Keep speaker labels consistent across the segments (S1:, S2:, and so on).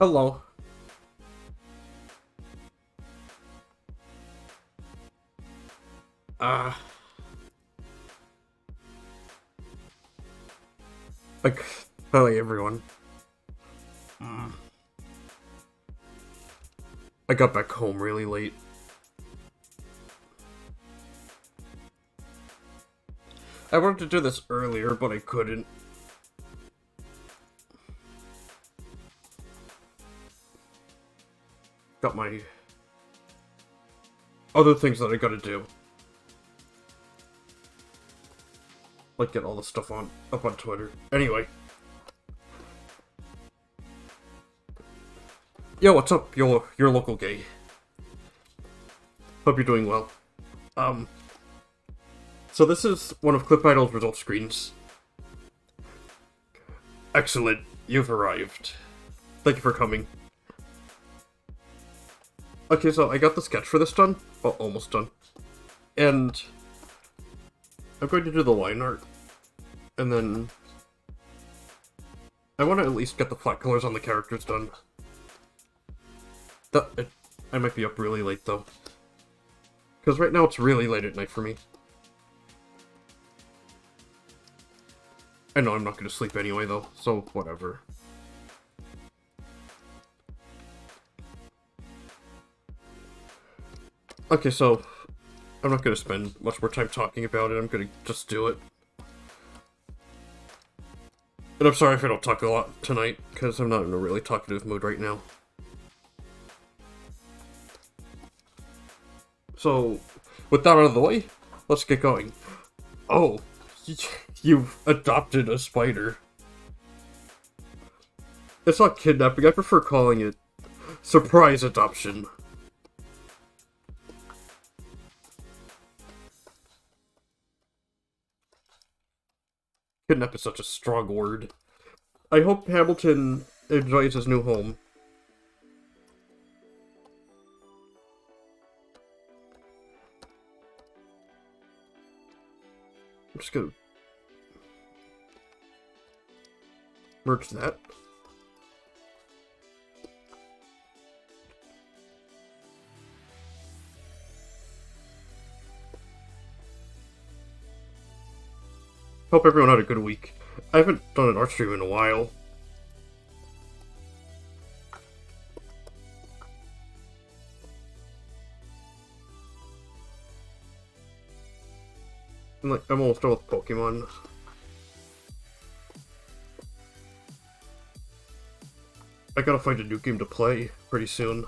S1: Hello. Uh, like, hi everyone. Mm. I got back home really late. I wanted to do this earlier, but I couldn't. Got my other things that I gotta do. Like get all the stuff up on Twitter. Anyway. Yo, what's up, your local gay? Hope you're doing well. So this is one of Clip Idol's result screens. Excellent, you've arrived. Thank you for coming. Okay, so I got the sketch for this done. Well, almost done. And I'm going to do the line art. And then I want to at least get the flat colors on the characters done. I might be up really late, though. Because right now it's really late at night for me. I know I'm not going to sleep anyway, though, so whatever. Okay, so I'm not going to spend much more time talking about it. I'm going to just do it. And I'm sorry if I don't talk a lot tonight, because I'm not in a really talkative mood right now. So, with that out of the way, let's get going. Oh, you've adopted a spider. It's not kidnapping, I prefer calling it surprise adoption. Kidnap is such a strong word. I hope Hamilton enjoys his new home. I'm just gonna merge that. Hope everyone had a good week. I haven't done an art stream in a while. I'm almost done with Pokemon. I gotta find a new game to play pretty soon.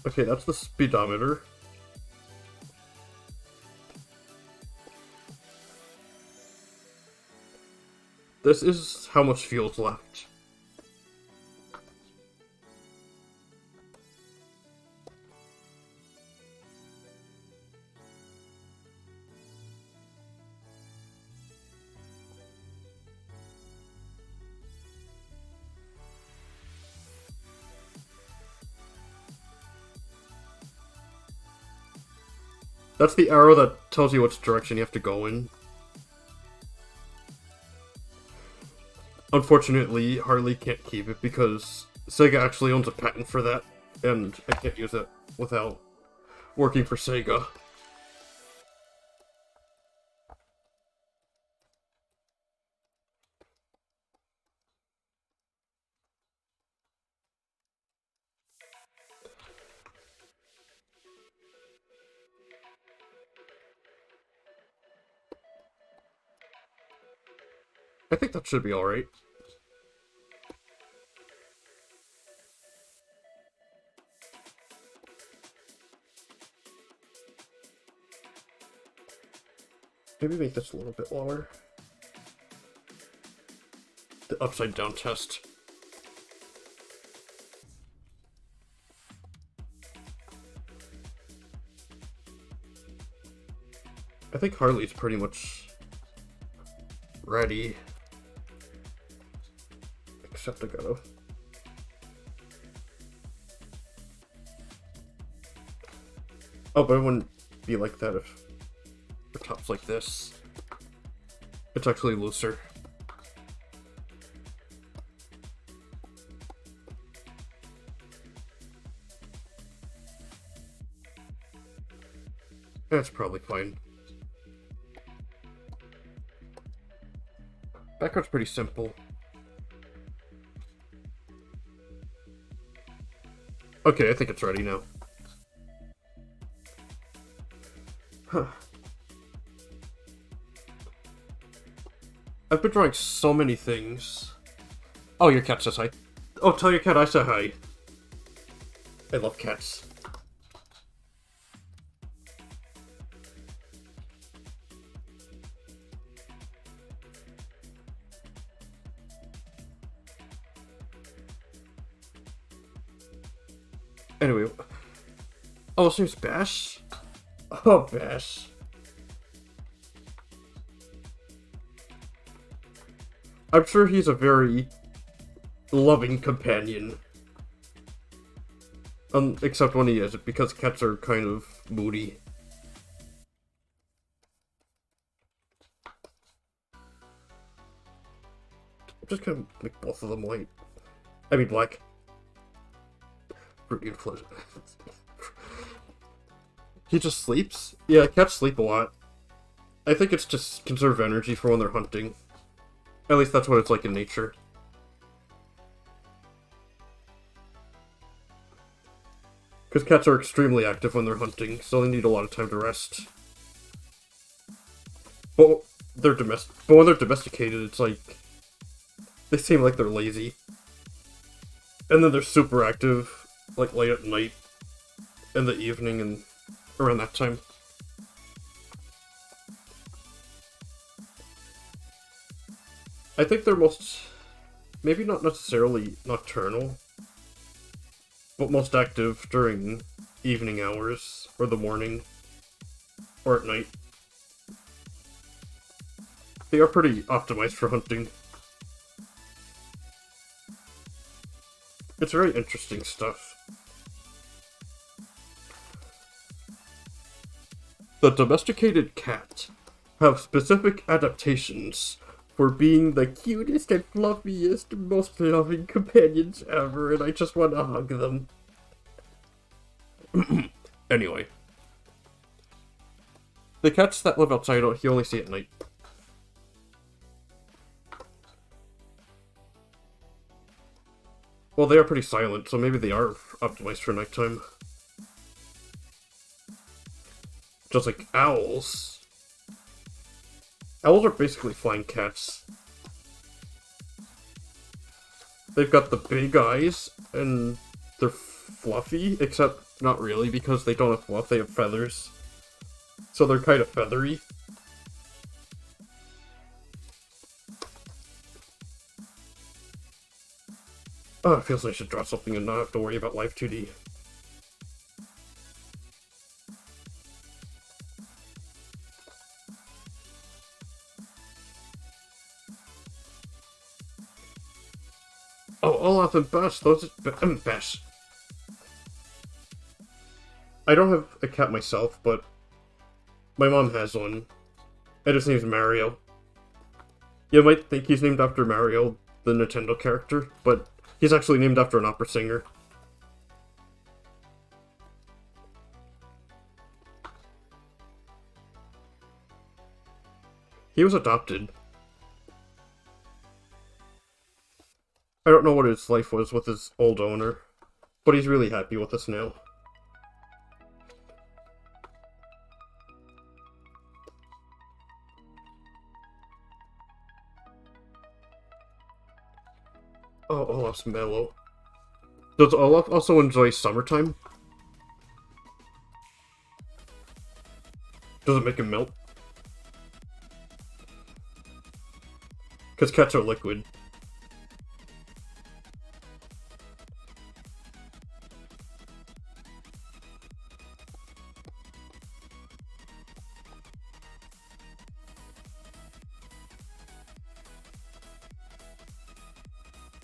S1: Okay, that's the speedometer. This is how much fuel's left. That's the arrow that tells you which direction you have to go in. Unfortunately, Harley can't keep it because Sega actually owns a patent for that, and I can't use it without working for Sega. I think that should be alright. Maybe make this a little bit lower. The upside down test. I think Harley's pretty much ready. Except I gotta... Oh, but it wouldn't be like that if the top's like this. It's actually looser. That's probably fine. Background's pretty simple. Okay, I think it's ready now. Huh. I've been drawing so many things. Oh, your cat says hi. Oh, tell your cat I said hi. I love cats. Anyway. Oh, his name's Bash? Oh, Bash. I'm sure he's a very loving companion. Except when he isn't, because cats are kind of moody. I'm just gonna make both of them white. I mean black. Fruity and pleasant. He just sleeps? Yeah, cats sleep a lot. I think it's just conserve energy for when they're hunting. At least that's what it's like in nature. Because cats are extremely active when they're hunting, so they need a lot of time to rest. But when they're domesticated, it's like... They seem like they're lazy. And then they're super active, like late at night, in the evening, and around that time. I think they're maybe not necessarily nocturnal, but most active during evening hours, or the morning, or at night. They are pretty optimized for hunting. It's very interesting stuff. The domesticated cat have specific adaptations for being the cutest and fluffiest, most loving companions ever, and I just want to hug them. Anyway. The cats that live outside, you only see at night. Well, they are pretty silent, so maybe they are optimized for nighttime. Just like owls. Owls are basically flying cats. They've got the big eyes, and they're fluffy, except not really, because they don't have fluff, they have feathers. So they're kind of feathery. Oh, it feels like I should draw something and not have to worry about Live 2D. Oh, Olaf and Bash, those Bash. I don't have a cat myself, but my mom has one. And his name's Mario. You might think he's named after Mario, the Nintendo character, but he's actually named after an opera singer. He was adopted. I don't know what his life was with his old owner, but he's really happy with us now. Oh, Olaf's mellow. Does Olaf also enjoy summertime? Does it make him melt? Because cats are liquid.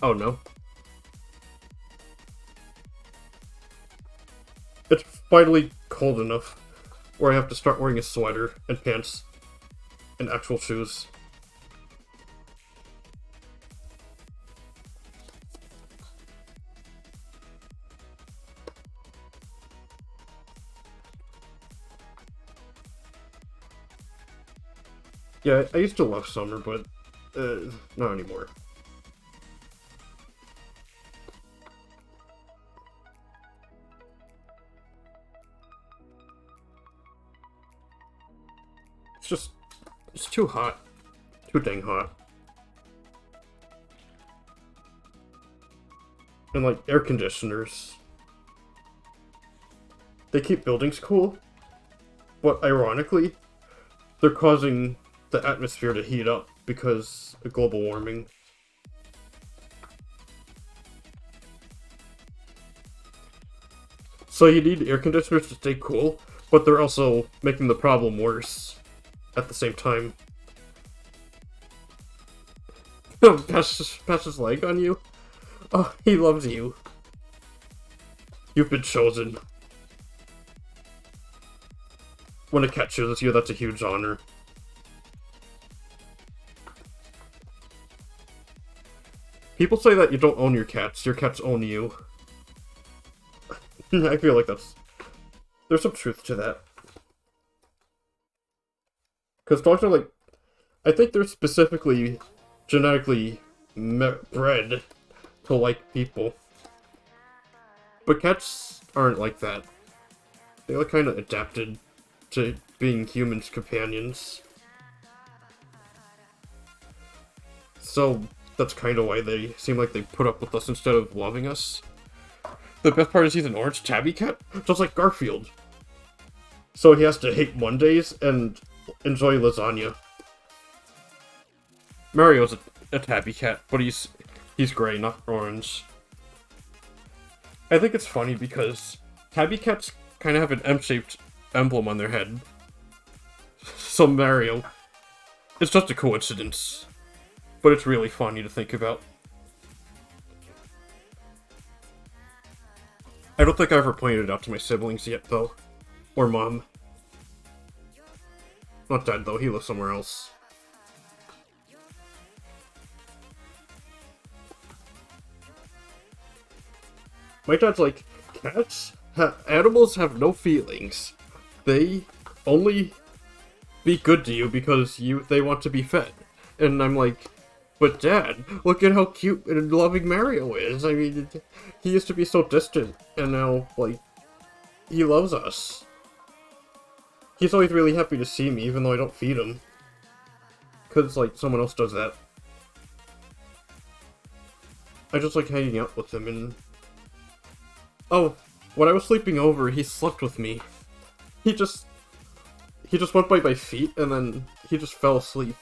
S1: Oh no. It's finally cold enough where I have to start wearing a sweater and pants and actual shoes. Yeah, I used to love summer, but not anymore. It's too hot. Too dang hot. And like, air conditioners. They keep buildings cool, but ironically, they're causing the atmosphere to heat up because of global warming. So you need air conditioners to stay cool, but they're also making the problem worse at the same time. Pass his leg on you? Oh, he loves you. You've been chosen. When a cat chooses you, that's a huge honor. People say that you don't own your cats own you. I feel like there's some truth to that. Because dogs are like, I think they're specifically genetically bred to like people. But cats aren't like that. They like kind of adapted to being humans' companions. So that's kind of why they seem like they put up with us instead of loving us. The best part is he's an orange tabby cat, just like Garfield. So he has to hate Mondays and enjoy lasagna. Mario's a tabby cat, but he's gray, not orange. I think it's funny because tabby cats kind of have an M-shaped emblem on their head. So Mario, it's just a coincidence, but it's really funny to think about. I don't think I ever pointed it out to my siblings yet, though. Or Mom. Not Dad, though. He lives somewhere else. My dad's like, animals have no feelings. They only be good to you because they want to be fed. And I'm like, but Dad, look at how cute and loving Mario is. I mean, he used to be so distant, and now, like, he loves us. He's always really happy to see me, even though I don't feed him. Because, like, someone else does that. I just like hanging out with him, and... Oh, when I was sleeping over, he slept with me. He just went by my feet, and then he just fell asleep.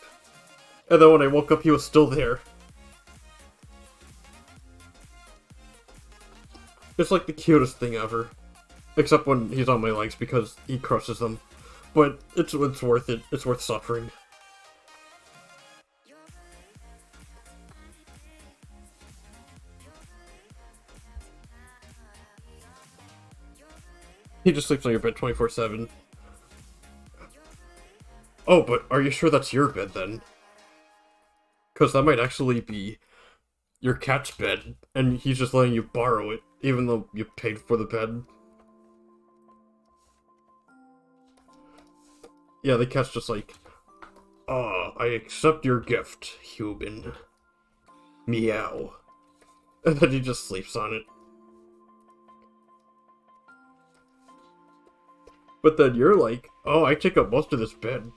S1: And then when I woke up, he was still there. It's like the cutest thing ever. Except when he's on my legs because he crushes them. But it's worth it. It's worth suffering. He just sleeps on your bed 24/7. Oh, but are you sure that's your bed then? Because that might actually be your cat's bed, and he's just letting you borrow it, even though you paid for the bed. Yeah, the cat's just like, "Ah, I accept your gift, human. Meow." And then he just sleeps on it. But then you're like, "Oh, I take up most of this bed."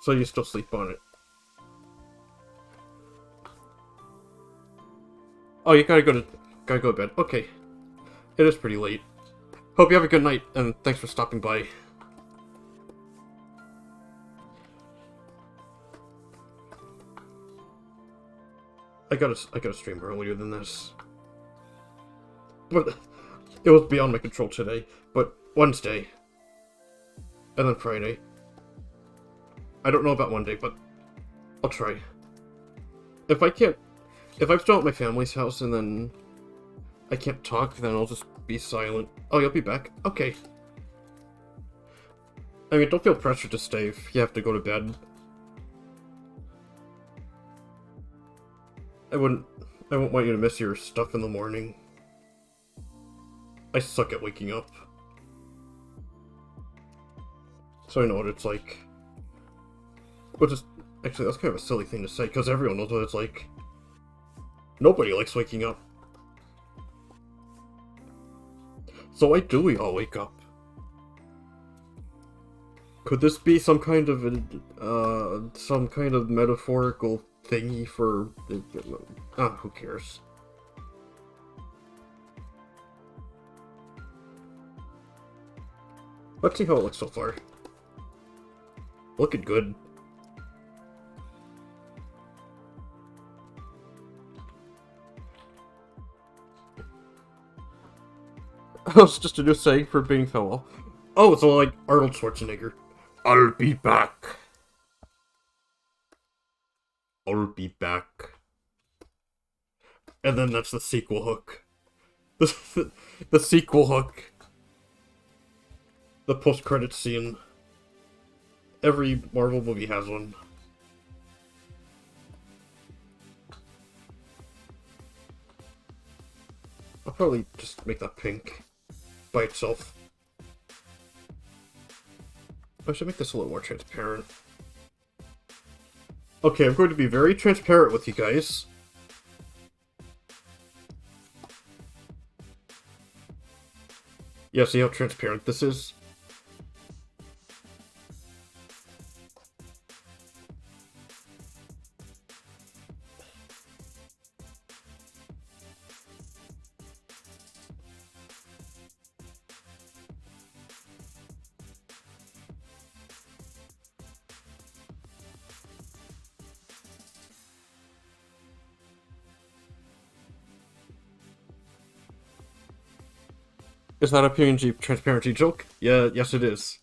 S1: So you still sleep on it. Oh, you gotta go to bed. Okay. It is pretty late. Hope you have a good night, and thanks for stopping by. I gotta stream earlier than this. But it was beyond my control today. But Wednesday. And then Friday. I don't know about Monday, but I'll try. If I can't If I'm still at my family's house and then I can't talk, then I'll just be silent. Oh, you'll be back? Okay. I mean, don't feel pressured to stay if you have to go to bed. I wouldn't want you to miss your stuff in the morning. I suck at waking up. So I know what it's like. Which is, actually, that's kind of a silly thing to say, because everyone knows what it's like. Nobody likes waking up. So why do we all wake up? Could this be some kind of metaphorical thingy for... who cares? Let's see how it looks so far. Looking good. Oh, it's just a new saying for being farewell. Oh, it's all like Arnold Schwarzenegger. I'll be back. I'll be back. And then that's the sequel hook. The sequel hook. The post-credits scene. Every Marvel movie has one. I'll probably just make that pink by itself. I should make this a little more transparent. Okay, I'm going to be very transparent with you guys. Yeah, see how transparent this is? Is that a PNG transparency joke? Yeah, yes it is.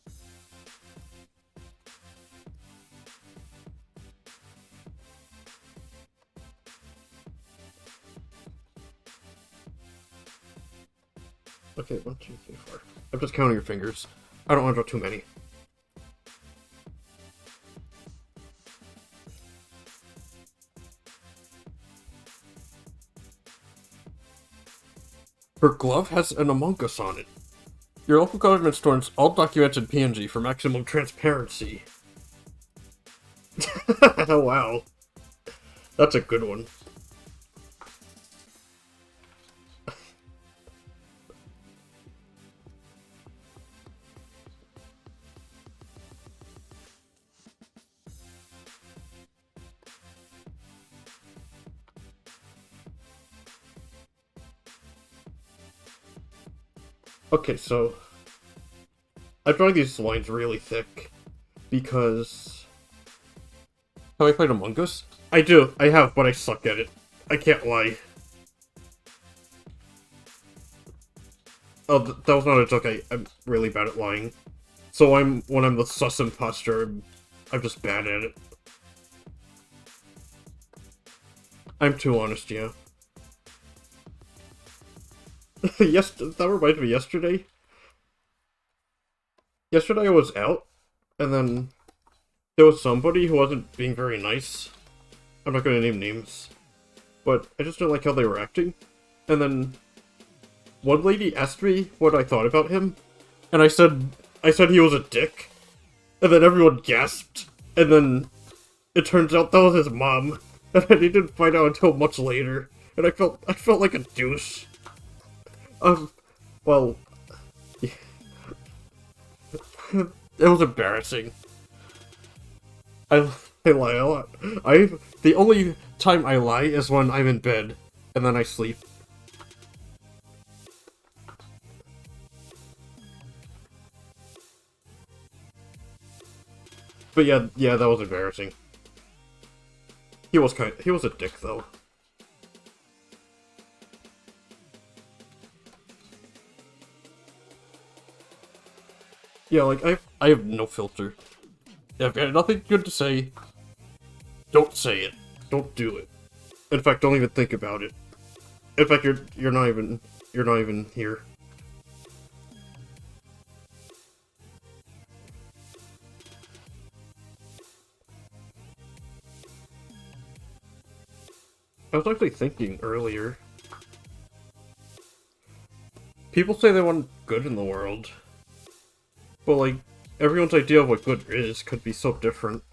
S1: Okay, 1, 2, 3, 4. I'm just counting your fingers. I don't want to draw too many. Her glove has an Among Us on it. Your local government stores all documented PNG for maximum transparency. Wow. That's a good one. Okay, so I'm drawing these lines really thick because... Have I played Among Us? I do, I have, but I suck at it. I can't lie. Oh, that was not a joke, I'm really bad at lying. So when I'm the sus imposter, I'm just bad at it. I'm too honest, yeah. Yes, that reminds me, yesterday I was out, and then there was somebody who wasn't being very nice. I'm not gonna name names, but I just didn't like how they were acting. And then one lady asked me what I thought about him, and I said he was a dick, and then everyone gasped, and then it turns out that was his mom, and I didn't find out until much later, and I felt like a douche. Well, yeah. It was embarrassing. I lie a lot. The only time I lie is when I'm in bed, and then I sleep. But yeah, that was embarrassing. He was a dick though. Yeah, like, I have no filter. If you have nothing good to say, don't say it. Don't do it. In fact, don't even think about it. In fact, you're not even here. I was actually thinking earlier. People say they want good in the world. But, like, everyone's idea of what good is could be so different.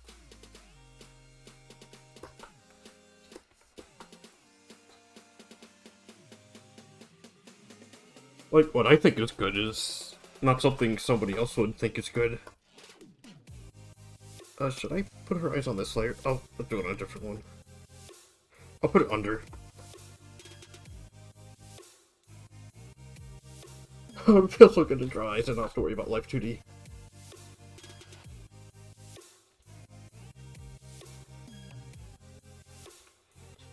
S1: Like, what I think is good is not something somebody else would think is good. Should I put her eyes on this layer? I'll do it on a different one. I'll put it under. It feels so good to draw eyes and not have to worry about Life 2D.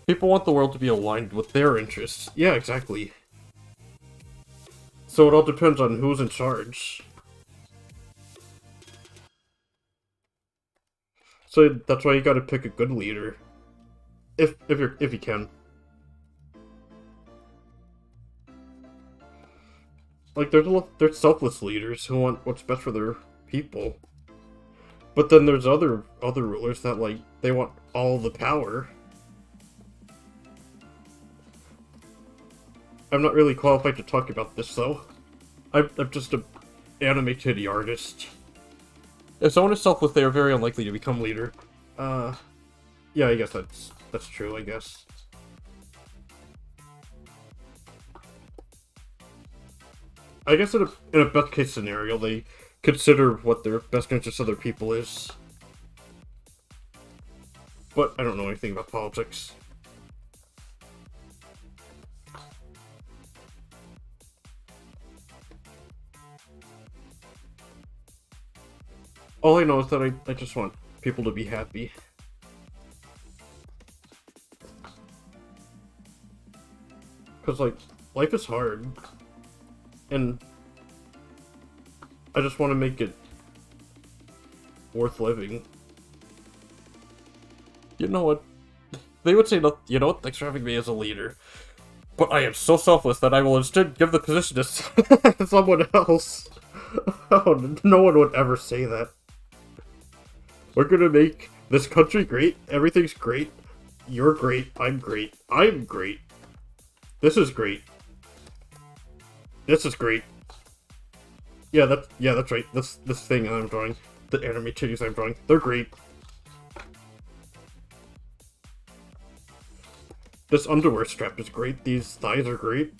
S1: People want the world to be aligned with their interests. Yeah, exactly. So it all depends on who's in charge. So that's why you gotta pick a good leader. If you can. Like, there's selfless leaders who want what's best for their people. But then there's other rulers that, like, they want all the power. I'm not really qualified to talk about this, though. I'm just an anime titty artist. If someone is selfless, they are very unlikely to become leader. Yeah, I guess that's true, I guess. I guess in a best case scenario, they consider what their best interest of their people is. But I don't know anything about politics. All I know is that I just want people to be happy. Because, like, life is hard. And I just want to make it worth living. You know what? They would say, you know what, thanks for having me as a leader. But I am so selfless that I will instead give the position to someone else. Oh, no one would ever say that. We're gonna make this country great. Everything's great. You're great. I'm great. I'm great. This is great. This is great. Yeah, that's right. This thing I'm drawing, the anime titties I'm drawing, they're great. This underwear strap is great. These thighs are great.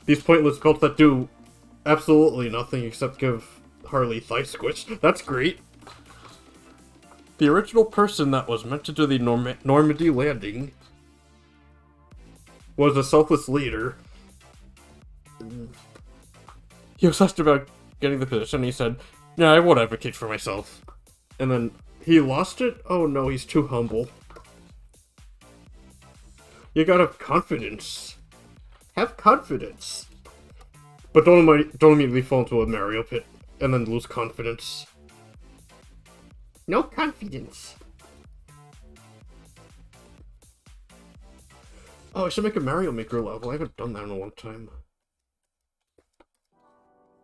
S1: These pointless belts that do absolutely nothing except give Harley thigh squish. That's great. The original person that was meant to do the Normandy landing was a selfless leader. He was asked about getting the position, and he said, "Yeah, I won't advocate for myself." And then he lost it? Oh no, he's too humble. You gotta have confidence. Have confidence. But don't immediately fall into a Mario pit and then lose confidence. No confidence. Oh, I should make a Mario Maker level. I haven't done that in a long time.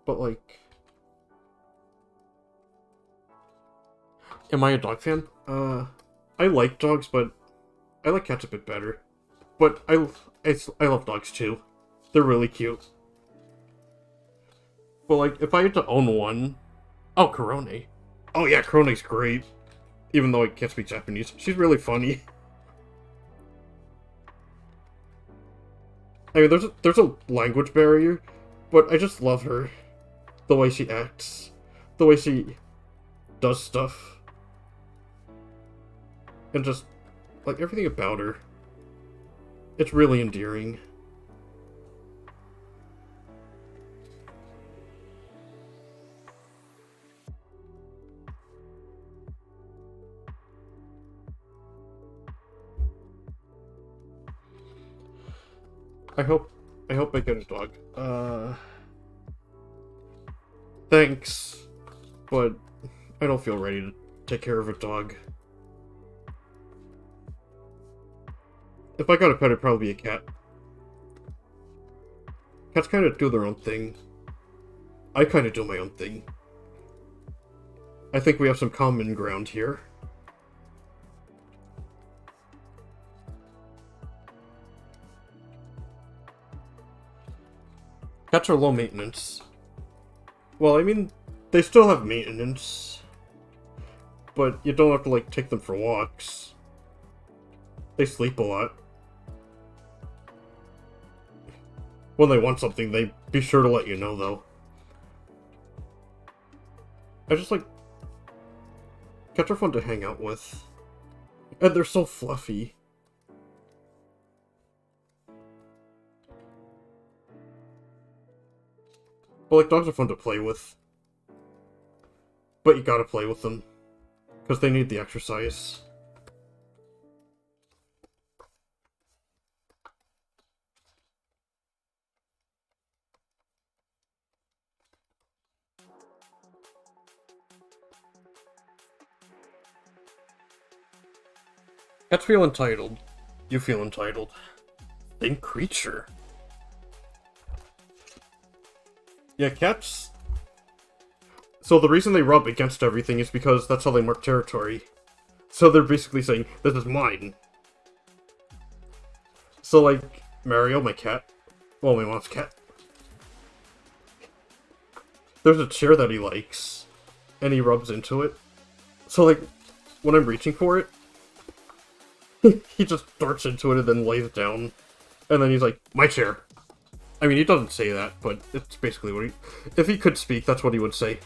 S1: But, like... Am I a dog fan? I like dogs, but I like cats a bit better. But I love dogs too. They're really cute. But, like, if I had to own one... Oh, Korone. Oh yeah, Korone's great. Even though I can't speak Japanese. She's really funny. I mean, there's a language barrier, but I just love her. The way she acts. The way she does stuff. And just, like, everything about her. It's really endearing. I hope I get a dog. Thanks, but I don't feel ready to take care of a dog. If I got a pet, it'd probably be a cat. Cats kind of do their own thing. I kind of do my own thing. I think we have some common ground here. Cats are low maintenance. Well, I mean, they still have maintenance. But you don't have to, like, take them for walks. They sleep a lot. When they want something, they be sure to let you know, though. I just like... Cats are fun to hang out with. And they're so fluffy. But, like, dogs are fun to play with. But you gotta play with them. Because they need the exercise. Cats feel entitled. You feel entitled. Think creature. Yeah, cats... So the reason they rub against everything is because that's how they mark territory. So they're basically saying, this is mine. So like, Mario, my cat, well, my mom's cat, there's a chair that he likes, and he rubs into it. So like, when I'm reaching for it, he just darts into it and then lays it down. And then he's like, my chair. I mean, he doesn't say that, but it's basically what he... If he could speak, that's what he would say.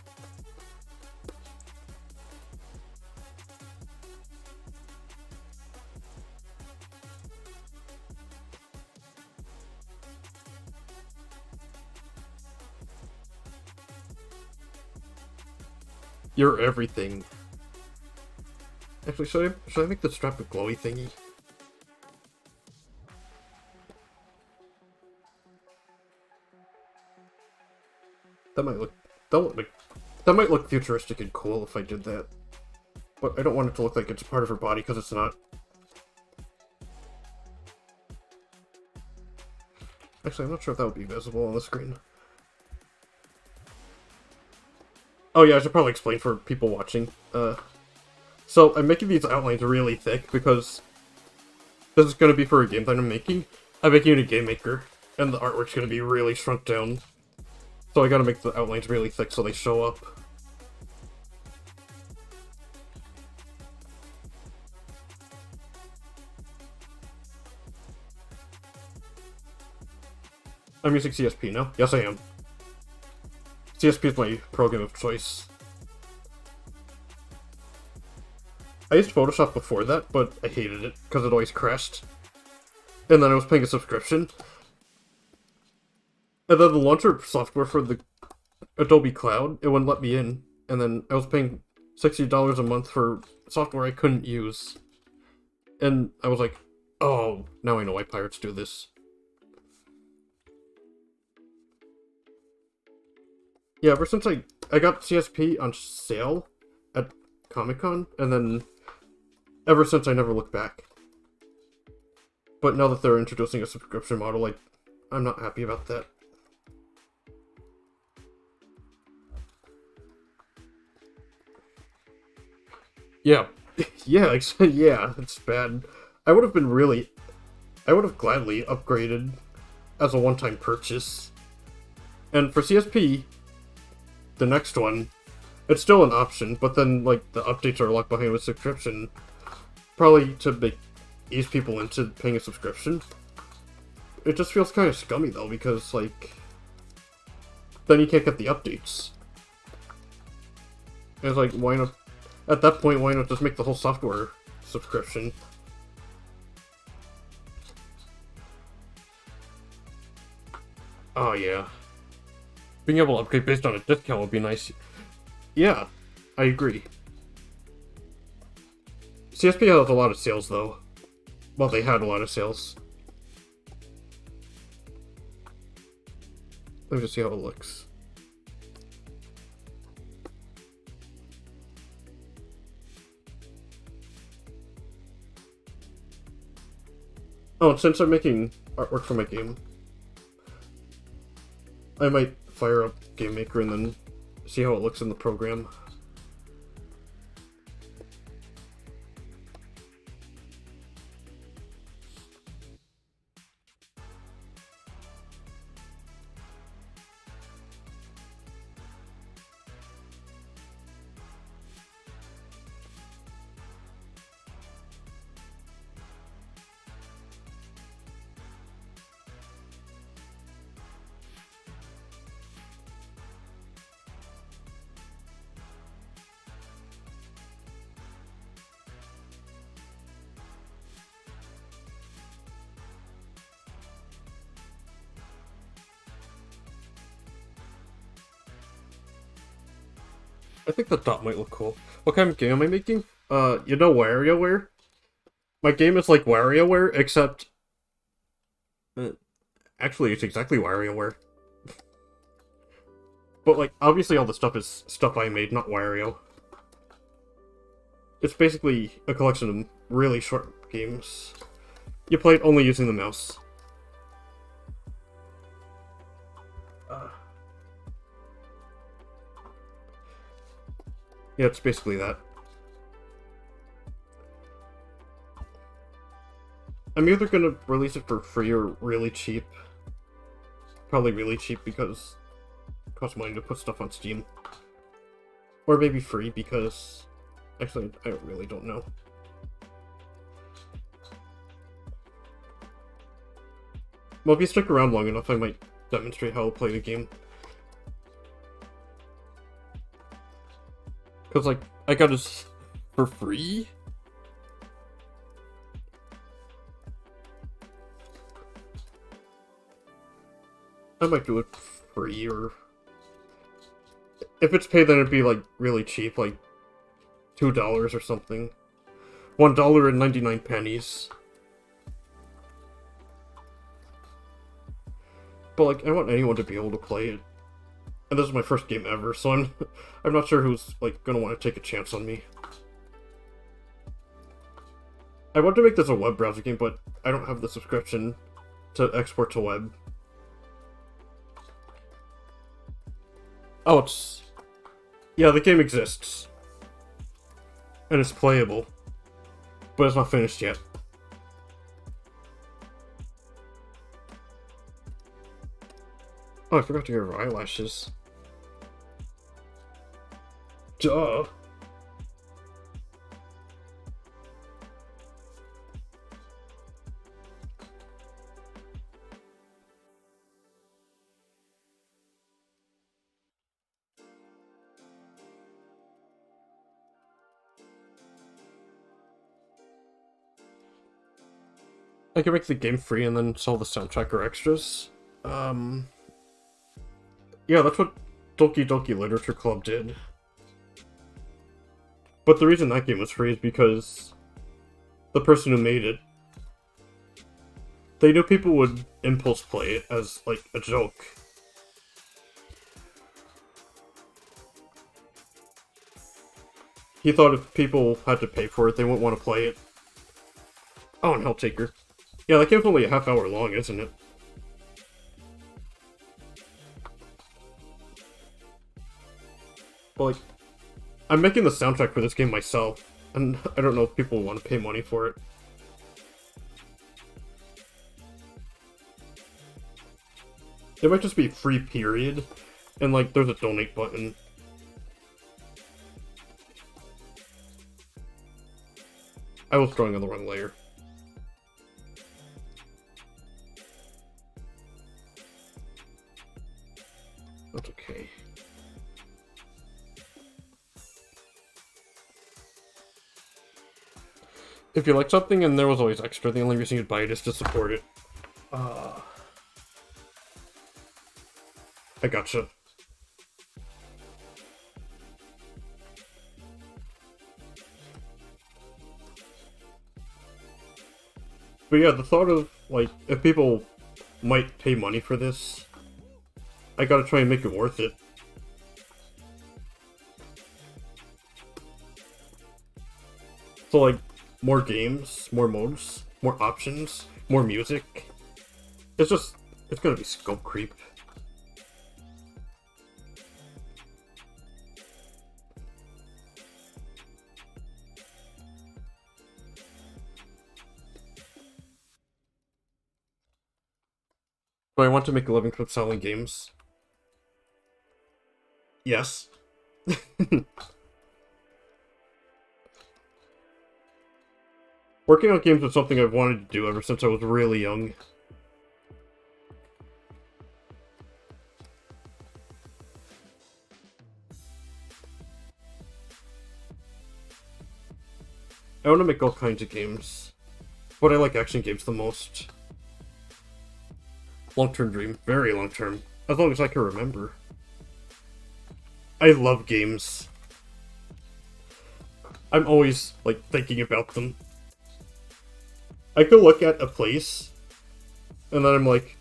S1: You're everything. Actually, should I make the strap a glowy thingy? That might look futuristic and cool if I did that. But I don't want it to look like it's part of her body, because it's not. Actually, I'm not sure if that would be visible on the screen. Oh yeah, I should probably explain for people watching. So I'm making these outlines really thick because this is going to be for a game that I'm making. I'm making it a game maker, and the artwork's going to be really shrunk down. So I gotta make the outlines really thick so they show up. I'm using CSP now. Yes, I am. CSP is my program of choice. I used Photoshop before that, but I hated it because it always crashed. And then I was paying a subscription. And then the launcher software for the Adobe Cloud, it wouldn't let me in. And then I was paying $60 a month for software I couldn't use. And I was like, oh, now I know why pirates do this. Yeah, ever since I got CSP on sale at Comic-Con, and then ever since I never looked back. But now that they're introducing a subscription model, I'm not happy about that. Yeah. Yeah, yeah, it's bad. I would have gladly upgraded as a one-time purchase. And for CSP, the next one, it's still an option, but then, the updates are locked behind with subscription. Probably to ease people into paying a subscription. It just feels kind of scummy, though, because, then you can't get the updates. And it's why not... At that point, why not just make the whole software subscription? Oh, yeah. Being able to upgrade based on a discount would be nice. Yeah, I agree. CSP has a lot of sales, though. Well, they had a lot of sales. Let me just see how it looks. Oh, and since I'm making artwork for my game, I might fire up Game Maker and then see how it looks in the program. I think the dot might look cool. What kind of game am I making? You know WarioWare? My game is like WarioWare, except... actually, it's exactly WarioWare. But, like, obviously all the stuff is stuff I made, not Wario. It's basically a collection of really short games. You play it only using the mouse. Yeah, it's basically that. I'm either gonna release it for free or really cheap. Probably really cheap because it costs money to put stuff on Steam. Or maybe free because... Actually, I really don't know. Well, if you stick around long enough, I might demonstrate how to play the game. Because, like, I got this for free? I might do it free, or... If it's paid, then it'd be, like, really cheap, like $2 or something. $1.99. But, like, I want anyone to be able to play it. And this is my first game ever, so I'm not sure who's, like, gonna want to take a chance on me. I want to make this a web browser game, but I don't have the subscription to export to web. Oh, it's... Yeah, the game exists. And it's playable. But it's not finished yet. Oh, I forgot to get her eyelashes. Duh. I can make the game free and then sell the soundtrack or extras. Yeah, that's what Doki Doki Literature Club did. But the reason that game was free is because the person who made it, they knew people would impulse play it as, like, a joke. He thought if people had to pay for it, they wouldn't want to play it. Oh, and Helltaker. Yeah, that game's only a half hour long, isn't it? But, like, I'm making the soundtrack for this game myself, and I don't know if people want to pay money for it. It might just be free, period, and, like, there's a donate button. I was drawing on the wrong layer. That's okay. If you like something and there was always extra, the only reason you'd buy it is to support it. I gotcha. But yeah, the thought of, like, if people might pay money for this, I gotta try and make it worth it. So, like, more games, more modes, more options, more music. It's just, it's gonna be scope creep. Do I want to make a living from selling games? Yes. Working on games is something I've wanted to do ever since I was really young. I want to make all kinds of games, but I like action games the most. Long-term dream. Very long-term. As long as I can remember. I love games. I'm always, like, thinking about them. I could look at a place, and then I'm like,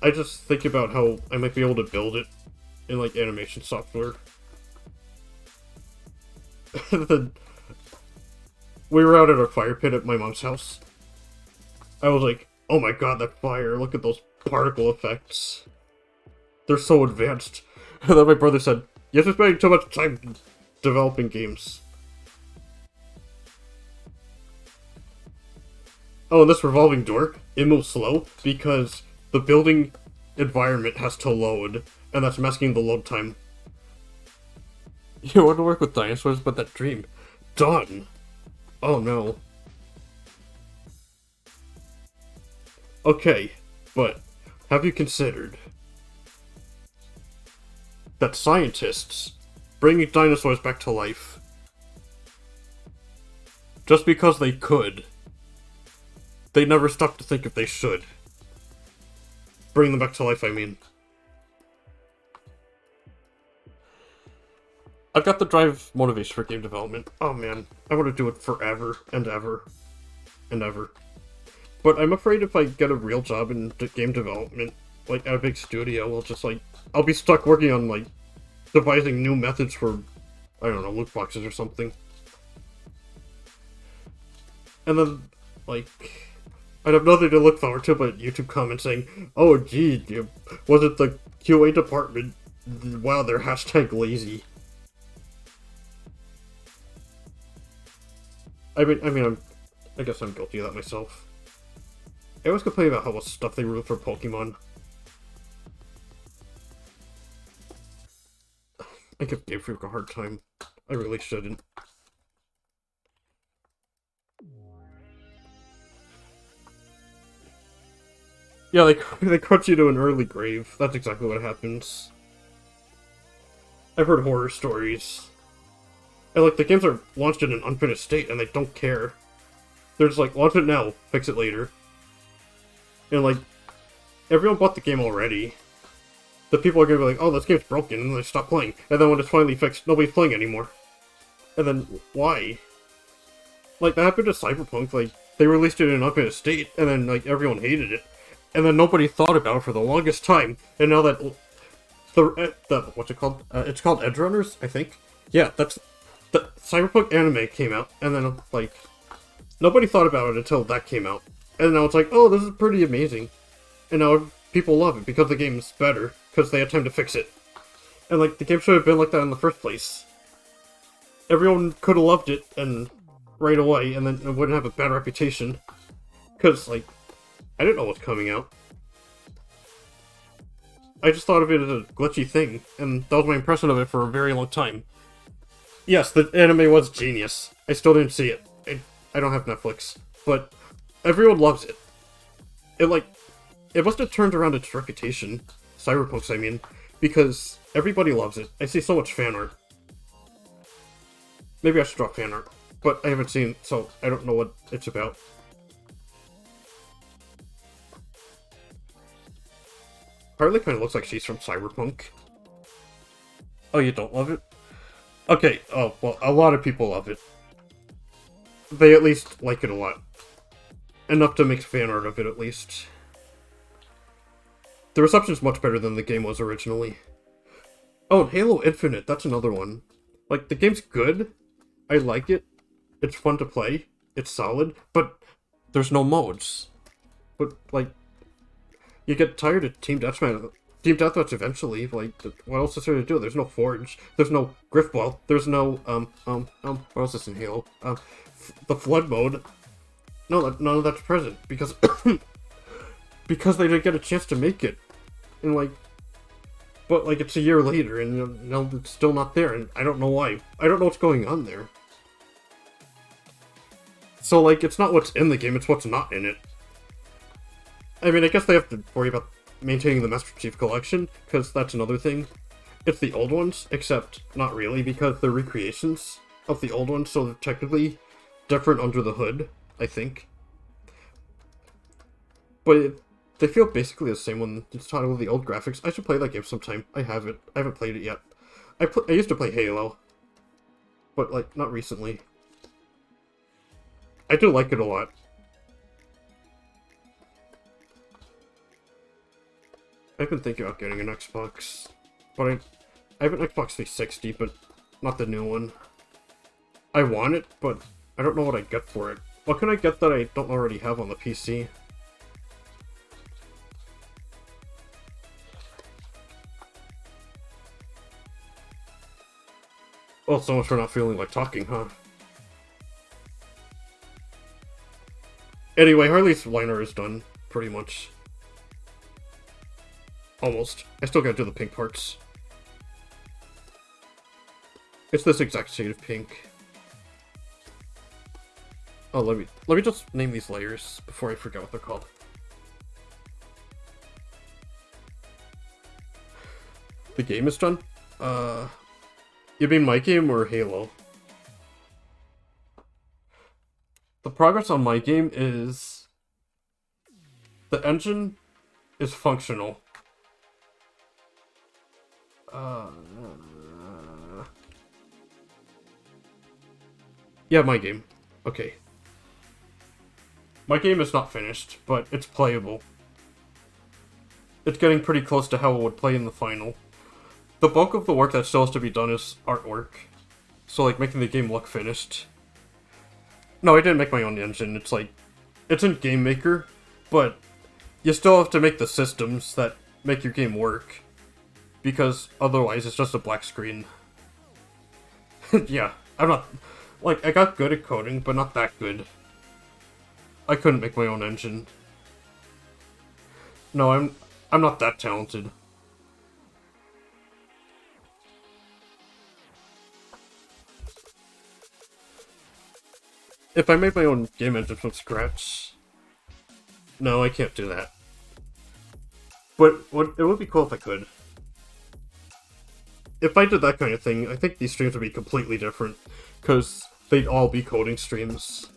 S1: I just think about how I might be able to build it in, like, animation software. And then, we were out at a fire pit at my mom's house. I was like, oh my god, that fire, look at those particle effects. They're so advanced. And then my brother said, you're just spending too much time developing games. Oh, and this revolving door, it moves slow because the building environment has to load, and that's masking the load time. You want to work with dinosaurs, but that dream. Done! Oh no. Okay, but have you considered that scientists bringing dinosaurs back to life, just because they could, they never stop to think if they should. Bring them back to life, I mean. I've got the drive motivation for game development. Oh man, I want to do it forever and ever and ever. But I'm afraid if I get a real job in game development, like at a big studio, I'll be stuck working on, like, devising new methods for, I don't know, loot boxes or something. And then, like, I'd have nothing to look forward to but YouTube comments saying, oh gee, was it the QA department? Wow, they're hashtag lazy. I guess I'm guilty of that myself. I always complain about how much stuff they wrote for Pokemon. I give Game Freak a hard time. I really shouldn't. Yeah, they crunch you to an early grave. That's exactly what happens. I've heard horror stories. And, like, the games are launched in an unfinished state, and they don't care. They're just like, launch it now, fix it later. And, like, everyone bought the game already. The people are gonna be like, oh, this game's broken, and they stop playing. And then when it's finally fixed, nobody's playing anymore. And then, why? Like, that happened to Cyberpunk. Like, they released it in an unfinished state, and then, like, everyone hated it. And then nobody thought about it for the longest time. And now that what's it called? It's called Edgerunners, I think. Yeah, that's the Cyberpunk anime came out, and then, like, nobody thought about it until that came out. And now it's like, oh, this is pretty amazing. And now people love it because the game's better, because they had time to fix it. And, like, the game should have been like that in the first place. Everyone could have loved it, and right away, and then it wouldn't have a bad reputation. Because, like, I didn't know what was coming out. I just thought of it as a glitchy thing, and that was my impression of it for a very long time. Yes, the anime was genius. I still didn't see it. I don't have Netflix. But everyone loves it. It must have turned around its reputation. Cyberpunk's, I mean. Because everybody loves it. I see so much fan art. Maybe I should draw fan art. But I haven't seen it, so I don't know what it's about. Harley kind of looks like she's from Cyberpunk. Oh, you don't love it? Okay, oh, well, a lot of people love it. They at least like it a lot. Enough to make fan art of it, at least. The reception's much better than the game was originally. Oh, Halo Infinite, that's another one. Like, the game's good. I like it. It's fun to play. It's solid. But there's no modes. But, like, you get tired of Team Deathmatch eventually. Like, what else is there to do? There's no Forge. There's no Griffball. There's no, what else is in Halo? The Flood mode. No, none of that's present. Because, because they didn't get a chance to make it. And, like, but, like, it's a year later, and, you know, it's still not there, and I don't know why. I don't know what's going on there. So, like, it's not what's in the game, it's what's not in it. I mean, I guess they have to worry about maintaining the Master Chief Collection, because that's another thing. It's the old ones, except not really, because they're recreations of the old ones, so they're technically different under the hood, I think. But they feel basically the same when it's talking about the old graphics. I should play that game sometime. I haven't played it yet. I used to play Halo, but, like, not recently. I do like it a lot. I've been thinking about getting an Xbox, but I have an Xbox 360, but not the new one. I want it, but I don't know what I'd get for it. What can I get that I don't already have on the PC? Well, so much for not feeling like talking, huh? Anyway, Harley's liner is done, pretty much. Almost. I still gotta do the pink parts. It's this exact shade of pink. Oh, let me just name these layers before I forget what they're called. The game is done? You mean my game or Halo? The progress on my game is... the engine is functional. Yeah, my game. Okay. My game is not finished, but it's playable. It's getting pretty close to how it would play in the final. The bulk of the work that still has to be done is artwork. So, like, making the game look finished. No, I didn't make my own engine. It's like... it's in Game Maker, but you still have to make the systems that make your game work. Because otherwise it's just a black screen. Yeah, I'm not... like, I got good at coding, but not that good. I couldn't make my own engine. No, I'm not that talented. If I made my own game engine from scratch... no, I can't do that. But it would be cool if I could. If I did that kind of thing, I think these streams would be completely different. Because they'd all be coding streams.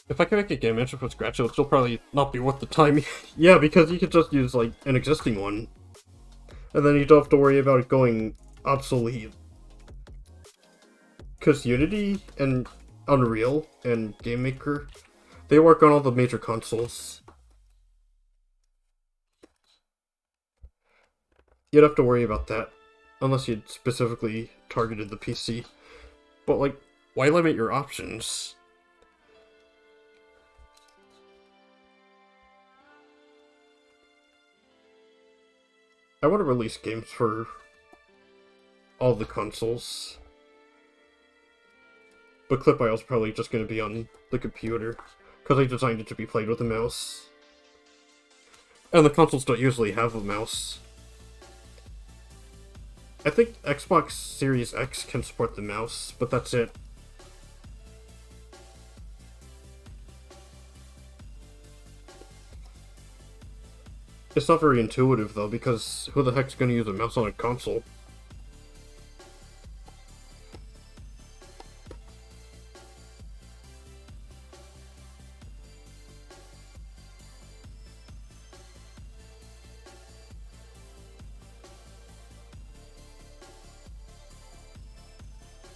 S1: If I could make a game engine from scratch, it would still probably not be worth the time. Yeah, because you could just use, like, an existing one. And then you don't have to worry about it going obsolete. Because Unity and Unreal and Game Maker, they work on all the major consoles. You'd have to worry about that. Unless you'd specifically targeted the PC. But, like, why limit your options? I want to release games for all the consoles. But ClipIO is probably just going to be on the computer, because I designed it to be played with a mouse. And the consoles don't usually have a mouse. I think Xbox Series X can support the mouse, but that's it. It's not very intuitive, though, because who the heck's going to use a mouse on a console?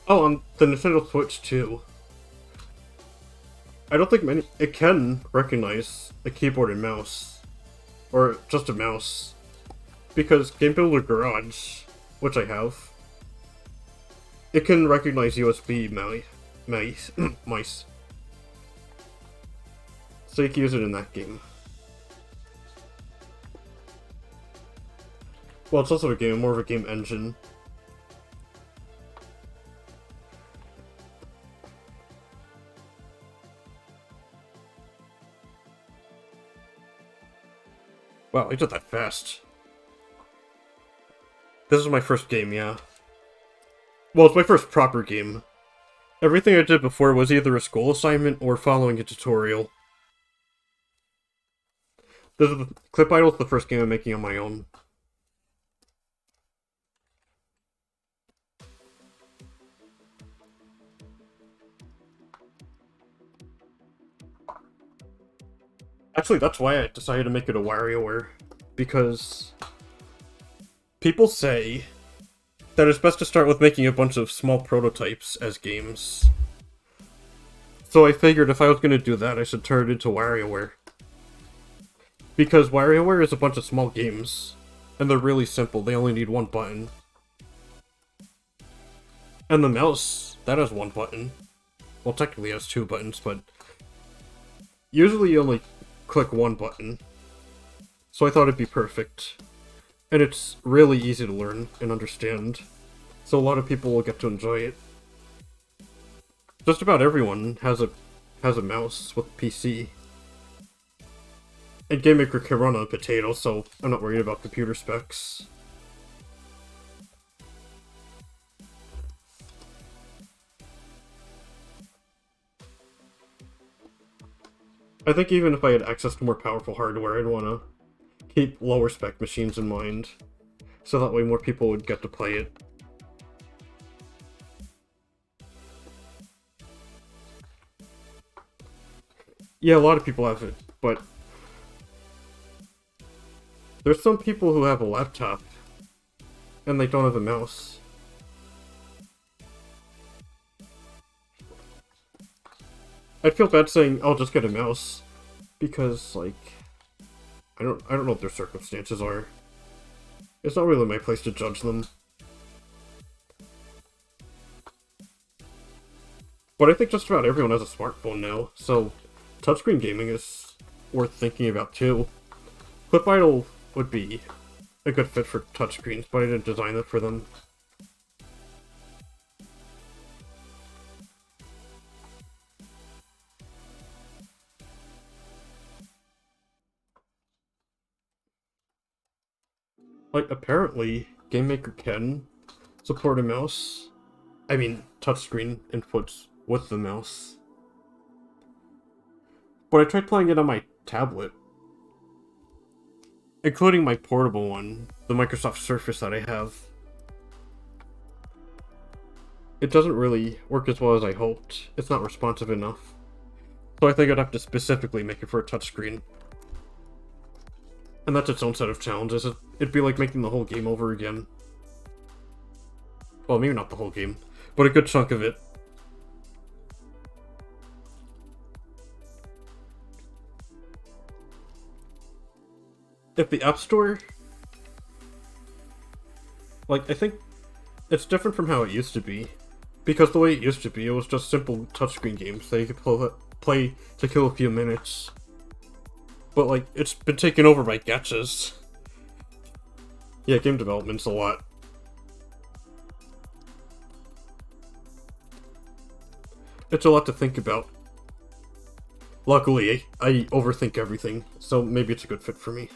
S1: Oh, on the Nintendo Switch, too. I don't think many... It can recognize a keyboard and mouse. Or just a mouse. Because Game Builder Garage, which I have, it can recognize USB mice. So you can use it in that game. Well, it's also a game, more of a game engine. Wow, I did that fast. This is my first game, yeah. Well, it's my first proper game. Everything I did before was either a school assignment or following a tutorial. Clip Idol's the first game I'm making on my own. Actually, that's why I decided to make it a WarioWare. Because people say that it's best to start with making a bunch of small prototypes as games. So I figured if I was going to do that, I should turn it into WarioWare. Because WarioWare is a bunch of small games, and they're really simple, they only need one button. And the mouse, that has one button. Well, technically it has two buttons, but usually you only click one button. So I thought it'd be perfect. And it's really easy to learn and understand. So a lot of people will get to enjoy it. Just about everyone has a mouse with a PC. And Game Maker can run on a potato, so I'm not worried about computer specs. I think even if I had access to more powerful hardware, I'd want to keep lower spec machines in mind. So that way more people would get to play it. Yeah, a lot of people have it, but there's some people who have a laptop and they don't have a mouse. I'd feel bad saying I'll just get a mouse because, like, I don't know what their circumstances are. It's not really my place to judge them. But I think just about everyone has a smartphone now, so touchscreen gaming is worth thinking about too. Clip Idol would be a good fit for touchscreens, but I didn't design it for them. Like, apparently, Game Maker can support a mouse. I mean, touchscreen inputs with the mouse. But I tried playing it on my tablet. Including my portable one, the Microsoft Surface that I have. It doesn't really work as well as I hoped. It's not responsive enough. So I think I'd have to specifically make it for a touchscreen. And that's its own set of challenges. It'd be like making the whole game over again. Well, maybe not the whole game, but a good chunk of it. If the App Store... Like, I think it's different from how it used to be. Because the way it used to be, it was just simple touchscreen games that you could play to kill a few minutes. But, like, it's been taken over by gachas. Yeah, game development's a lot. It's a lot to think about. Luckily, I overthink everything, so maybe it's a good fit for me.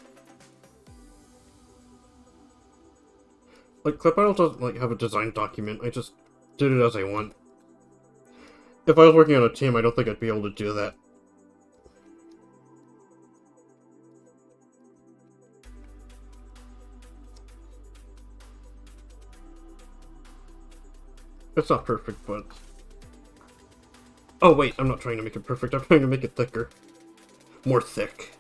S1: Like, Clip Idol doesn't, like, have a design document, I just did it as I want. If I was working on a team, I don't think I'd be able to do that. It's not perfect, but... Oh wait, I'm not trying to make it perfect, I'm trying to make it thicker. More thick.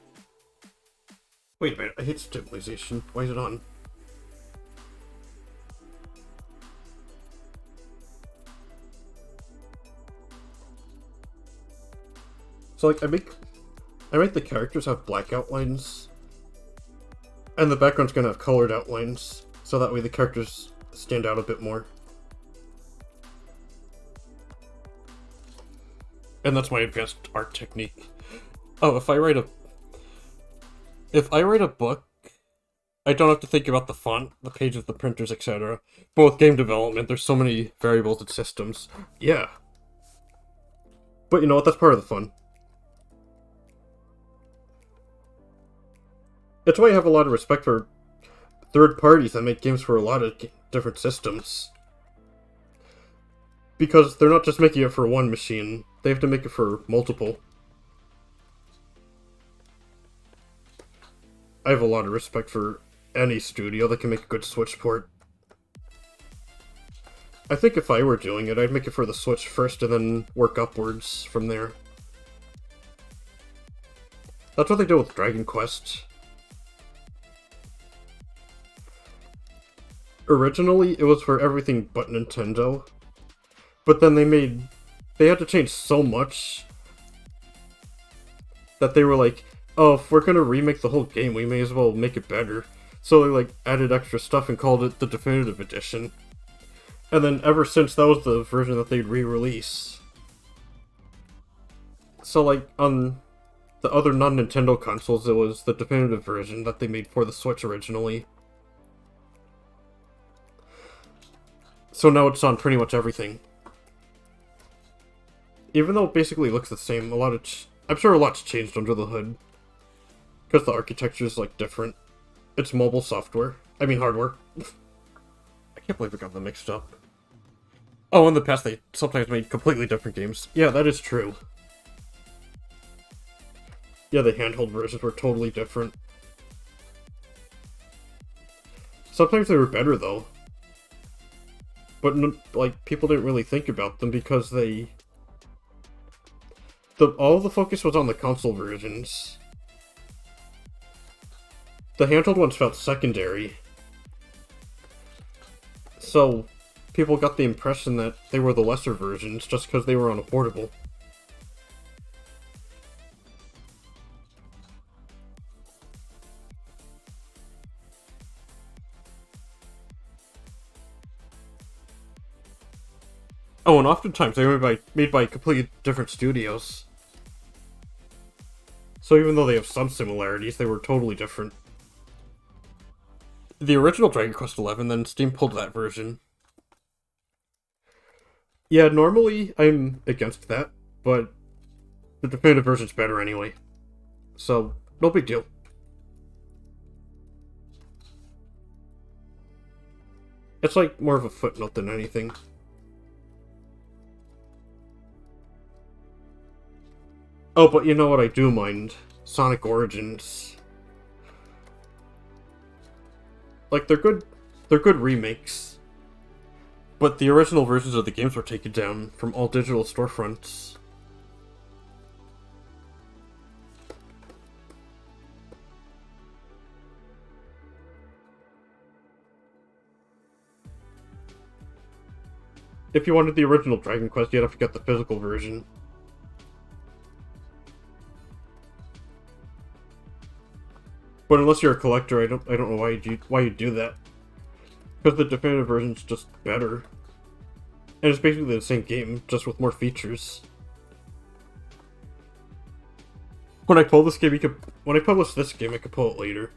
S1: Wait a minute, I hate stabilization. Why is it on? So like I make the characters have black outlines, and the background's gonna have colored outlines, so that way the characters stand out a bit more. And that's my advanced art technique. Oh, if I write a book, I don't have to think about the font, the pages, the printers, etc. But with game development, there's so many variables and systems. Yeah. But you know what? That's part of the fun. That's why I have a lot of respect for third parties that make games for a lot of different systems. Because they're not just making it for one machine, they have to make it for multiple. I have a lot of respect for any studio that can make a good Switch port. I think if I were doing it, I'd make it for the Switch first and then work upwards from there. That's what they did with Dragon Quest. Originally, it was for everything but Nintendo. But then they had to change so much that they were like, oh, if we're gonna remake the whole game, we may as well make it better. So they like added extra stuff and called it the Definitive Edition. And then ever since, that was the version that they'd re-release. So like on the other non-Nintendo consoles, it was the definitive version that they made for the Switch originally. So now it's on pretty much everything. Even though it basically looks the same, I'm sure a lot's changed under the hood. Because the architecture is like different. It's mobile software. I mean hardware. I can't believe I got them mixed up. Oh, in the past they sometimes made completely different games. Yeah, that is true. Yeah, the handheld versions were totally different. Sometimes they were better though. But like people didn't really think about them because all the focus was on the console versions. The handheld ones felt secondary. So, people got the impression that they were the lesser versions just because they were on a portable. Oh, and oftentimes they were made by completely different studios. So even though they have some similarities, they were totally different. The original Dragon Quest XI, then Steam pulled that version. Yeah, normally I'm against that, but the definitive version's better anyway. So, no big deal. It's like more of a footnote than anything. Oh, but you know what I do mind? Sonic Origins. Like, they're good remakes. But the original versions of the games were taken down from all digital storefronts. If you wanted the original Dragon Quest, you'd have to get the physical version. But unless you're a collector, I don't know why you do that. Because the definitive version's just better. And it's basically the same game, just with more features. When I publish this game, I could pull it later.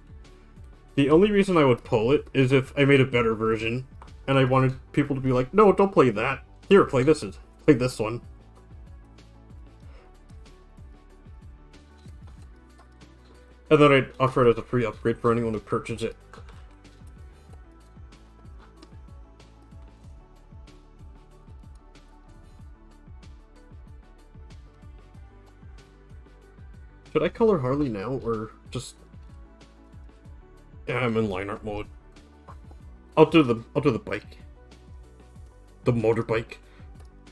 S1: The only reason I would pull it is if I made a better version, and I wanted people to be like, no, don't play that. Here, play this one. And then I'd offer it as a free upgrade for anyone who purchases it. Should I color Harley now, or just... Yeah, I'm in line art mode. I'll do the bike. The motorbike.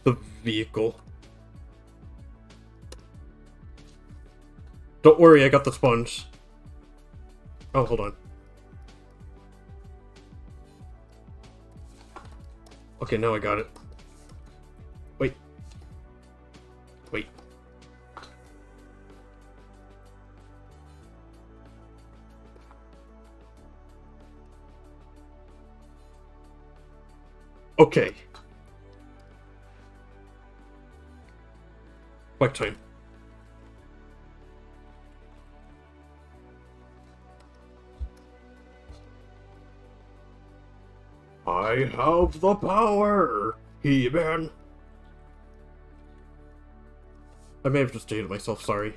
S1: The vehicle. Don't worry, I got the sponge. Oh, hold on. Okay, now I got it. Wait. Okay. Bike time. I have the power, He-Man. I may have just dated myself, sorry.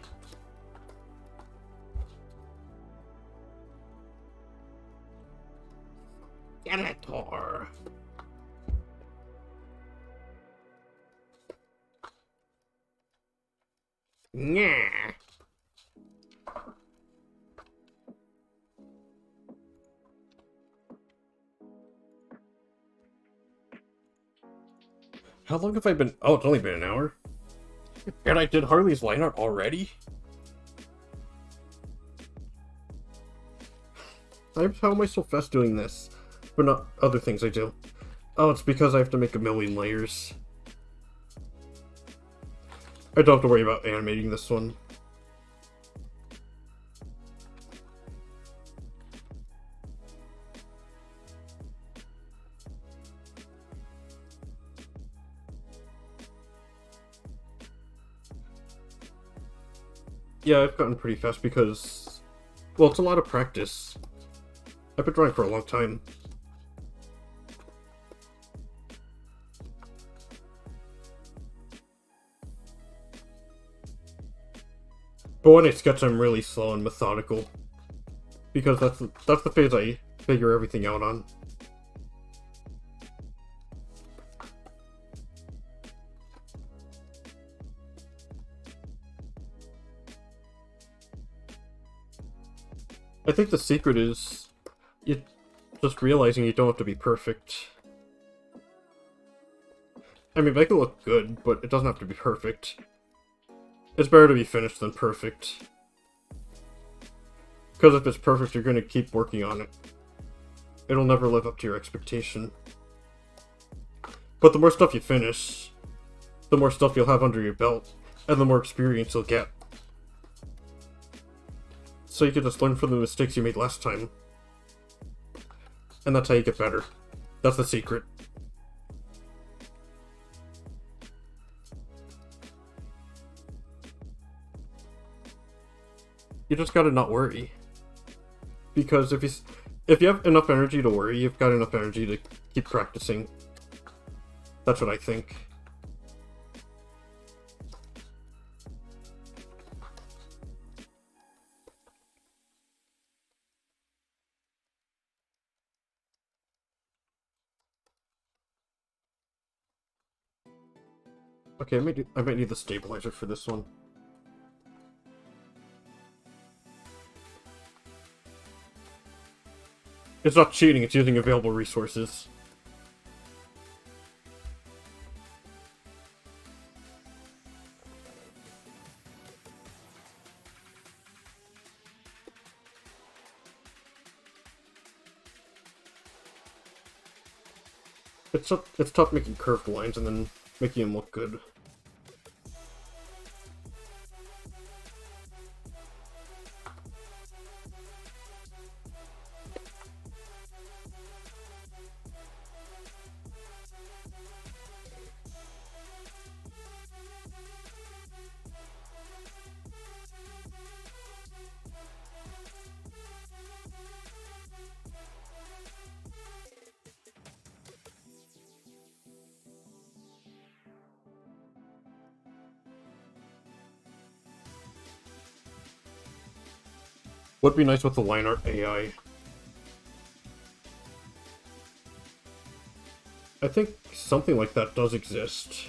S1: Skeletor. Yeah. How long have I been? Oh, it's only been an hour. And I did Harley's line art already? How am I so fast doing this? But not other things I do. Oh, it's because I have to make a million layers. I don't have to worry about animating this one. Yeah, I've gotten pretty fast because... Well, it's a lot of practice. I've been drawing for a long time. But when I sketch, I'm really slow and methodical. Because that's the phase I figure everything out on. I think the secret is just realizing you don't have to be perfect. I mean, make it look good, but it doesn't have to be perfect. It's better to be finished than perfect. Because if it's perfect, you're going to keep working on it. It'll never live up to your expectation. But the more stuff you finish, the more stuff you'll have under your belt, and the more experience you'll get. So you can just learn from the mistakes you made last time. And that's how you get better. That's the secret. You just gotta not worry. Because if you have enough energy to worry, you've got enough energy to keep practicing. That's what I think. Okay, I might need the stabilizer for this one. It's not cheating, it's using available resources. It's tough making curved lines and then making them look good. Would be nice with the line art AI. I think something like that does exist.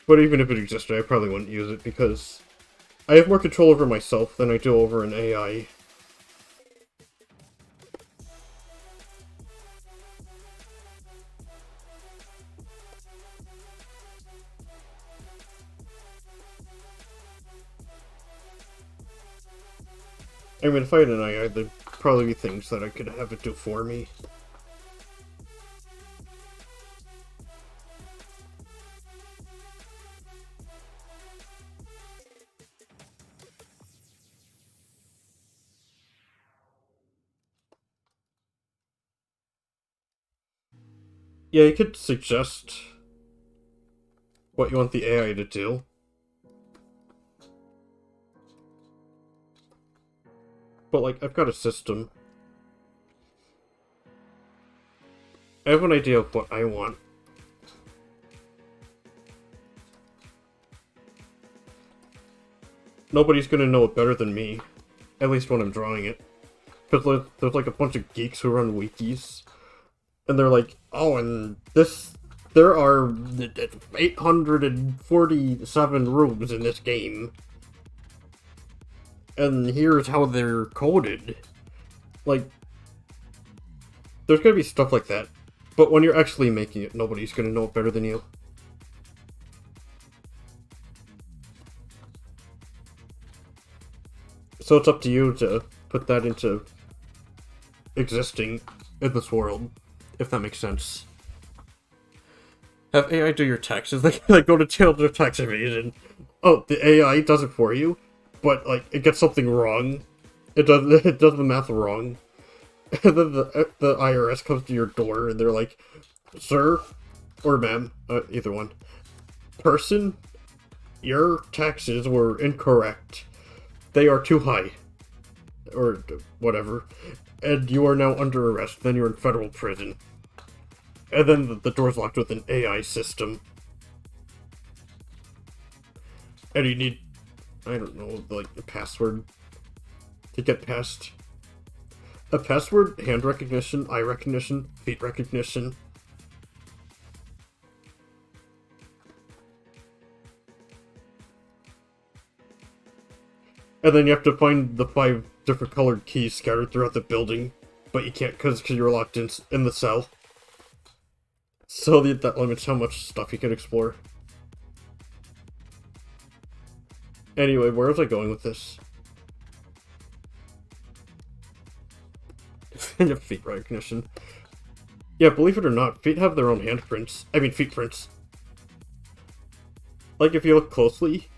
S1: But even if it existed, I probably wouldn't use it because I have more control over myself than I do over an AI. I mean, if I had an AI, there'd probably be things that I could have it do for me. Yeah, you could suggest what you want the AI to do. But, like, I've got a system. I have an idea of what I want. Nobody's gonna know it better than me. At least when I'm drawing it. Because there's like a bunch of geeks who run wikis. And they're like, oh, and this... There are 847 rooms in this game. And here's how they're coded. Like, there's gonna be stuff like that. But when you're actually making it, nobody's gonna know it better than you. So it's up to you to put that into existing in this world, if that makes sense. Have AI do your taxes. Like go to jail for tax evasion. Oh, the AI does it for you, but like it gets something wrong. It does the math wrong. And then the IRS comes to your door and they're like, "Sir, or ma'am, either one, person, your taxes were incorrect. They are too high." Or whatever. And you are now under arrest. Then you're in federal prison. And then the door's locked with an AI system. And you need, I don't know, like a password to get past. A password, hand recognition, eye recognition, feet recognition. And then you have to find the 5 different colored keys scattered throughout the building. But you can't because you're locked in the cell. So that limits how much stuff you can explore. Anyway, where was I going with this? Feet recognition. Yeah, believe it or not, feet have their own handprints. I mean, feet prints. Like, if you look closely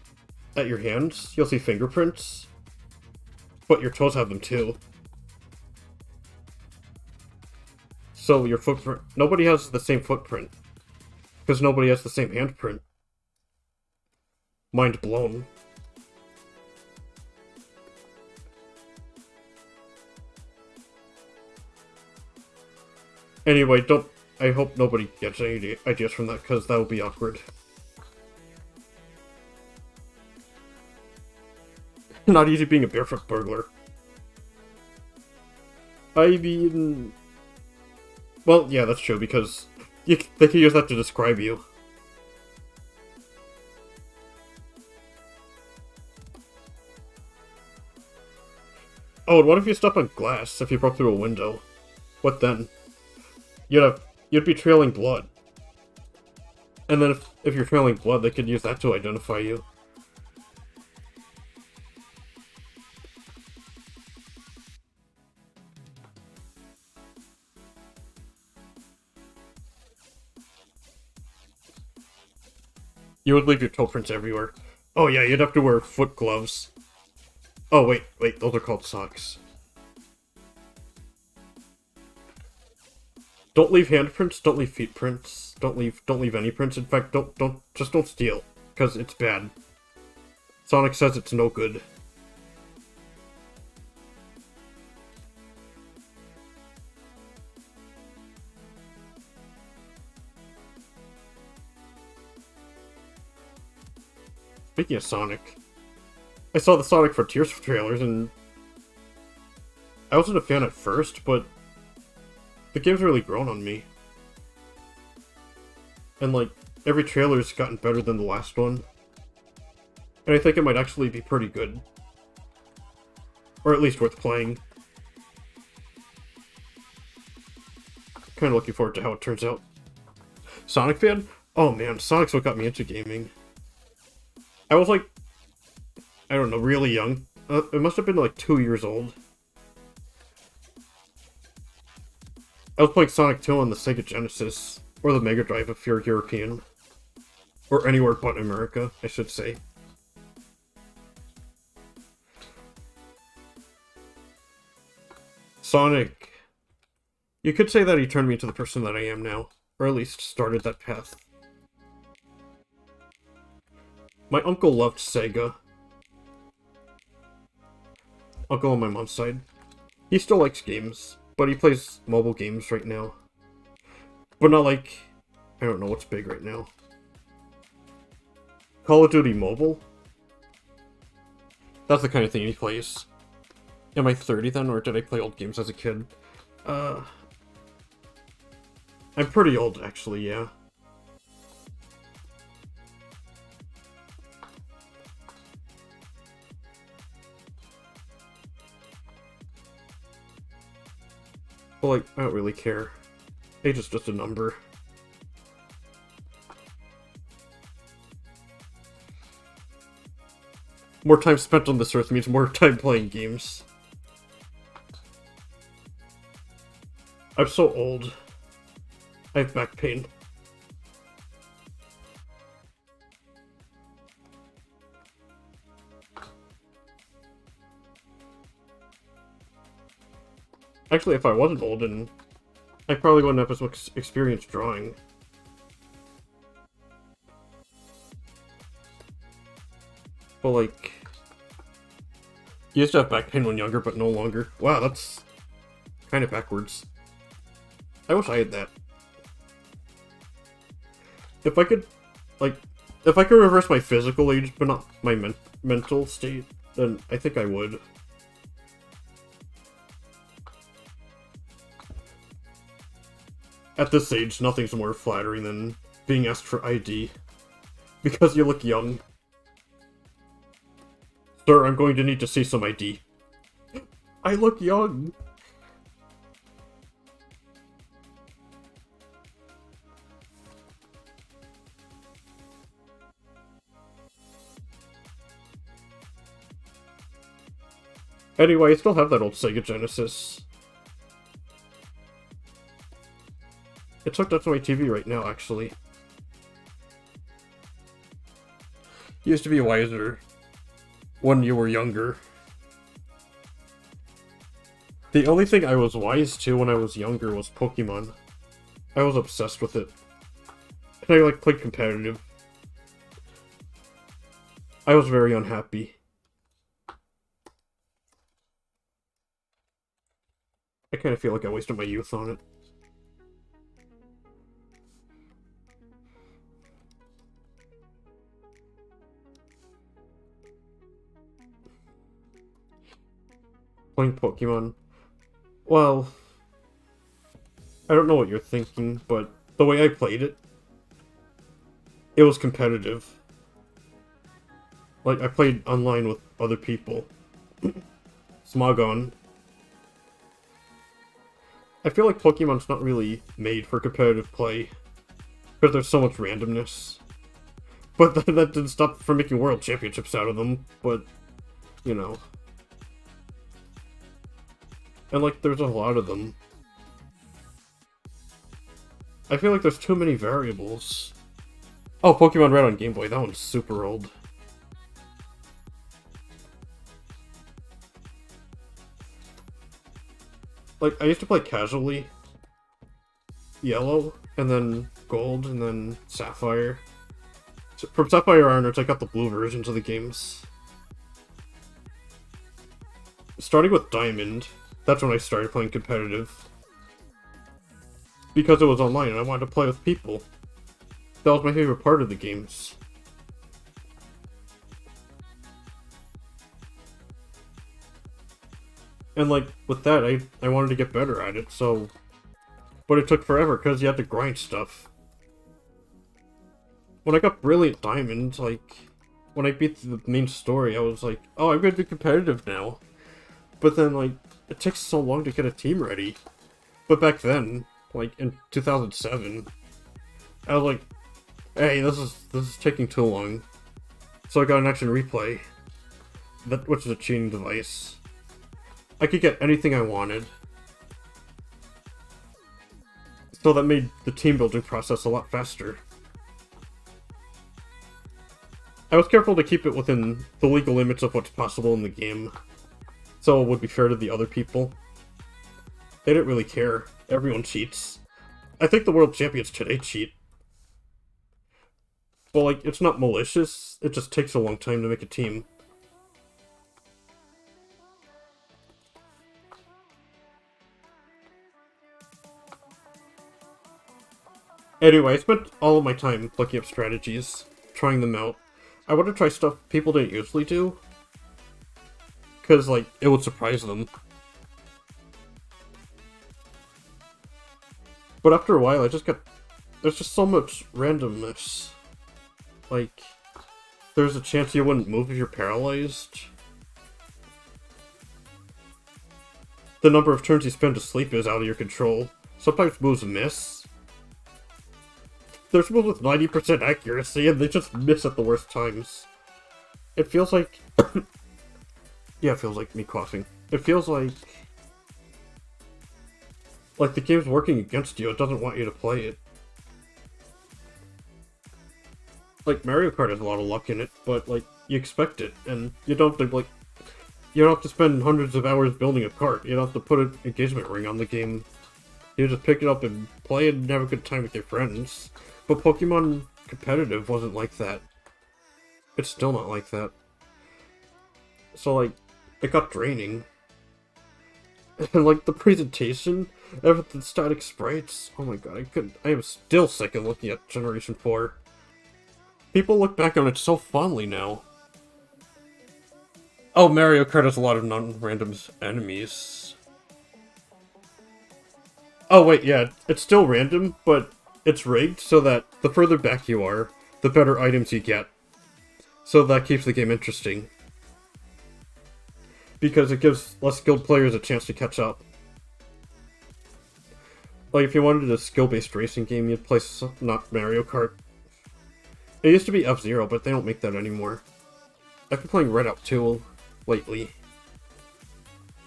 S1: at your hands, you'll see fingerprints. But your toes have them too. So your footprint... Nobody has the same footprint. Because nobody has the same handprint. Mind blown. Anyway, I hope nobody gets any ideas from that, because that would be awkward. Not easy being a barefoot burglar. I mean... Well, yeah, that's true, because they can use that to describe you. Oh, and what if you step on glass if you broke through a window? What then? You'd be trailing blood. And then if you're trailing blood, they could use that to identify you. You would leave your toe prints everywhere. Oh yeah, you'd have to wear foot gloves. Oh wait, those are called socks. Don't leave handprints, don't leave feet prints, don't leave any prints. In fact, don't steal, because it's bad. Sonic says it's no good. Speaking of Sonic, I saw the Sonic Frontiers trailers, and I wasn't a fan at first, but the game's really grown on me. And, like, every trailer's gotten better than the last one. And I think it might actually be pretty good. Or at least worth playing. Kind of looking forward to how it turns out. Sonic fan? Oh man, Sonic's what got me into gaming. I was like, I don't know, really young. It must have been like 2 years old. I was playing Sonic 2 on the Sega Genesis, or the Mega Drive if you're European. Or anywhere but America, I should say. Sonic. You could say that he turned me into the person that I am now. Or at least started that path. My uncle loved Sega. Uncle on my mom's side. He still likes games, but he plays mobile games right now. But not like... I don't know what's big right now. Call of Duty Mobile? That's the kind of thing he plays. Am I 30 then, or did I play old games as a kid? I'm pretty old, actually, yeah. But, like, I don't really care. Age is just a number. More time spent on this earth means more time playing games. I'm so old. I have back pain. Actually, if I wasn't old, and I probably wouldn't have as much experience drawing. But like, you used to have back pain when younger, but no longer. Wow, that's kind of backwards. I wish I had that. If I could, like, if I could reverse my physical age, but not my mental state, then I think I would. At this age, nothing's more flattering than being asked for ID. Because you look young. Sir, I'm going to need to see some ID. I look young! Anyway, I still have that old Sega Genesis. It's hooked up to my TV right now, actually. You used to be wiser when you were younger. The only thing I was wise to when I was younger was Pokemon. I was obsessed with it. And I, like, played competitive. I was very unhappy. I kind of feel like I wasted my youth on it. Playing Pokemon. Well, I don't know what you're thinking, but the way I played it, it was competitive. Like, I played online with other people. Smogon. I feel like Pokemon's not really made for competitive play, because there's so much randomness. But that didn't stop from making world championships out of them, but, you know. And, like, there's a lot of them. I feel like there's too many variables. Oh, Pokemon Red on Game Boy, that one's super old. Like, I used to play casually. Yellow, and then Gold, and then Sapphire. So from Sapphire onwards, I got the blue versions of the games. Starting with Diamond, that's when I started playing competitive. Because it was online and I wanted to play with people. That was my favorite part of the games. And like, with that, I wanted to get better at it, so... But it took forever, because you had to grind stuff. When I got Brilliant Diamond, like... When I beat the main story, I was like, oh, I'm gonna be competitive now. But then, like, it takes so long to get a team ready. But back then, like, in 2007, I was like, hey, this is taking too long. So I got an action replay, which is a cheating device. I could get anything I wanted. So that made the team building process a lot faster. I was careful to keep it within the legal limits of what's possible in the game, so it would be fair to the other people. They didn't really care. Everyone cheats. I think the world champions today cheat. Well, like, it's not malicious, it just takes a long time to make a team. Anyway, I spent all of my time looking up strategies, trying them out. I want to try stuff people didn't usually do, because, like, it would surprise them. But after a while, there's just so much randomness. Like, there's a chance you wouldn't move if you're paralyzed. The number of turns you spend asleep is out of your control. Sometimes moves miss. There's moves with 90% accuracy, and they just miss at the worst times. It feels like... yeah, it feels like me coughing. It feels like the game's working against you, it doesn't want you to play it. Like, Mario Kart has a lot of luck in it, but, like, you expect it, and you don't have to, like... You don't have to spend hundreds of hours building a cart. You don't have to put an engagement ring on the game. You just pick it up and play it and have a good time with your friends. But Pokemon Competitive wasn't like that. It's still not like that. So, like, it got draining. And, like, the presentation, everything, static sprites, oh my god, I am still sick of looking at Generation 4. People look back on it so fondly now. Oh, Mario Kart has a lot of non-random enemies. Oh wait, yeah, it's still random, but it's rigged so that the further back you are, the better items you get. So that keeps the game interesting. Because it gives less skilled players a chance to catch up. Like, if you wanted a skill-based racing game, you'd play not Mario Kart. It used to be F-Zero, but they don't make that anymore. I've been playing Redout 2 lately.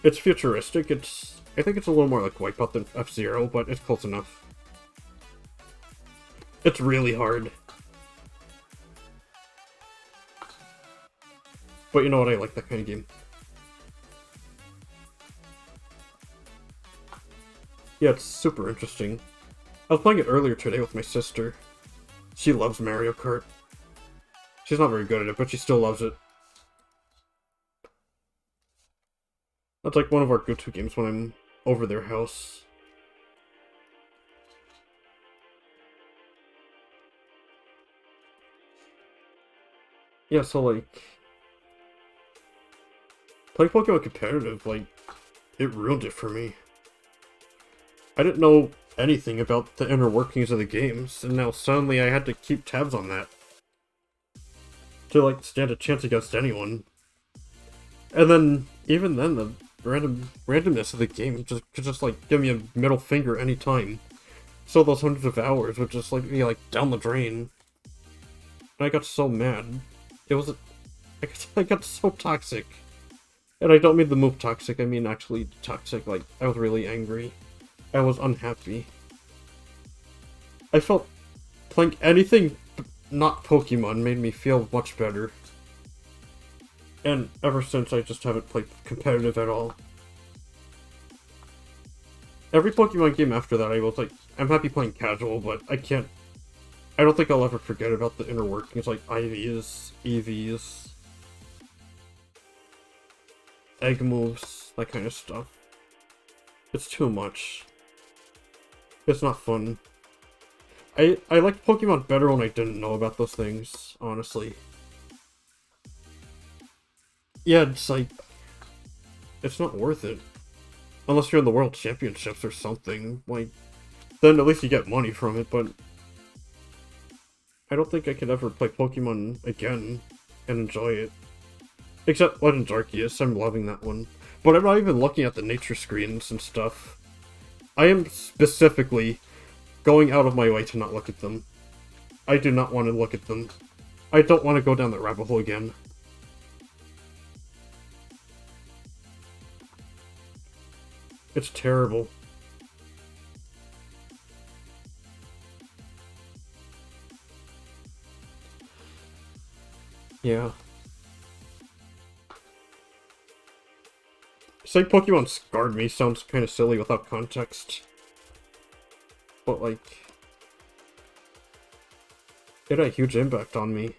S1: It's futuristic, I think it's a little more like Wipeout than F-Zero, but it's close enough. It's really hard. But you know what, I like that kind of game. Yeah, it's super interesting. I was playing it earlier today with my sister. She loves Mario Kart. She's not very good at it, but she still loves it. That's like one of our go-to games when I'm over their house. Yeah, so like... playing Pokemon Competitive, like, it ruined it for me. I didn't know anything about the inner workings of the games, and now suddenly I had to keep tabs on that. To, like, stand a chance against anyone. And then, even then, the randomness of the game could just, like, give me a middle finger anytime. So those hundreds of hours would just, like, be, like, down the drain. And I got so mad. It was... I got so toxic. And I don't mean the move toxic, I mean actually toxic, like, I was really angry. I was unhappy. I felt playing anything not Pokemon made me feel much better. And ever since, I just haven't played competitive at all. Every Pokemon game after that, I was like, I'm happy playing casual, but I don't think I'll ever forget about the inner workings, like IVs, EVs, egg moves, that kind of stuff. It's too much. It's not fun. I liked Pokemon better when I didn't know about those things, honestly. Yeah, it's like... it's not worth it. Unless you're in the World Championships or something. Like, then at least you get money from it, but... I don't think I could ever play Pokemon again and enjoy it. Except Legends Arceus, I'm loving that one. But I'm not even looking at the nature screens and stuff. I am specifically going out of my way to not look at them. I do not want to look at them. I don't want to go down that rabbit hole again. It's terrible. Yeah. Saying Pokemon scarred me sounds kind of silly without context. but like, it had a huge impact on me.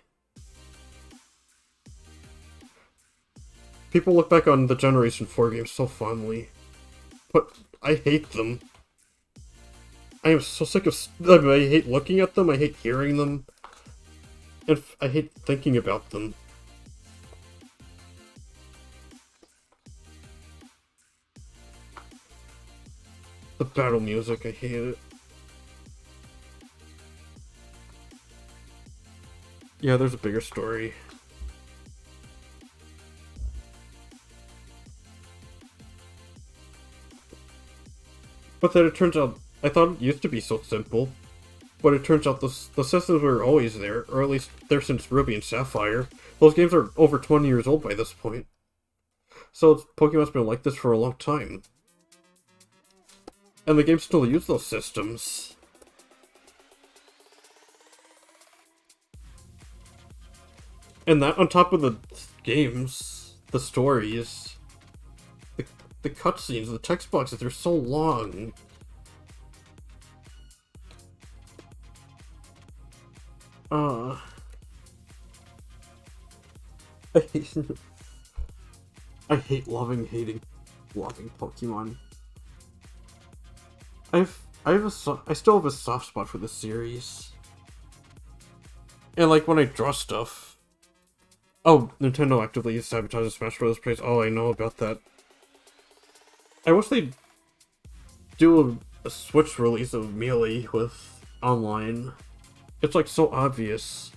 S1: People look back on the Generation 4 games so fondly, but I hate them. I am so sick of them. I hate looking at them, I hate hearing them, and I hate thinking about them. The battle music, I hate it. Yeah, there's a bigger story. But then it turns out, I thought it used to be so simple, but it turns out the systems were always there, or at least there since Ruby and Sapphire. Those games are over 20 years old by this point. So Pokemon's been like this for a long time. And the games still use those systems. And that on top of the games, the stories, the cutscenes, the text boxes, they're so long. I hate loving Pokemon. I still have a soft spot for the series. And like when I draw stuff. Oh, Nintendo actively sabotages Smash Bros. Plays. Oh, I know about that. I wish they'd do a Switch release of Melee with online. It's like so obvious.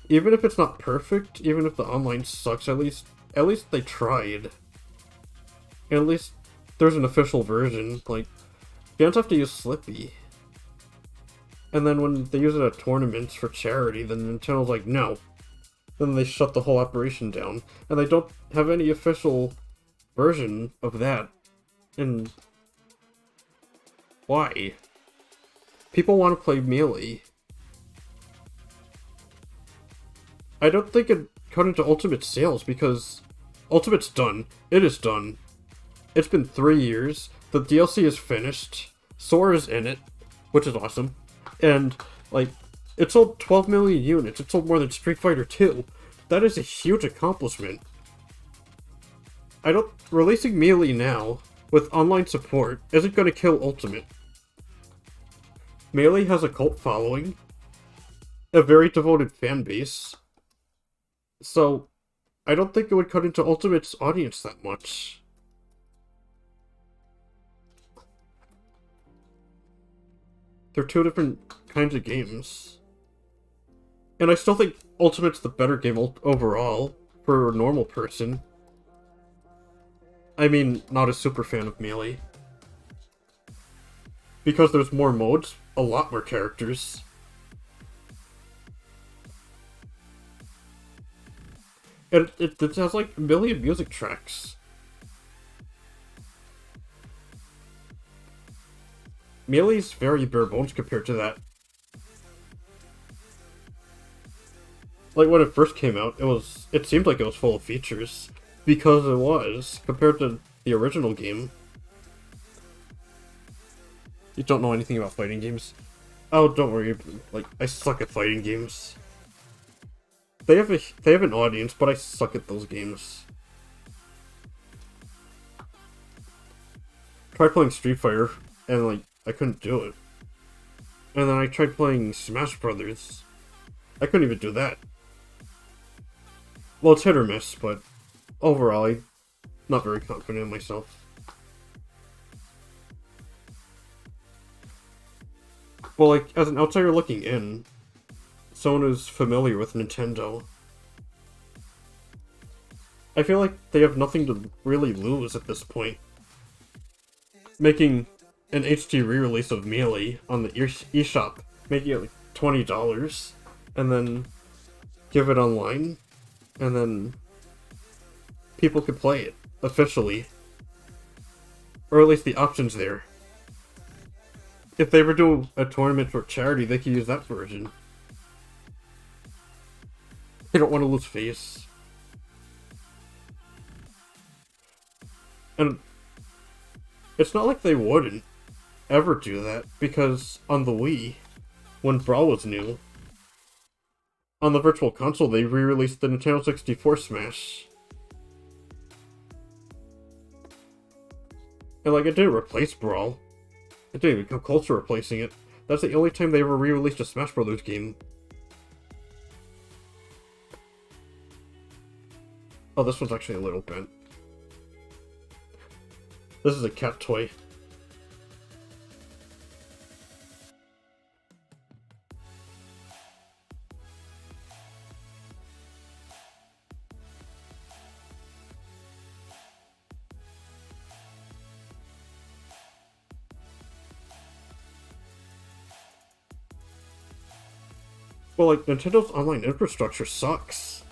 S1: Even if it's not perfect, even if the online sucks, at least they tried. And at least there's an official version. Like, you don't have to use Slippy. And then when they use it at tournaments for charity, then Nintendo's like, no. Then they shut the whole operation down. And they don't have any official version of that. And why? People want to play Melee. I don't think it cut into Ultimate sales because Ultimate's done. It is done. It's been 3 years. The DLC is finished. Sora is in it, which is awesome. And, like, it sold 12 million units. It sold more than Street Fighter 2. That is a huge accomplishment. Releasing Melee now, with online support, isn't going to kill Ultimate. Melee has a cult following, a very devoted fan base, so I don't think it would cut into Ultimate's audience that much. They're two different kinds of games. And I still think Ultimate's the better game overall, for a normal person. I mean, not a super fan of Melee. Because there's more modes, a lot more characters. And it has like a million music tracks. Melee's very bare bones compared to that. Like when it first came out, it seemed like it was full of features. Because it was, compared to the original game. You don't know anything about fighting games? Oh, don't worry, like, I suck at fighting games. They have an audience, but I suck at those games. Tried playing Street Fighter, and like, I couldn't do it. And then I tried playing Smash Brothers. I couldn't even do that. Well, it's hit or miss, but overall, I'm not very confident in myself. Well, like, as an outsider looking in, someone who's familiar with Nintendo, I feel like they have nothing to really lose at this point. Making an HD re-release of Melee on the eShop, making it like $20, and then give it online, and then people could play it officially, or at least the option's there. If they were doing a tournament for charity, they could use that version. They don't want to lose face. And It's not like they wouldn't ever do that, because on the Wii, when Brawl was new, on the Virtual Console they re-released the Nintendo 64 Smash. And like, it didn't replace Brawl. It didn't even come close to replacing it. That's the only time they ever re-released a Smash Brothers game. Oh, this one's actually a little bent. This is a cat toy. Well, like, Nintendo's online infrastructure sucks.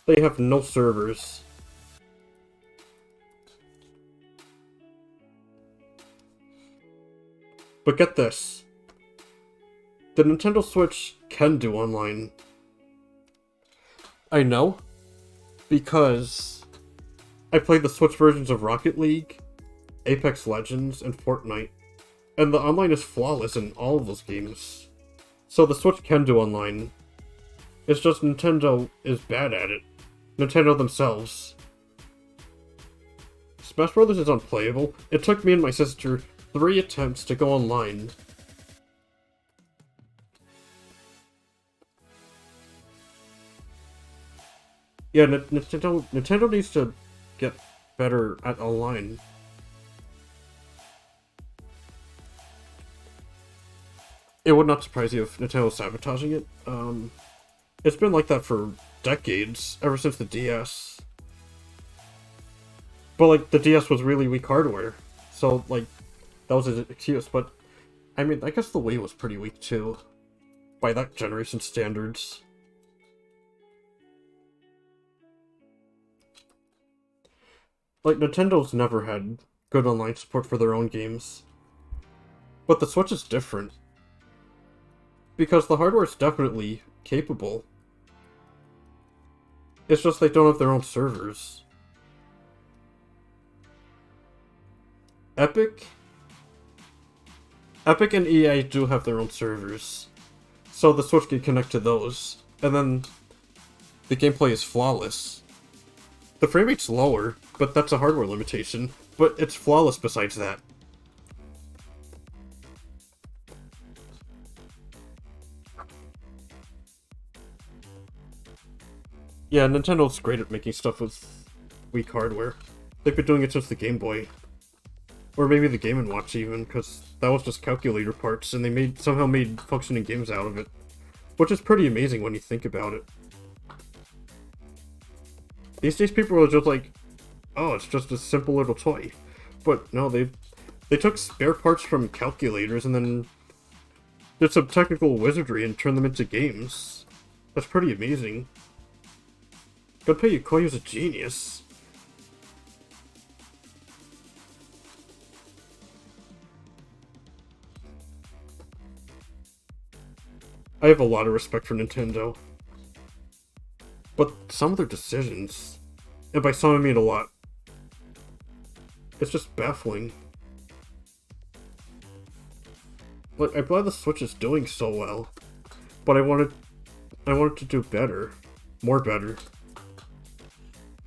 S1: They have no servers. But get this. The Nintendo Switch can do online. I know. Because I played the Switch versions of Rocket League, Apex Legends, and Fortnite. And the online is flawless in all of those games. So the Switch can do online. It's just Nintendo is bad at it. Nintendo themselves. Smash Brothers is unplayable. It took me and my sister 3 attempts to go online. Yeah, Nintendo needs to get better at online. It would not surprise you if Nintendo was sabotaging it. It's been like that for decades, ever since the DS. But, like, the DS was really weak hardware. So, like, that was his excuse. But, I mean, I guess the Wii was pretty weak, too. By that generation's standards. Like, Nintendo's never had good online support for their own games. But the Switch is different. Because the hardware is definitely capable. It's just they don't have their own servers. Epic and EA do have their own servers. So the Switch can connect to those. And then the gameplay is flawless. The frame rate's lower, but that's a hardware limitation. But it's flawless besides that. Yeah, Nintendo's great at making stuff with weak hardware. They've been doing it since the Game Boy. Or maybe the Game & Watch even, because that was just calculator parts, and they somehow made functioning games out of it. Which is pretty amazing when you think about it. These days people are just like, oh, it's just a simple little toy. But no, they took spare parts from calculators and then did some technical wizardry and turned them into games. That's pretty amazing. Gunpei Yokoi a genius. I have a lot of respect for Nintendo. But some of their decisions, and by some I mean a lot, it's just baffling. Like, I'm glad the Switch is doing so well, but I wanted to do better. More better.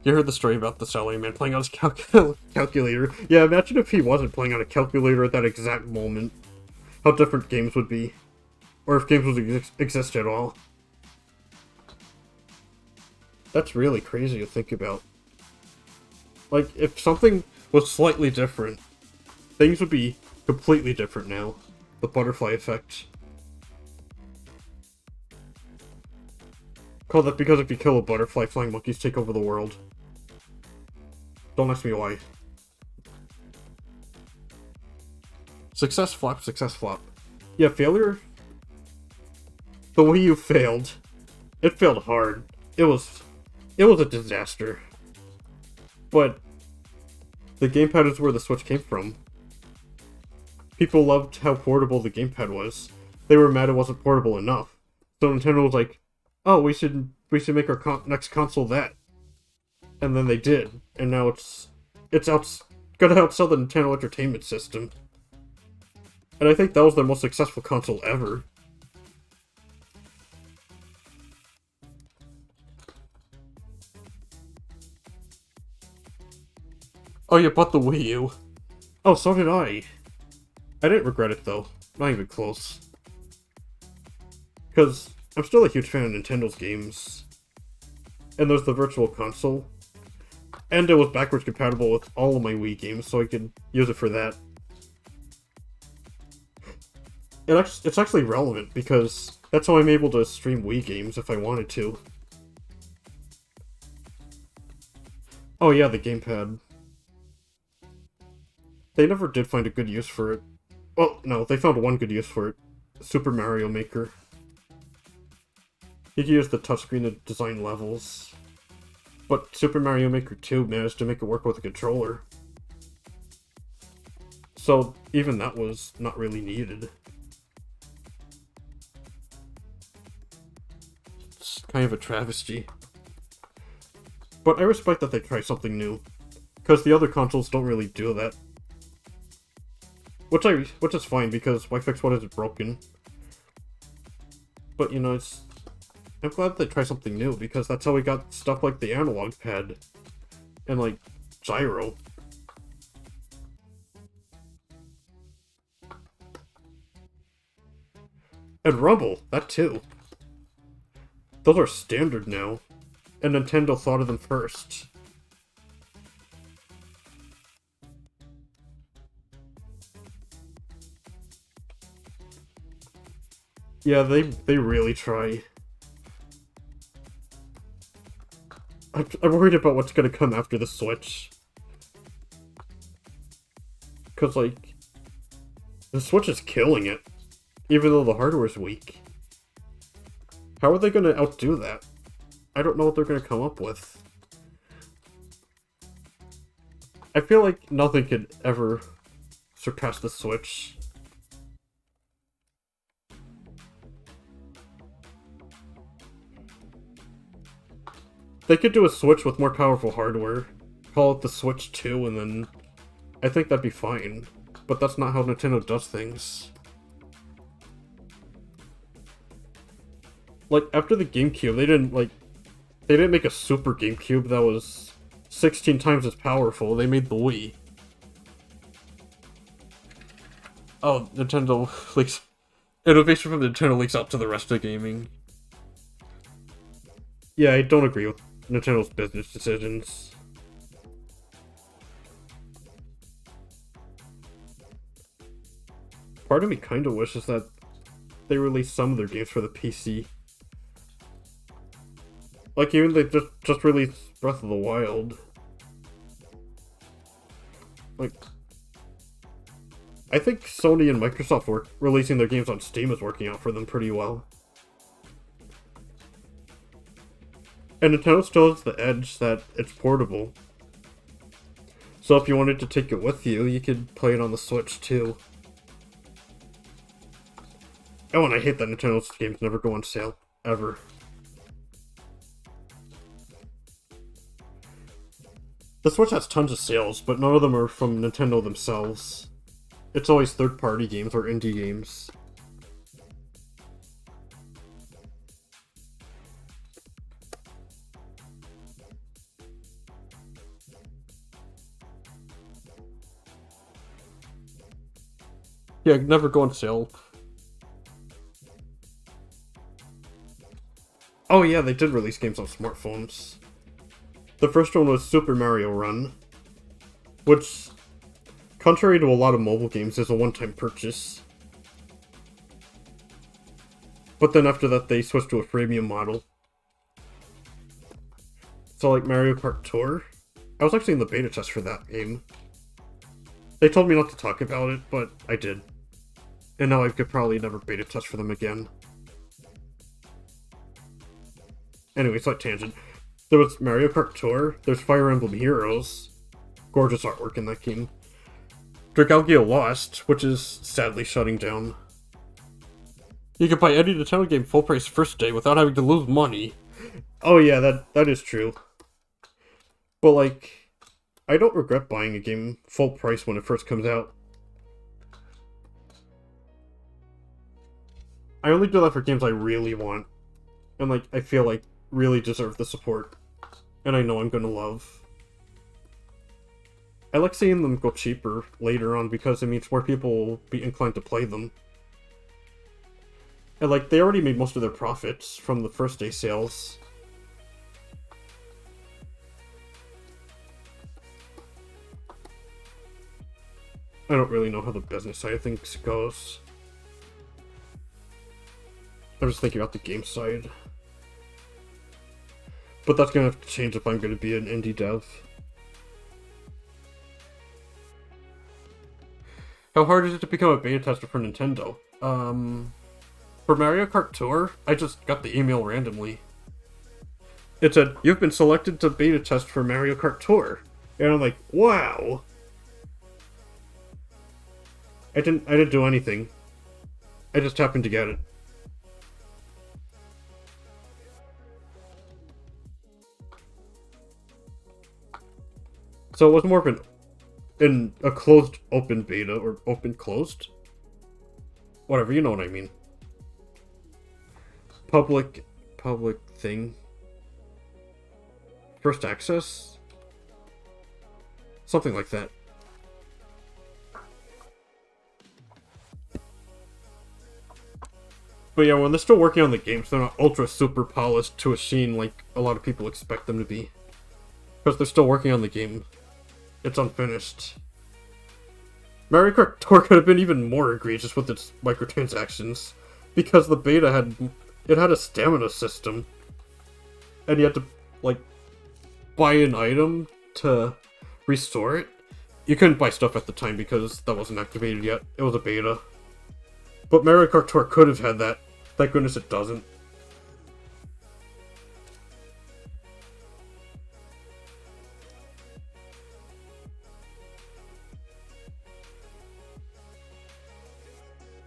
S1: You heard the story about the salaryman playing on his calculator. Yeah, imagine if he wasn't playing on a calculator at that exact moment. How different games would be. Or if games would exist at all. That's really crazy to think about. Like, if something was slightly different, things would be completely different now. The butterfly effect. Call that because if you kill a butterfly, flying monkeys take over the world. Don't ask me why. Success flop, success flop. Yeah, failure? The Wii U failed. It failed hard. It was a disaster. But the gamepad is where the Switch came from. People loved how portable the gamepad was. They were mad it wasn't portable enough. So Nintendo was like, oh, we should make our next console that. And then they did, and now it's gonna outsell the Nintendo Entertainment System. And I think that was their most successful console ever. Oh, you bought the Wii U. Oh, so did I. I didn't regret it, though. Not even close. Because I'm still a huge fan of Nintendo's games. And there's the Virtual Console. And it was backwards compatible with all of my Wii games, so I could use it for that. It's actually relevant, because that's how I'm able to stream Wii games if I wanted to. Oh yeah, the gamepad. They never did find a good use for it. Well, no, they found one good use for it. Super Mario Maker. You can use the touchscreen to design levels. But Super Mario Maker 2 managed to make it work with a controller. So, even that was not really needed. It's kind of a travesty. But I respect that they try something new. Because the other consoles don't really do that. Which is fine, because why fix what is broken? But, you know, I'm glad they try something new, because that's how we got stuff like the analog pad. And, like, gyro. And rumble, that too. Those are standard now. And Nintendo thought of them first. Yeah, they really try. I'm worried about what's gonna come after the Switch. Cause, like, the Switch is killing it, even though the hardware's weak. How are they gonna outdo that? I don't know what they're gonna come up with. I feel like nothing could ever surpass the Switch. They could do a Switch with more powerful hardware, call it the Switch 2, and then I think that'd be fine. But that's not how Nintendo does things. Like, after the GameCube, they didn't make a Super GameCube that was 16 times as powerful. They made the Wii. Oh, Nintendo leaks... Innovation from Nintendo leaks out to the rest of gaming. Yeah, I don't agree with Nintendo's business decisions. Part of me kinda wishes that they released some of their games for the PC. Like, even they just released Breath of the Wild. Like, I think Sony and Microsoft releasing their games on Steam is working out for them pretty well. And Nintendo still has the edge that it's portable. So if you wanted to take it with you, you could play it on the Switch too. Oh, and I hate that Nintendo's games never go on sale. Ever. The Switch has tons of sales, but none of them are from Nintendo themselves. It's always third-party games or indie games. Yeah, never go on sale. Oh yeah, they did release games on smartphones. The first one was Super Mario Run, which, contrary to a lot of mobile games, is a one-time purchase. But then after that, they switched to a freemium model. So like Mario Kart Tour, I was actually in the beta test for that game. They told me not to talk about it, but I did. And now I could probably never beta test for them again. Anyway, slight tangent. There was Mario Kart Tour, there's Fire Emblem Heroes. Gorgeous artwork in that game. Dragalgia Lost, which is sadly shutting down. You can buy any Nintendo game full price first day without having to lose money. Oh yeah, that is true. But, like, I don't regret buying a game full price when it first comes out. I only do that for games I really want. And, like, I feel like really deserve the support. And I know I'm gonna love. I like seeing them go cheaper later on because it means more people will be inclined to play them. And, like, they already made most of their profits from the first day sales. I don't really know how the business side of things goes. I'm just thinking about the game side. But that's gonna have to change if I'm gonna be an indie dev. How hard is it to become a beta tester for Nintendo? For Mario Kart Tour, I just got the email randomly. It said, "You've been selected to beta test for Mario Kart Tour." And I'm like, wow. I didn't do anything. I just happened to get it. So it was more of in a closed open beta, or open closed? Whatever, you know what I mean. Public thing. First access? Something like that. But yeah, when they're still working on the games, they're not ultra super polished to a sheen like a lot of people expect them to be. Because they're still working on the game. It's unfinished. Mario Kart Tour could have been even more egregious with its microtransactions. Because the beta had a stamina system. And you had to, like, buy an item to restore it. You couldn't buy stuff at the time because that wasn't activated yet. It was a beta. But Mario Kart Tour could have had that. Thank goodness it doesn't.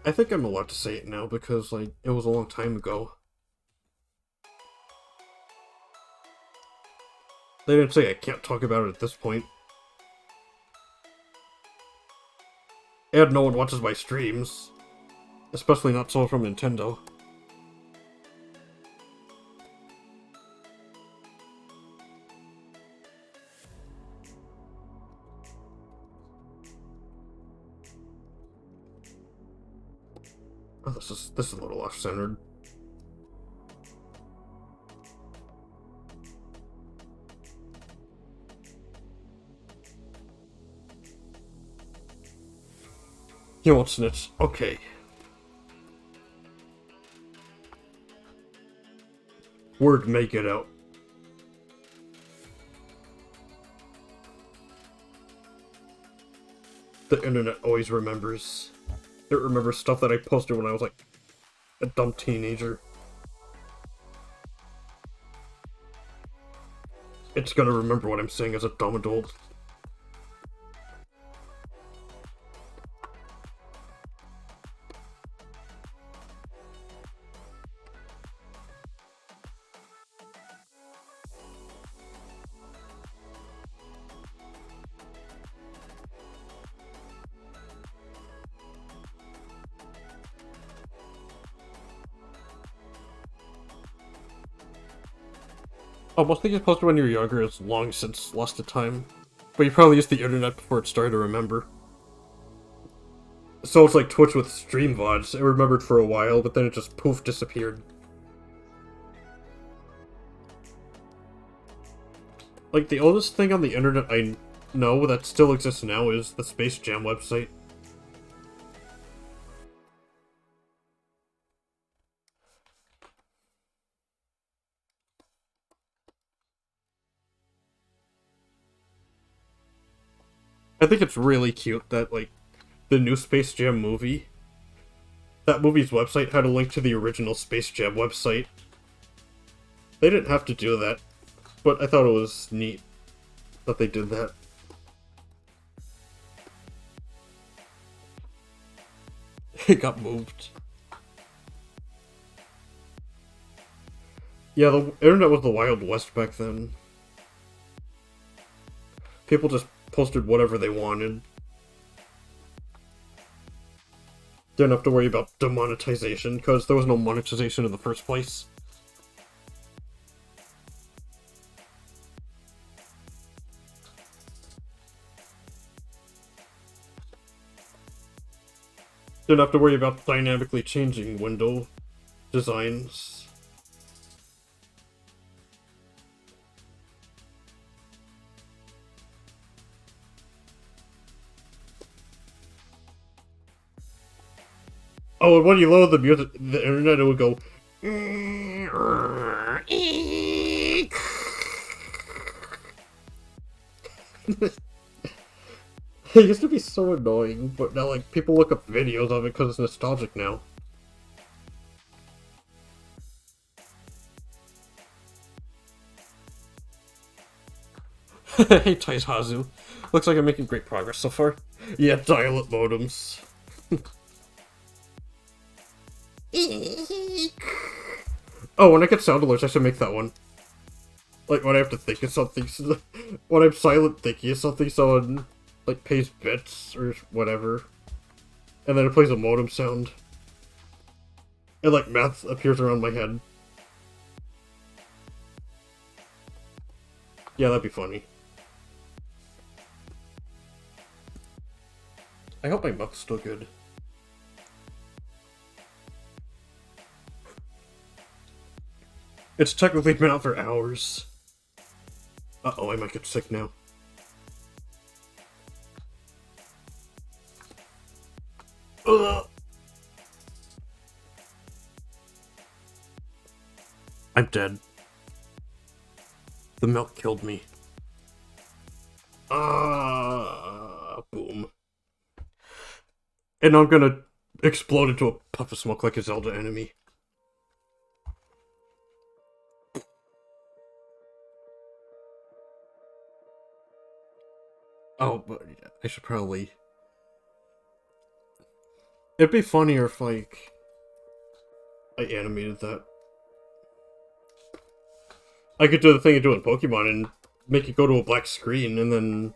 S1: I think I'm allowed to say it now because, like, it was a long time ago. They didn't say I can't talk about it at this point. And no one watches my streams. Especially not someone from Nintendo. Oh, this is a little off-centered. You won't snitch. Okay. Word may get out. The internet always remembers. It remembers stuff that I posted when I was like a dumb teenager. It's gonna remember what I'm saying as a dumb adult. Oh, most things you posted when you were younger is long since lost to time. But you probably used the internet before it started to remember. So it's like Twitch with stream VODs. It remembered for a while, but then it just poof disappeared. Like, the oldest thing on the internet I know that still exists now is the Space Jam website. I think it's really cute that, like, the new Space Jam movie, that movie's website had a link to the original Space Jam website. They didn't have to do that, but I thought it was neat that they did that. It got moved. Yeah, the internet was the Wild West back then. People just posted whatever they wanted. Didn't have to worry about demonetization, because there was no monetization in the first place. Didn't have to worry about dynamically changing window designs. Oh, and when you load the music, the internet, it would go. It used to be so annoying, but now, like, people look up videos of it because it's nostalgic now. Hey, Taihazu. Looks like I'm making great progress so far. Yeah, dial-up modems. Oh, when I get sound alerts, I should make that one. Like, when I have to think of something, when I'm silent thinking of something, someone, like, pays bits or whatever. And then it plays a modem sound. And, like, math appears around my head. Yeah, that'd be funny. I hope my mouth's still good. It's technically been out for hours. Uh-oh, I might get sick now. Ugh. I'm dead. The milk killed me. Boom. And I'm gonna explode into a puff of smoke like a Zelda enemy. Oh, but I should probably... It'd be funnier if, like, I animated that. I could do the thing you do in Pokemon and make it go to a black screen, and then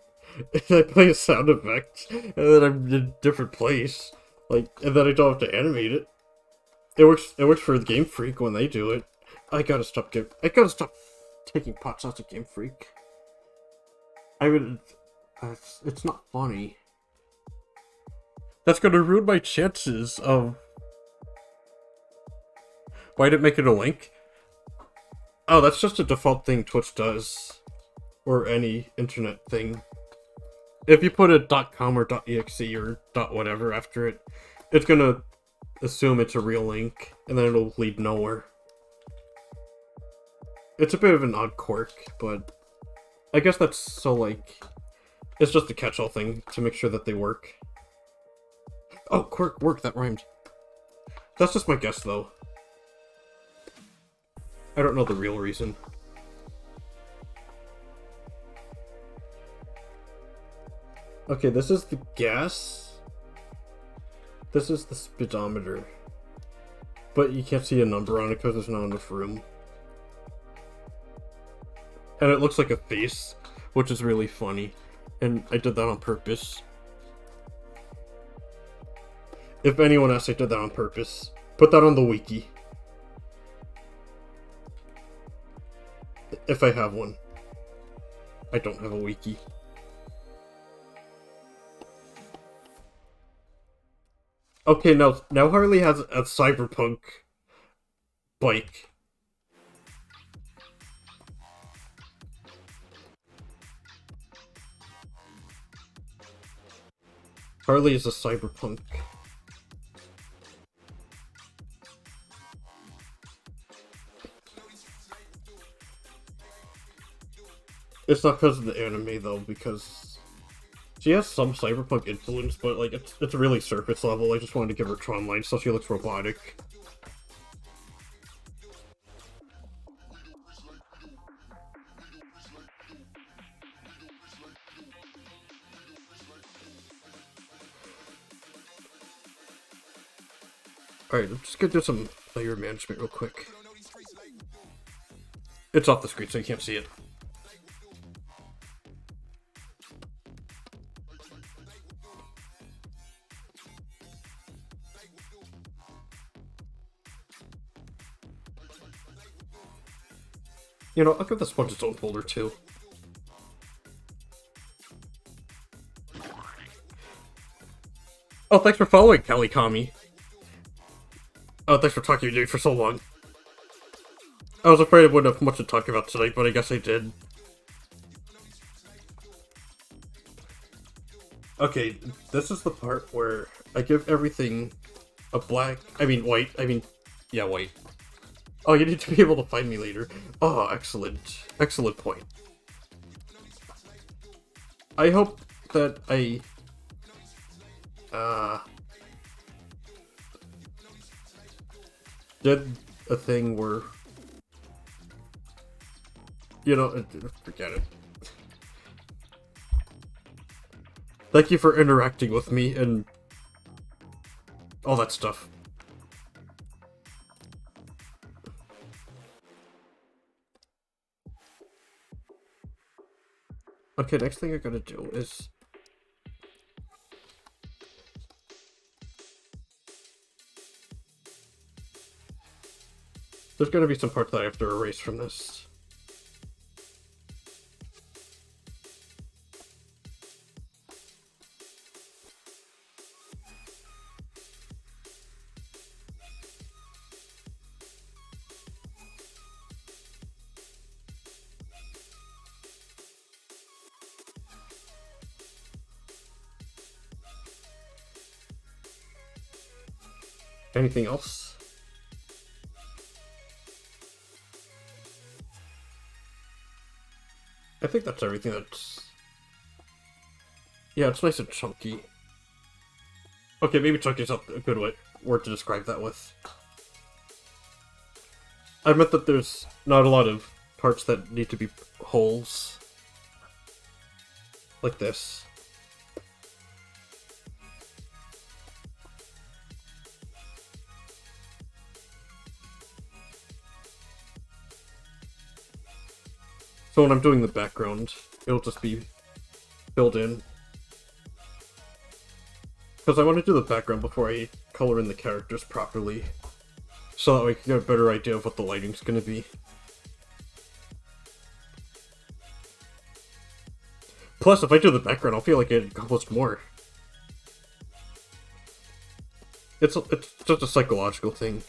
S1: I play a sound effect, and then I'm in a different place. Like, and then I don't have to animate it. It works for Game Freak when they do it. I gotta stop taking pot shots at Game Freak. It's not funny. That's gonna ruin my chances of... Why did it make it a link? Oh, that's just a default thing Twitch does. Or any internet thing. If you put a .com or .exe or .whatever after it, it's gonna assume it's a real link, and then it'll lead nowhere. It's a bit of an odd quirk, but I guess that's so, like... It's just a catch-all thing to make sure that they work. Oh, quirk, work, that rhymed. That's just my guess, though. I don't know the real reason. Okay, this is the gas. This is the speedometer. But you can't see a number on it because there's not enough room. And it looks like a face, which is really funny. And I did that on purpose. If anyone asks, I did that on purpose. Put that on the wiki. If I have one. I don't have a wiki. Okay, now Harley has a cyberpunk bike. Harley is a cyberpunk. It's not because of the anime, though, because she has some cyberpunk influence, but, like, it's really surface level. I just wanted to give her Tron line so she looks robotic. Alright, I'm just gonna do some player management real quick. It's off the screen, so you can't see it. You know, I'll give the sponge its own folder too. Oh, thanks for following, Kalikami. Oh, thanks for talking to me for so long. I was afraid I wouldn't have much to talk about tonight, but I guess I did. Okay, this is the part where I give everything a white, yeah, white. Oh, you need to be able to find me later. Oh, excellent. Excellent point. I hope that I... did a thing where... You know, forget it. Thank you for interacting with me and... all that stuff. Okay, next thing I gotta do is... There's gonna be some parts that I have to erase from this. Anything else? I think that's everything that's... Yeah, it's nice and chunky. Okay, maybe chunky is not a good word to describe that with. I meant that there's not a lot of parts that need to be holes. Like this. So when I'm doing the background, it'll just be filled in. Because I want to do the background before I color in the characters properly. So that way I can get a better idea of what the lighting's gonna be. Plus, if I do the background, I'll feel like I accomplished more. It's just a psychological thing.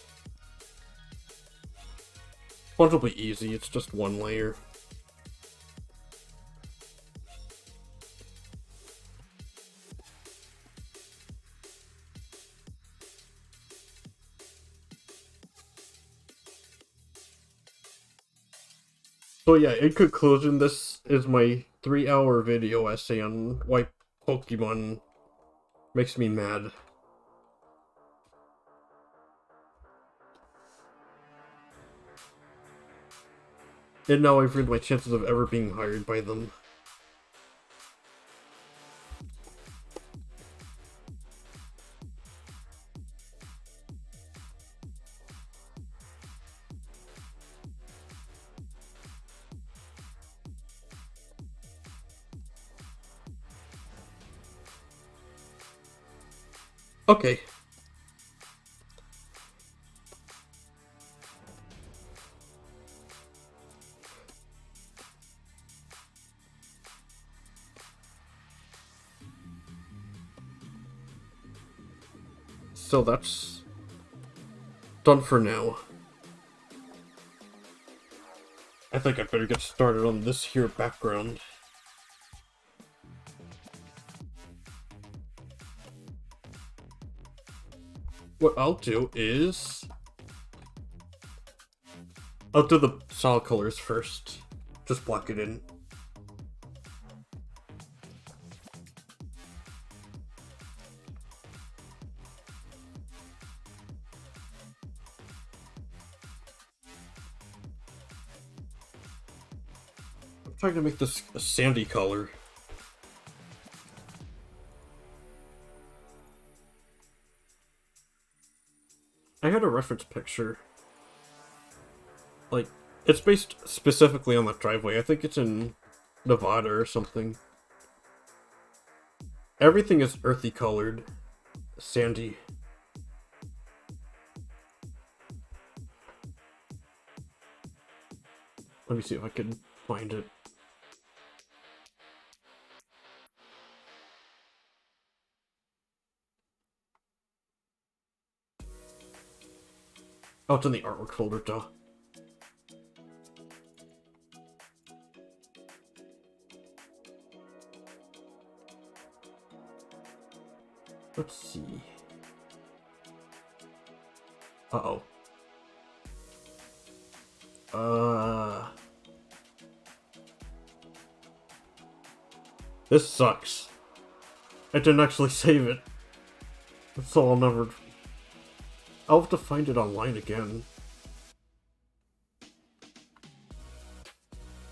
S1: Sponge will be easy, it's just one layer. So yeah, in conclusion, this is my 3-hour video essay on why Pokemon makes me mad. And now I've ruined my chances of ever being hired by them. Okay. So that's done for now. I think I better get started on this here background. What I'll do is... I'll do the solid colors first. Just block it in. I'm trying to make this a sandy color. I had a reference picture. Like, it's based specifically on that driveway. I think it's in Nevada or something. Everything is earthy colored. Sandy. Let me see if I can find it. Oh, it's in the artwork folder, duh. Let's see. Uh-oh. This sucks. I didn't actually save it. So I'll have to find it online again.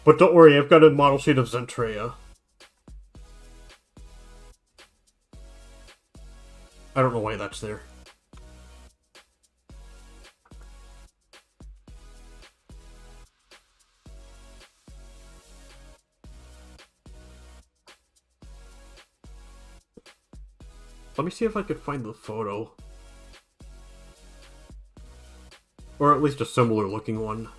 S1: But don't worry, I've got a model sheet of Zentreya. I don't know why that's there. Let me see if I can find the photo. Or at least a similar looking one.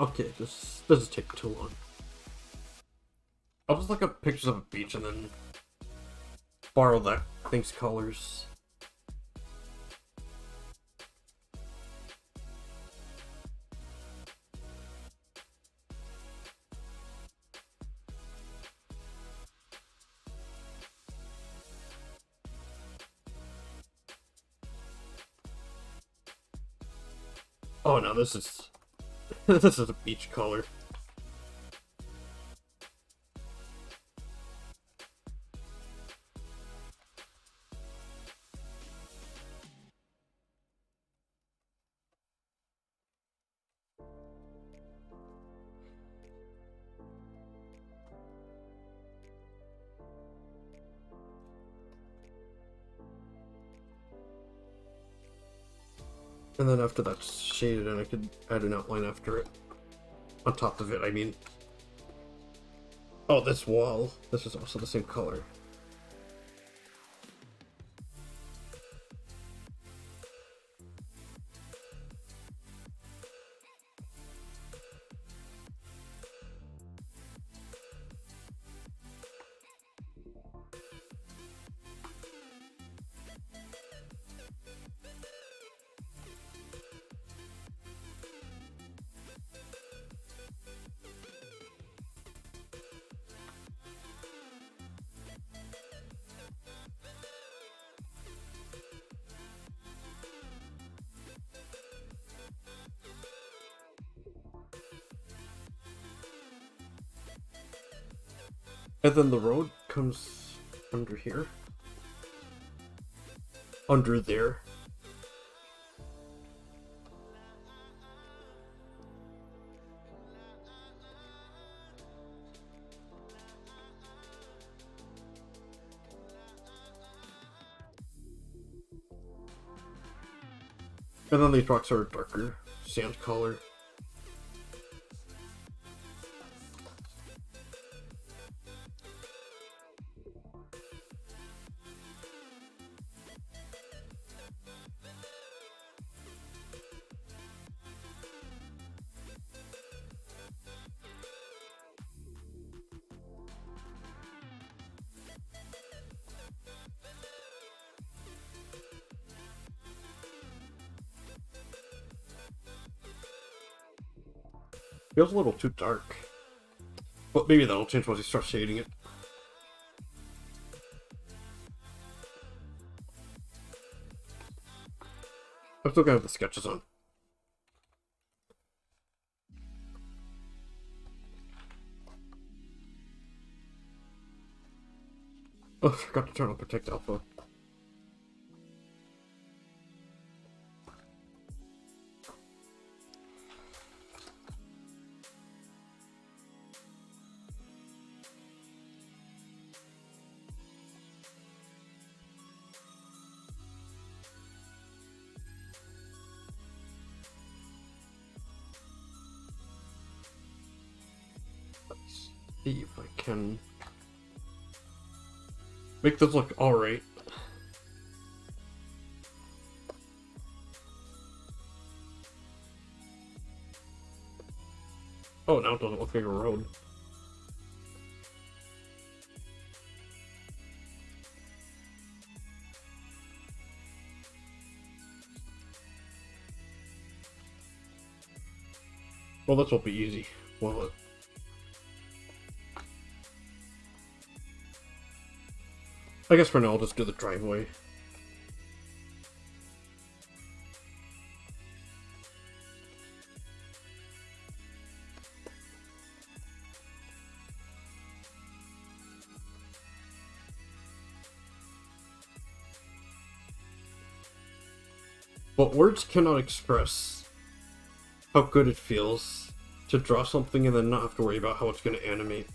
S1: Okay, this is taking too long. I'll just look up pictures of a beach and then borrow that thing's colors. Oh no, this is this is a beach color. And then after that's shaded and I could add an outline after it. On top of it, I mean. Oh, this wall. This is also the same color. And then the road comes under here. Under there. And then these rocks are a darker sand color. Feels a little too dark. But maybe that'll change once you start shading it. I'm still gonna have the sketches on. Oh, I forgot to turn on Protect Alpha. see if I can make this look alright. Oh, now it doesn't look like a road. Well, this will be easy, will it? I guess for now I'll just do the driveway. But words cannot express how good it feels to draw something and then not have to worry about how it's going to animate.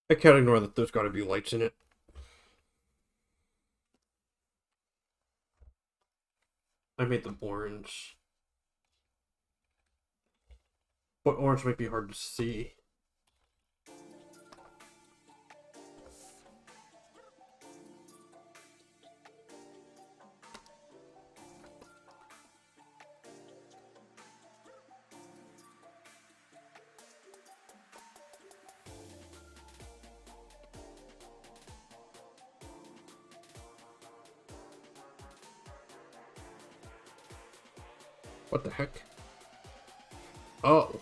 S1: I can't ignore that there's got to be lights in it. I made them orange. But orange might be hard to see. What the heck? Oh.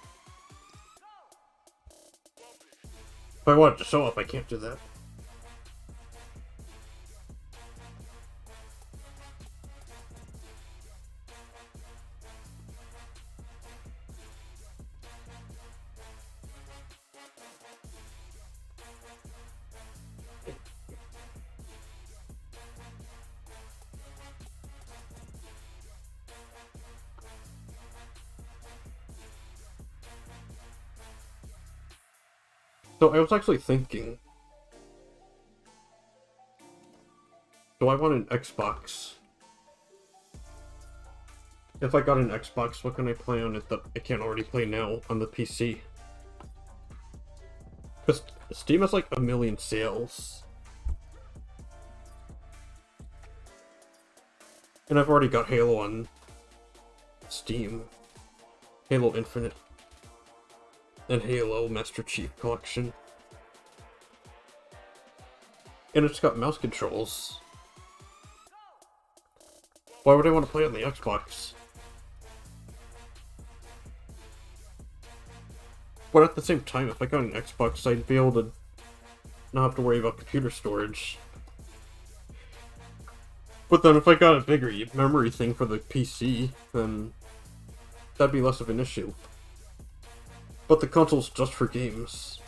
S1: If I wanted to show up, I can't do that. So I was actually thinking, do I want an Xbox? If I got an Xbox, what can I play on it that I can't already play now on the PC? Because Steam has like 1 million sales. And I've already got Halo on Steam. Halo Infinite. And Halo Master Chief Collection. And it's got mouse controls. Why would I want to play on the Xbox? But at the same time, if I got an Xbox, I'd be able to not have to worry about computer storage. But then if I got a bigger memory thing for the PC, then that'd be less of an issue. But the console's just for games.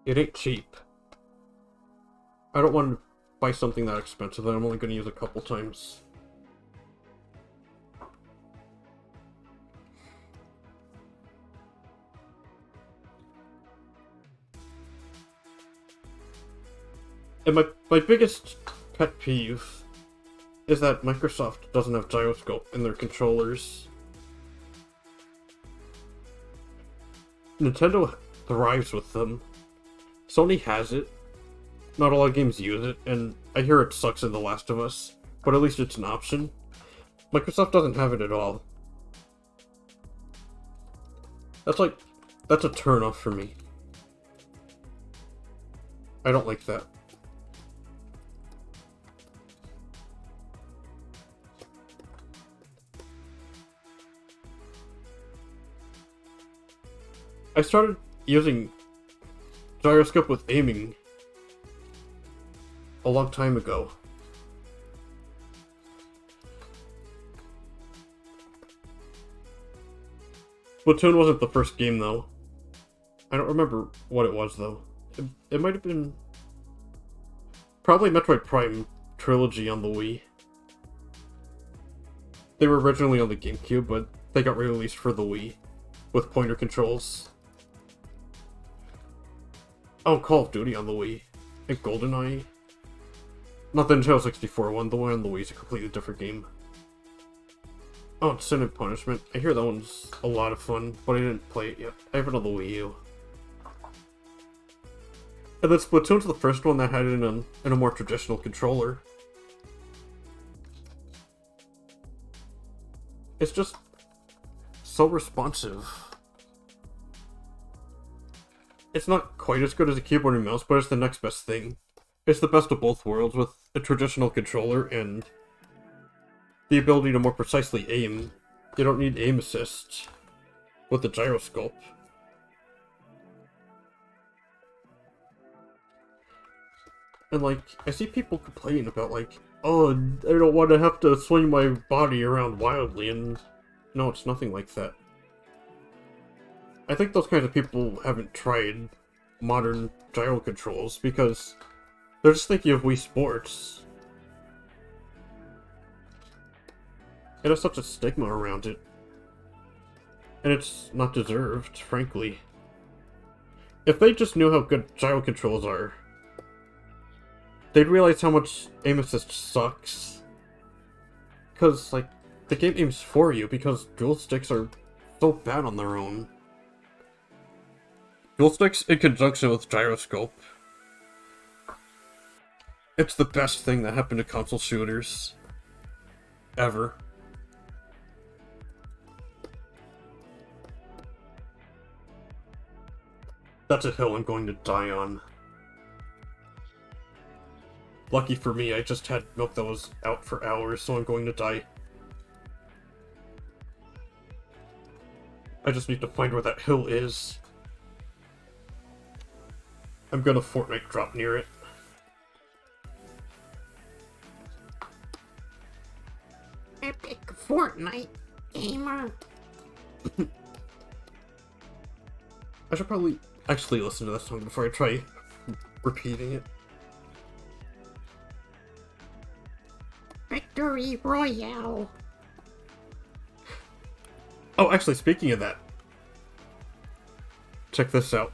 S1: It ain't cheap. I don't want to buy something that expensive that I'm only going to use a couple times. And my biggest pet peeve is that Microsoft doesn't have gyroscope in their controllers. Nintendo thrives with them. Sony has it. Not a lot of games use it, and I hear it sucks in The Last of Us, but at least it's an option. Microsoft doesn't have it at all. That's like That's a turn off for me. I don't like that. I started using gyroscope with aiming a long time ago. Splatoon wasn't the first game, though. I don't remember what it was, though. It might have been... probably Metroid Prime Trilogy on the Wii. They were originally on the GameCube, but they got re-released for the Wii with pointer controls. Oh, Call of Duty on the Wii. And GoldenEye. Not the Nintendo 64 one, the one on the Wii is a completely different game. Oh, and Sin and Punishment. I hear that one's a lot of fun, but I didn't play it yet. I have it on the Wii U. And then Splatoon's the first one that had it in a more traditional controller. It's just so responsive. It's not quite as good as a keyboard and mouse, but it's the next best thing. It's the best of both worlds with a traditional controller and the ability to more precisely aim. You don't need aim assist with the gyroscope. And like, I see people complain about like, oh, I don't want to have to swing my body around wildly, and no, it's nothing like that. I think those kinds of people haven't tried modern gyro controls because they're just thinking of Wii Sports. It has such a stigma around it. And it's not deserved, frankly. If they just knew how good gyro controls are, they'd realize how much aim assist sucks. Because, like, the game aims for you because dual sticks are so bad on their own. Dual sticks in conjunction with gyroscope. It's the best thing that happened to console shooters. Ever. That's a hill I'm going to die on. Lucky for me, I just had milk that was out for hours, so I'm going to die. I just need to find where that hill is. I'm gonna Fortnite drop near it.
S2: Epic Fortnite gamer.
S1: I should probably actually listen to that song before I try repeating it.
S2: Victory Royale.
S1: Oh, actually, speaking of that, check this out.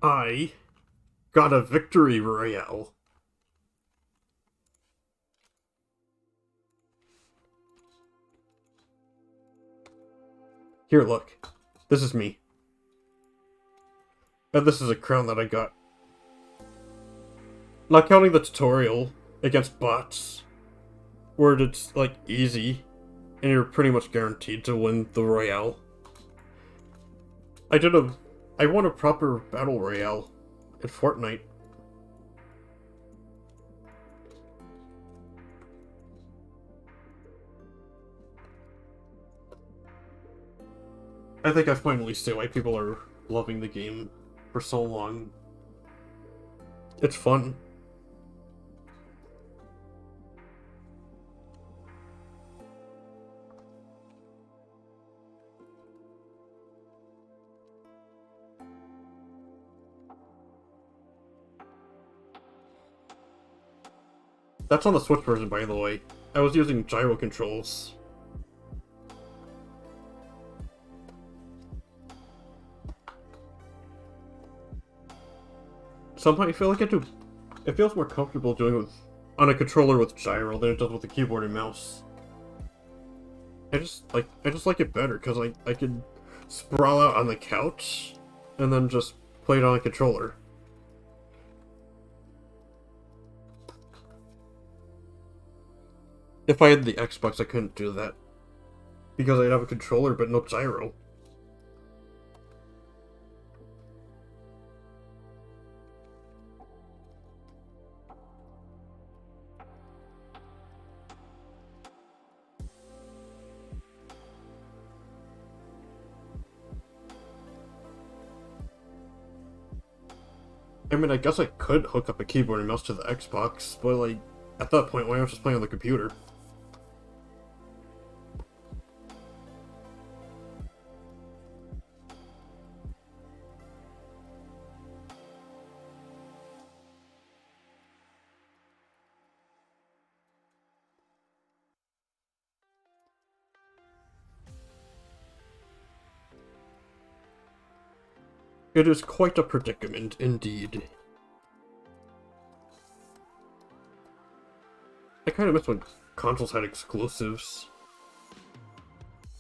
S1: I got a Victory Royale. Here, look. This is me. And this is a crown that I got. Not counting the tutorial against bots, where it's, like, easy, and you're pretty much guaranteed to win the Royale. I won a proper Battle Royale in Fortnite. I think I finally see why people are loving the game for so long. It's fun. That's on the Switch version, by the way. I was using gyro controls. Somehow I feel like it feels more comfortable doing it on a controller with gyro than it does with a keyboard and mouse. I just like it better because I can sprawl out on the couch and then just play it on a controller. If I had the Xbox, I couldn't do that. because I'd have a controller but no gyro. I mean, I guess I could hook up a keyboard and mouse to the Xbox, but like, at that point, why not just play on the computer? It is quite a predicament, indeed. I kind of miss when consoles had exclusives.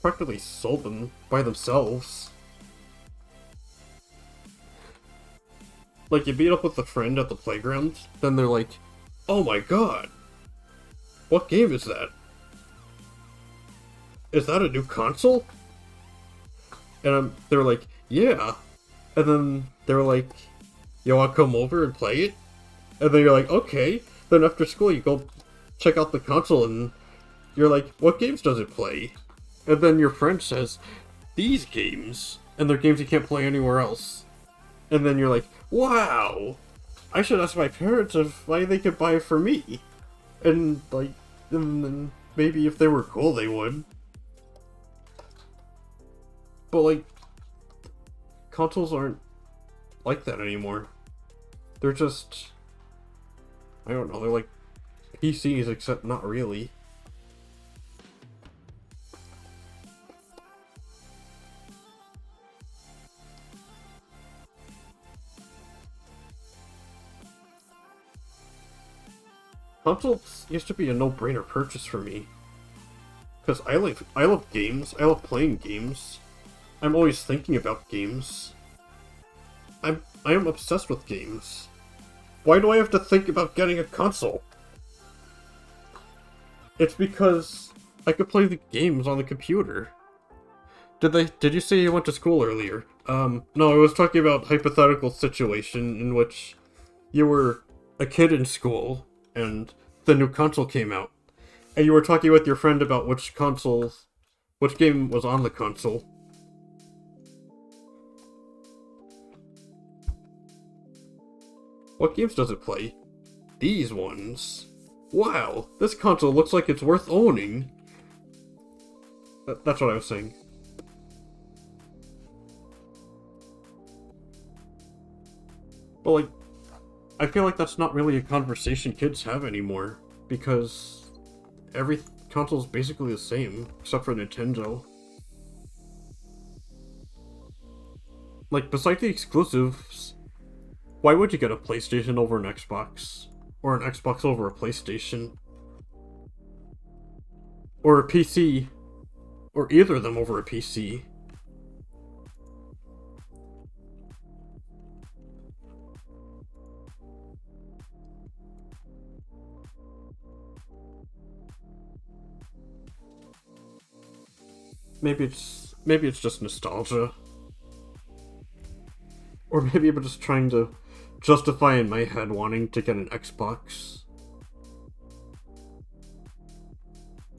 S1: Practically sold them by themselves. Like, you meet up with a friend at the playground, then they're like, oh my god! What game is that? Is that a new console? And they're like, yeah. And then they're like, you want to come over and play it? And then you're like, okay. Then after school you go check out the console and you're like, what games does it play? And then your friend says, these games. And they're games you can't play anywhere else. And then you're like, wow! I should ask my parents if why they could buy it for me. And like, and then maybe if they were cool they would. But like, consoles aren't like that anymore. They're just, I don't know, they're like PCs, except not really. Consoles used to be a no-brainer purchase for me. Because I love games, I love playing games. I'm always thinking about games. I am obsessed with games. Why do I have to think about getting a console? It's because I could play the games on the computer. Did you say you went to school earlier? No, I was talking about hypothetical situation in which you were a kid in school and the new console came out. And you were talking with your friend about which game was on the console. What games does it play? These ones. Wow, this console looks like it's worth owning. That's what I was saying. But like, I feel like that's not really a conversation kids have anymore, because every console's basically the same, except for Nintendo. Like, besides the exclusives, why would you get a PlayStation over an Xbox? Or an Xbox over a PlayStation? Or a PC? Or either of them over a PC? Maybe it's just nostalgia. Or maybe I'm just trying to justify in my head wanting to get an Xbox.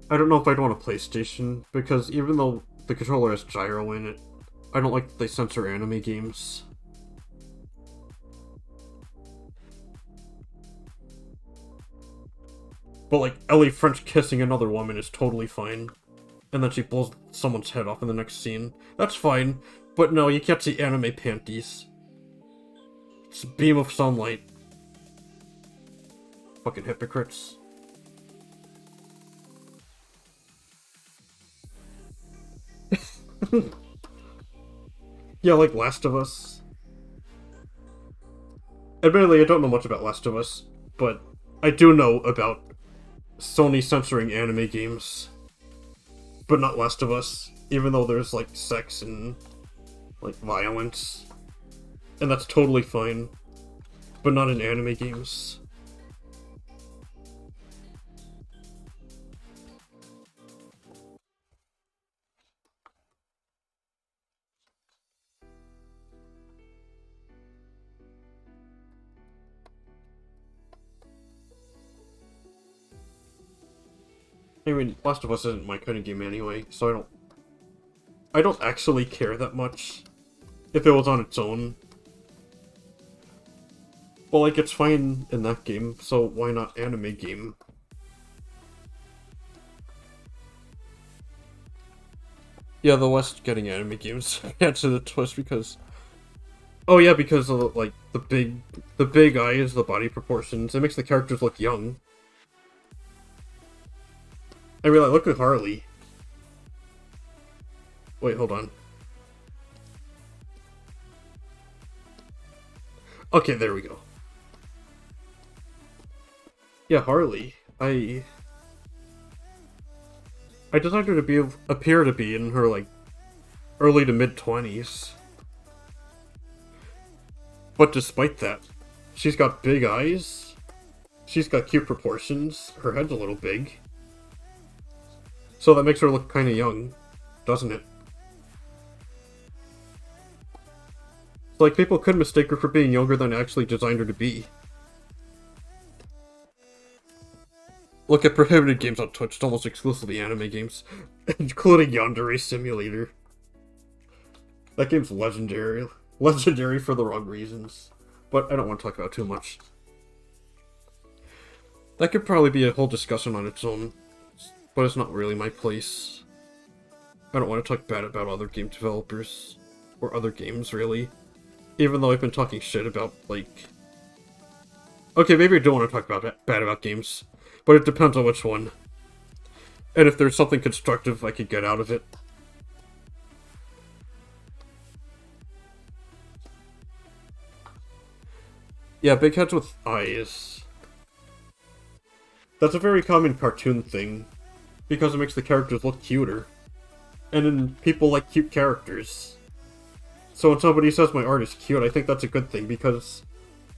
S1: I don't know if I'd want a PlayStation, because even though the controller has gyro in it, I don't like that they censor anime games. But like, Ellie French kissing another woman is totally fine. And then she blows someone's head off in the next scene. That's fine, but no, you can't see anime panties. It's a beam of sunlight. Fucking hypocrites. Yeah, like Last of Us. Admittedly, I don't know much about Last of Us, but I do know about Sony censoring anime games. But not Last of Us, even though there's like sex and like violence. And that's totally fine. But not in anime games. I mean, Last of Us isn't my kind of game anyway, so I don't actually care that much if it was on its own. Well, like, it's fine in that game, so why not anime game? Yeah, the West getting anime games adds to the twist because... Oh yeah, because of, like, the big eyes, the body proportions, it makes the characters look young. I mean, like, look at Harley. Wait, hold on. Okay, there we go. Yeah, Harley. I designed her to appear to be in her, like, early to mid-20s. But despite that, she's got big eyes, she's got cute proportions, her head's a little big. So that makes her look kinda young, doesn't it? So, like, people could mistake her for being younger than I actually designed her to be. Look at prohibited games on Twitch, it's almost exclusively anime games, including Yandere Simulator. That game's legendary. Legendary for the wrong reasons. But I don't want to talk about it too much. That could probably be a whole discussion on its own, but it's not really my place. I don't want to talk bad about other game developers, or other games, really. Even though I've been talking shit about, like... Okay, maybe I don't want to talk bad about games, but it depends on which one. And if there's something constructive I could get out of it. Yeah, big heads with eyes. That's a very common cartoon thing, because it makes the characters look cuter. And then people like cute characters. So when somebody says my art is cute, I think that's a good thing, because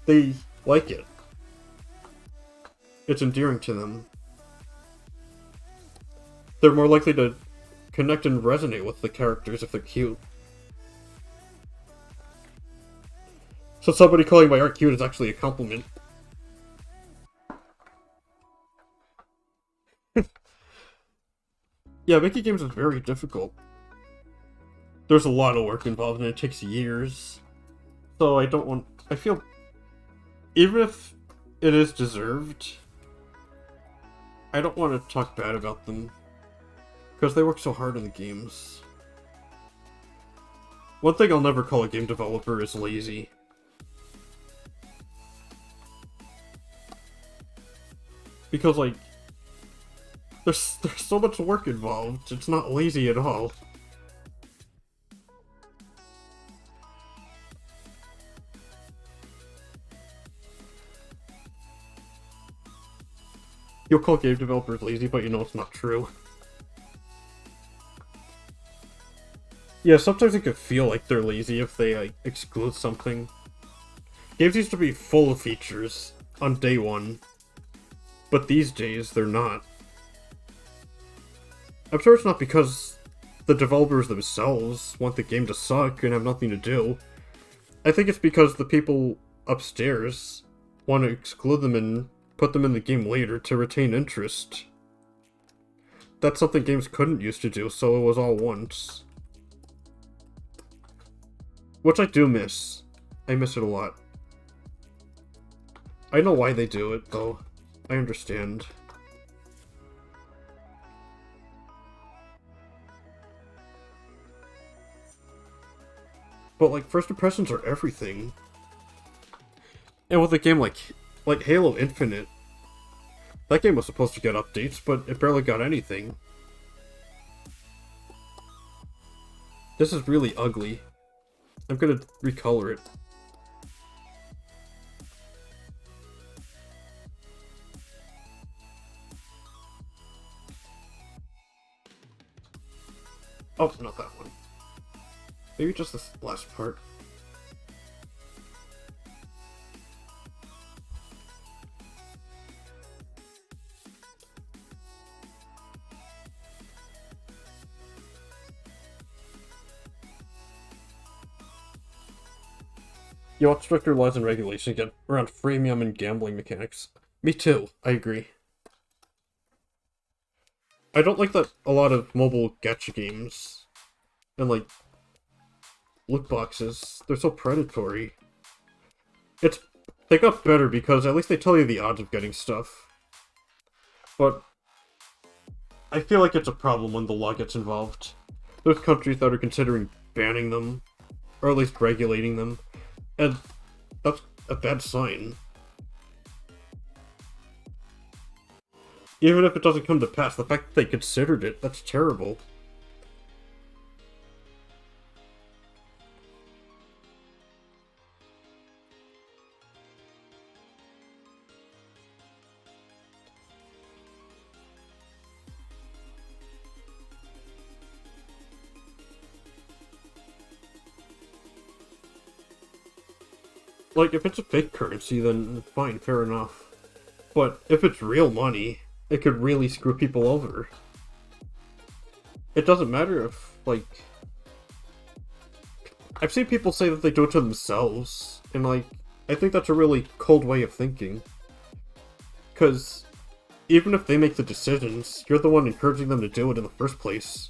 S1: they like it. It's endearing to them. They're more likely to connect and resonate with the characters if they're cute. So somebody calling my art cute is actually a compliment. Yeah, making games is very difficult. There's a lot of work involved and it takes years. So I feel, even if it is deserved, I don't want to talk bad about them. Because they work so hard on the games. One thing I'll never call a game developer is lazy. Because, like, there's so much work involved, it's not lazy at all. You'll call game developers lazy, but you know it's not true. Yeah, sometimes it could feel like they're lazy if they, like, exclude something. Games used to be full of features on day one. But these days, they're not. I'm sure it's not because the developers themselves want the game to suck and have nothing to do. I think it's because the people upstairs want to exclude them and put them in the game later to retain interest. That's something games couldn't used to do, so it was all once. Which I do miss. I miss it a lot. I know why they do it, though. I understand. But, like, first impressions are everything. And with a game like Halo Infinite, that game was supposed to get updates, but it barely got anything. This is really ugly. I'm gonna recolor it. Oh, not that one. Maybe just this last part. You want stricter laws and regulations again around freemium and gambling mechanics. Me too, I agree. I don't like that a lot of mobile gacha games and, like, loot boxes, they're so predatory. They got better because at least they tell you the odds of getting stuff. But I feel like it's a problem when the law gets involved. There's countries that are considering banning them, or at least regulating them, and that's a bad sign. Even if it doesn't come to pass, the fact that they considered it, that's terrible. Like, if it's a fake currency, then fine, fair enough. But if it's real money, it could really screw people over. It doesn't matter if, like... I've seen people say that they do it to themselves, and, like, I think that's a really cold way of thinking. Because even if they make the decisions, you're the one encouraging them to do it in the first place.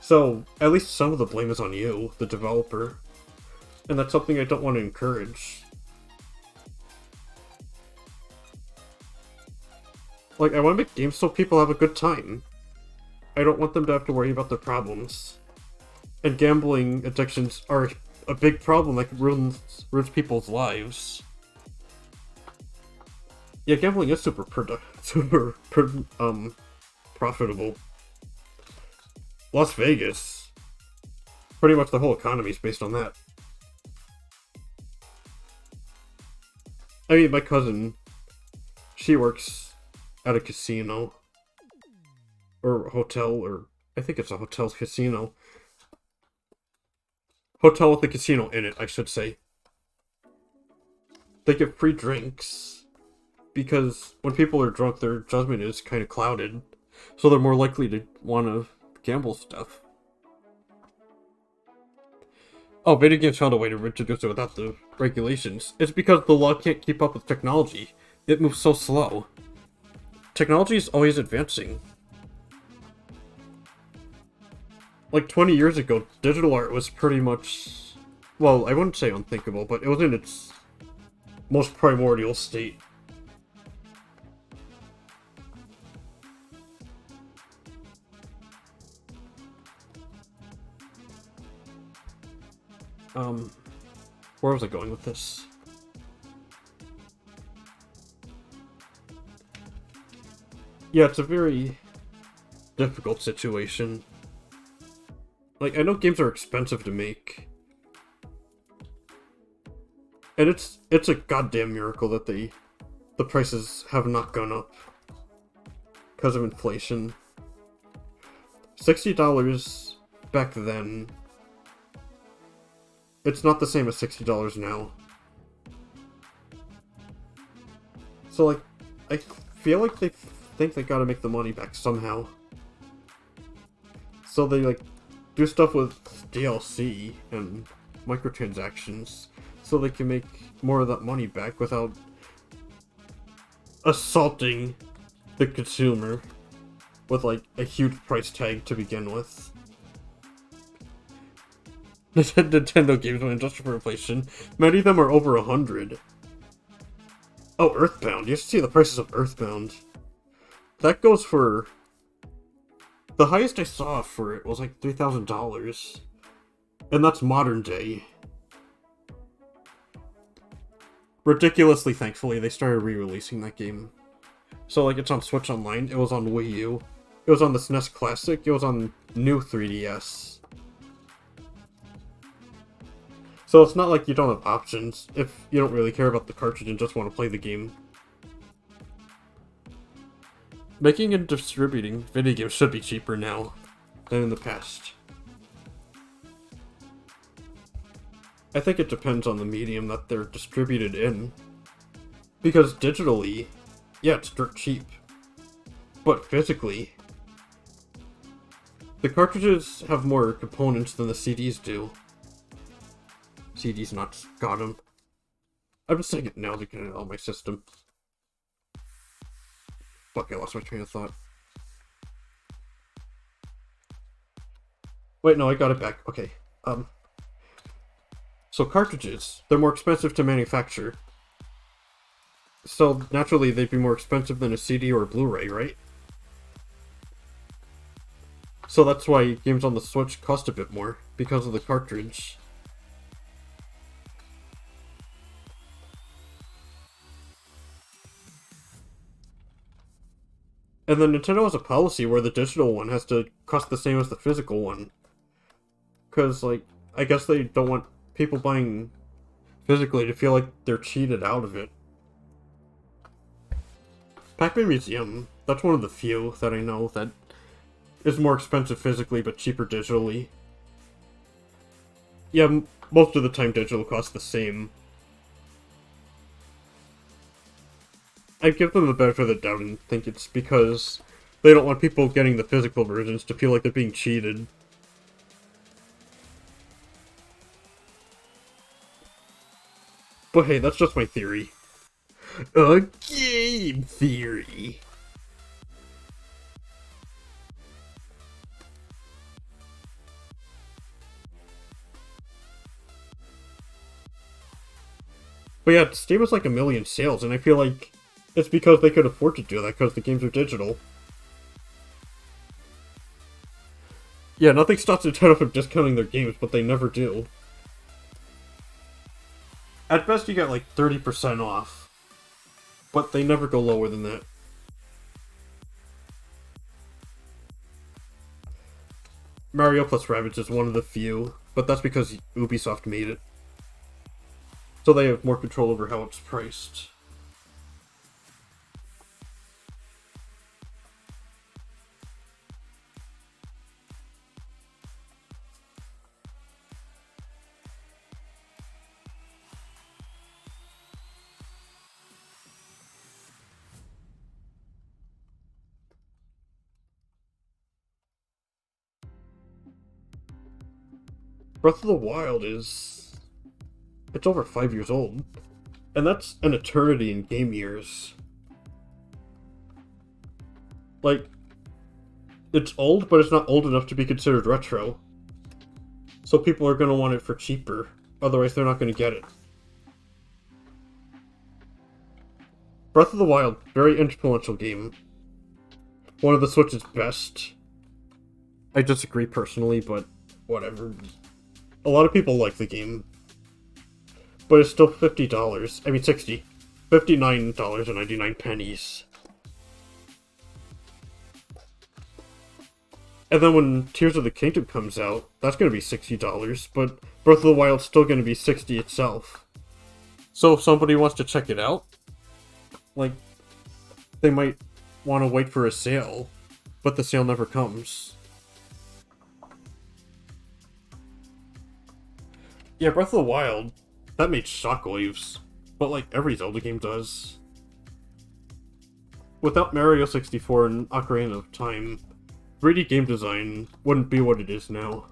S1: So, at least some of the blame is on you, the developer. And that's something I don't want to encourage. Like, I want to make games so people have a good time. I don't want them to have to worry about their problems. And gambling addictions are a big problem that ruins people's lives. Yeah, gambling is super profitable. Las Vegas. Pretty much the whole economy is based on that. I mean, my cousin, she works at a casino. Or hotel, or I think it's a hotel casino. Hotel with a casino in it, I should say. They get free drinks. Because when people are drunk, their judgment is kind of clouded. So they're more likely to want to gamble stuff. Oh, video games found a way to introduce it without the regulations. It's because the law can't keep up with technology. It moves so slow. Technology is always advancing. Like 20 years ago, digital art was pretty much... Well, I wouldn't say unthinkable, but it was in its most primordial state. Where was I going with this? Yeah, it's a very difficult situation. Like, I know games are expensive to make. And it's a goddamn miracle that the prices have not gone up. Because of inflation. $60 back then... It's not the same as $60 now. So, like, I feel like they think they gotta make the money back somehow. So they, like, do stuff with DLC and microtransactions so they can make more of that money back without assaulting the consumer with, like, a huge price tag to begin with. Nintendo games went adjusted for inflation. Many of them are over 100. Oh, Earthbound. You should see the prices of Earthbound. That goes for... The highest I saw for it was like $3,000. And that's modern day. Ridiculously, thankfully, they started re-releasing that game. So, like, it's on Switch Online, it was on Wii U, it was on the SNES Classic, it was on new 3DS. So it's not like you don't have options if you don't really care about the cartridge and just want to play the game. Making and distributing video games should be cheaper now than in the past. I think it depends on the medium that they're distributed in. Because digitally, yeah, it's dirt cheap. But physically, the cartridges have more components than the CDs do. CDs not got them. I'm just saying it now to get it on my system. Fuck, I lost my train of thought. Wait, no, I got it back. Okay. So cartridges, they're more expensive to manufacture. So naturally, they'd be more expensive than a CD or a Blu-ray, right? So that's why games on the Switch cost a bit more, because of the cartridge. And then Nintendo has a policy where the digital one has to cost the same as the physical one. Because, like, I guess they don't want people buying physically to feel like they're cheated out of it. Pac-Man Museum, that's one of the few that I know that is more expensive physically but cheaper digitally. Yeah, most of the time digital costs the same. I give them the benefit of the doubt and think it's because they don't want people getting the physical versions to feel like they're being cheated. But hey, that's just my theory. A game theory. But yeah, Steam has like 1 million sales, and I feel like it's because they could afford to do that because the games are digital. Yeah, nothing stops Nintendo from discounting their games, but they never do. At best, you get like 30% off, but they never go lower than that. Mario plus Rabbids is one of the few, but that's because Ubisoft made it. So they have more control over how it's priced. Breath of the Wild is... it's over 5 years old. And that's an eternity in game years. Like, it's old, but it's not old enough to be considered retro. So people are going to want it for cheaper. Otherwise, they're not going to get it. Breath of the Wild, very influential game. One of the Switch's best. I disagree personally, but whatever. A lot of people like the game. But it's still $50. I mean, 60. $59.99. And then when Tears of the Kingdom comes out, that's going to be $60, but Breath of the Wild's still going to be $60 itself. So if somebody wants to check it out, like, they might want to wait for a sale, but the sale never comes. Yeah, Breath of the Wild, that made shockwaves, but like every Zelda game does. Without Mario 64 and Ocarina of Time, 3D game design wouldn't be what it is now.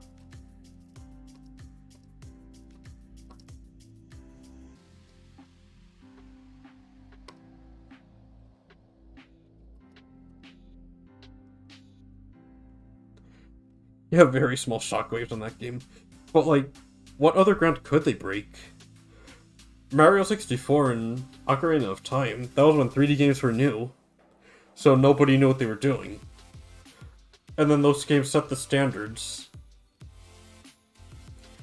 S1: You have very small shockwaves on that game. But like, what other ground could they break? Mario 64 and Ocarina of Time, that was when 3D games were new. So nobody knew what they were doing. And then those games set the standards.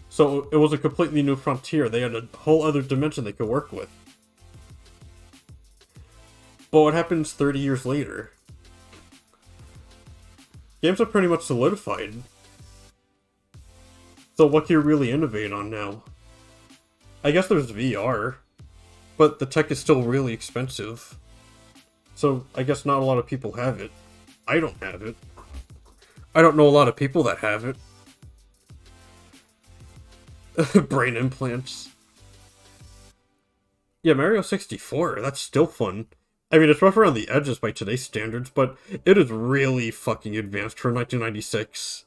S1: So it was a completely new frontier. They had a whole other dimension they could work with. But what happens 30 years later? Games are pretty much solidified. So what can you really innovate on now? I guess there's VR, but the tech is still really expensive. So I guess not a lot of people have it. I don't have it. I don't know a lot of people that have it. Brain implants. Yeah, Mario 64, that's still fun. I mean, it's rough around the edges by today's standards, but it is really fucking advanced for 1996.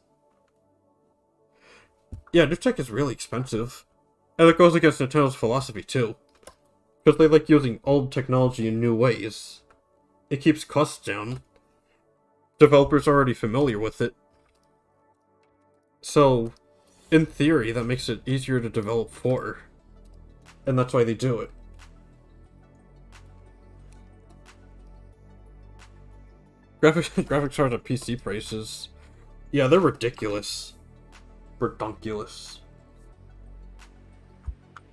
S1: Yeah, new tech is really expensive. And that goes against Nintendo's philosophy, too. Because they like using old technology in new ways. It keeps costs down. Developers are already familiar with it. So, in theory, that makes it easier to develop for. And that's why they do it. Graphics cards at PC prices. Yeah, they're ridiculous. Redunculous.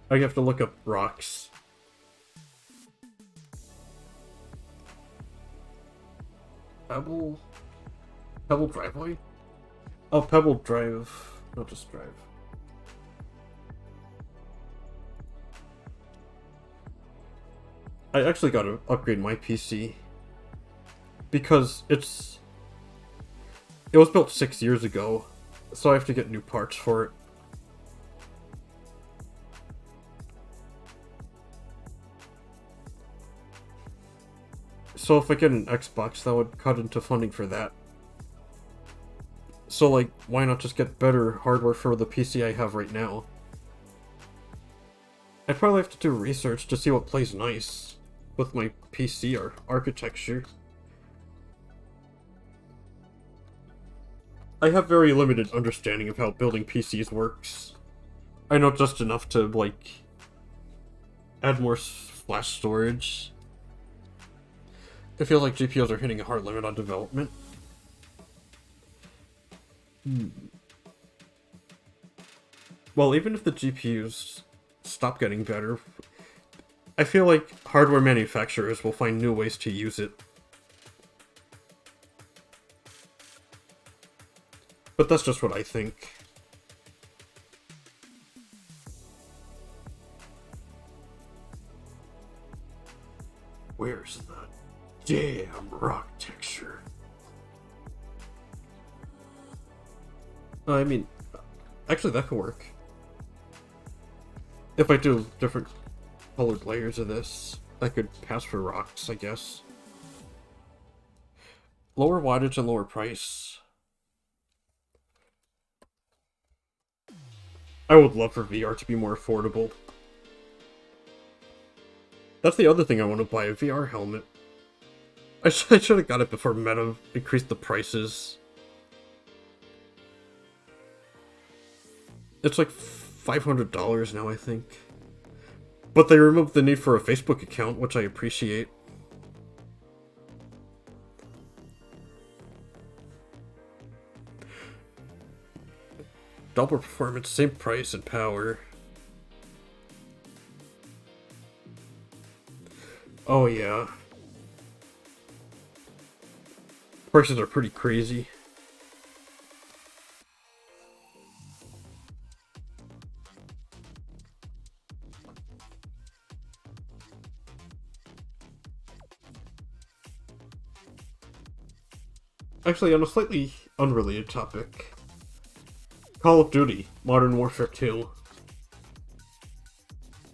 S1: I have to look up rocks. Pebble driveway? Oh, Pebble Drive. Not just Drive. I actually gotta upgrade my PC. Because it was built 6 years ago, so I have to get new parts for it. So if I get an Xbox, that would cut into funding for that. So, like, why not just get better hardware for the PC I have right now? I'd probably have to do research to see what plays nice with my PC or architecture. I have very limited understanding of how building PCs works. I know just enough to, like, add more flash storage. It feels like GPUs are hitting a hard limit on development. Well, even if the GPUs stop getting better, I feel like hardware manufacturers will find new ways to use it. But that's just what I think. Where's the damn rock texture? I mean, actually that could work. If I do different colored layers of this, I could pass for rocks, I guess. Lower wattage and lower price. I would love for VR to be more affordable. That's the other thing I want to buy, a VR helmet. I should have got it before Meta increased the prices. It's like $500 now, I think. But they removed the need for a Facebook account, which I appreciate. Double performance, same price and power. Oh yeah. Prices are pretty crazy. Actually, on a slightly unrelated topic, Call of Duty Modern Warfare 2.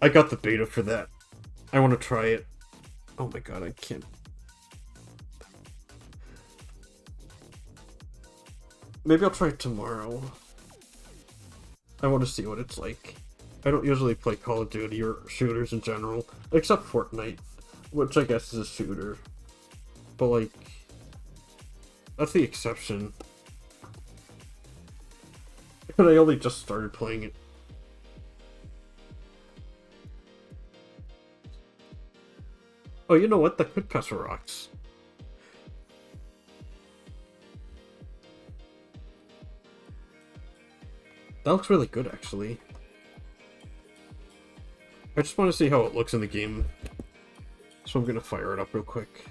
S1: I got the beta for that. I want to try it. Oh my god, I can't. Maybe I'll try it tomorrow. I want to see what it's like. I don't usually play Call of Duty or shooters in general, except Fortnite, which I guess is a shooter. But like, that's the exception. And I only just started playing it. Oh, you know what? That could pass for rocks. That looks really good, actually. I just want to see how it looks in the game. So I'm gonna fire it up real quick.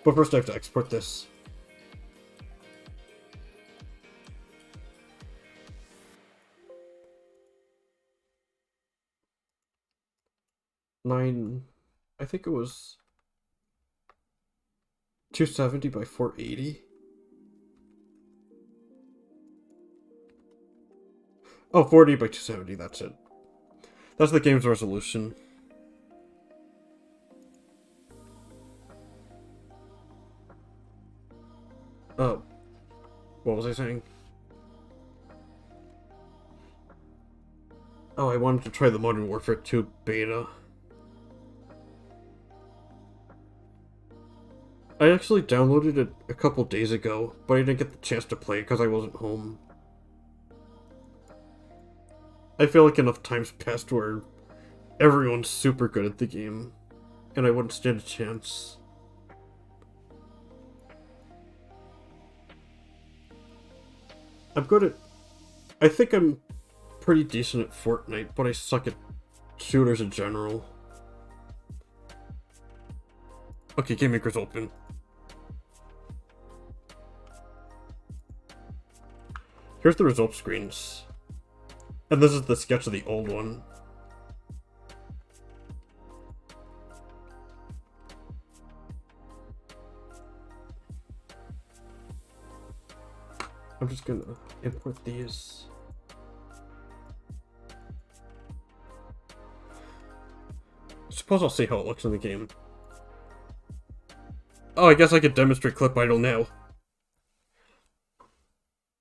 S1: But first I have to export this. I think it was 270 by 480. Oh, 40 by 270, that's it. That's the game's resolution. Oh, what was I saying? Oh, I wanted to try the Modern Warfare 2 beta. I actually downloaded it a couple days ago, but I didn't get the chance to play it because I wasn't home. I feel like enough times passed where everyone's super good at the game, and I wouldn't stand a chance. I'm good at... I think I'm pretty decent at Fortnite, but I suck at shooters in general. Okay, Game Maker's open. Here's the result screens. And this is the sketch of the old one. I'm just gonna import these. Suppose I'll see how it looks in the game. Oh, I guess I could demonstrate Clip Idol now.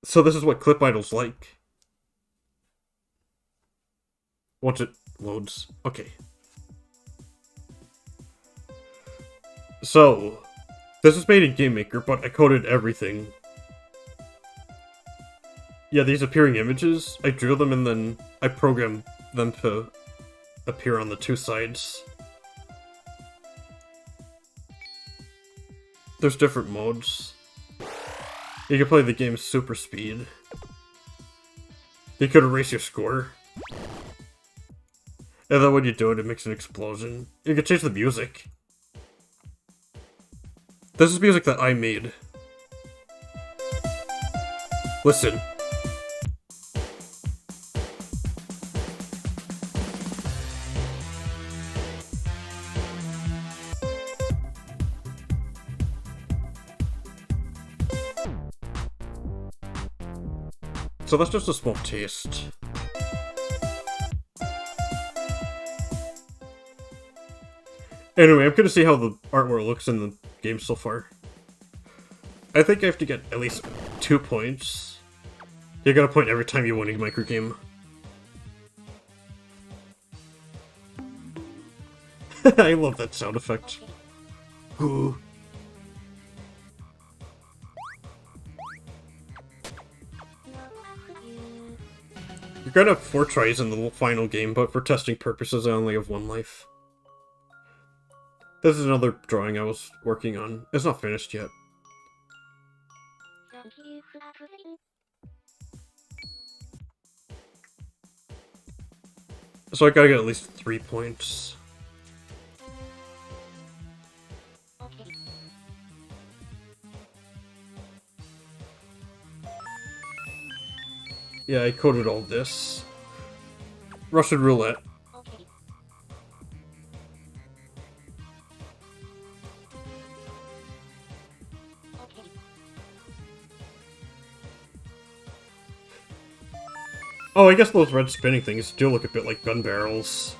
S1: So this is what Clip Idol's like. Once it loads. Okay. So, this is made in Game Maker, but I coded everything. Yeah, these appearing images, I drew them and then I programmed them to appear on the two sides. There's different modes. You can play the game super speed. You could erase your score. And then when you do it, it makes an explosion. You can change the music. This is music that I made. Listen. So that's just a small taste. Anyway, I'm gonna see how the artwork looks in the game so far. I think I have to get at least 2 points. You got a point every time you win a micro game. I love that sound effect. Ooh. You're gonna have 4 tries in the final game, but for testing purposes, I only have 1 life. This is another drawing I was working on. It's not finished yet. So I gotta get at least 3 points. Yeah, I coded all this. Russian roulette. Oh, I guess those red spinning things do look a bit like gun barrels.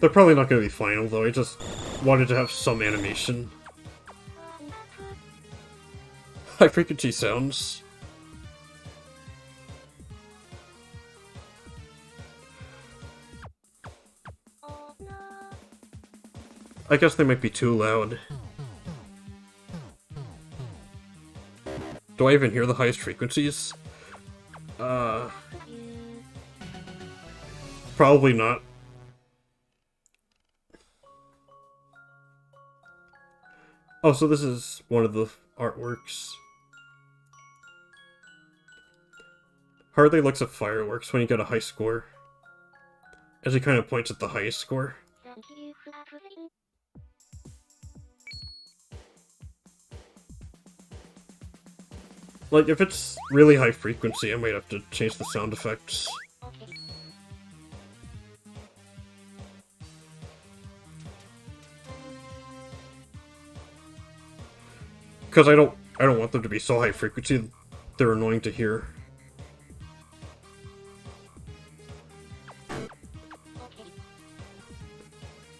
S1: They're probably not going to be final, though. I just wanted to have some animation. High frequency sounds. I guess they might be too loud. Do I even hear the highest frequencies? Probably not. Oh, so this is one of the artworks. Harley looks at fireworks when you get a high score. As he kind of points at the highest score. Like, if it's really high frequency, I might have to change the sound effects. Because I don't want them to be so high frequency they're annoying to hear.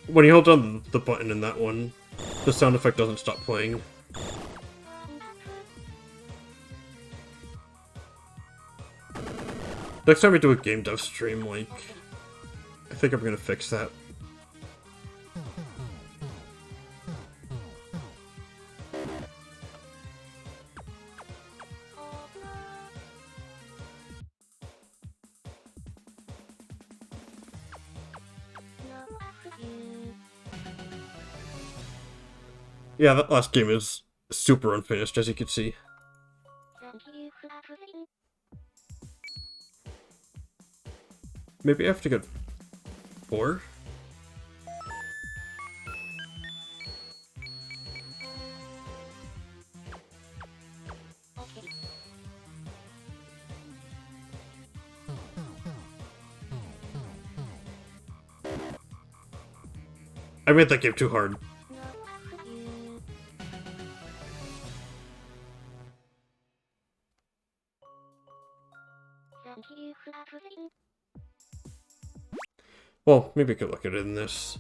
S1: When you hold down the button in that one, the sound effect doesn't stop playing. Next time we do a game dev stream, like, I think I'm gonna fix that. Yeah, that last game is super unfinished, as you can see. Maybe I have to get 4? I made that game too hard. Well, maybe I could look at it in this.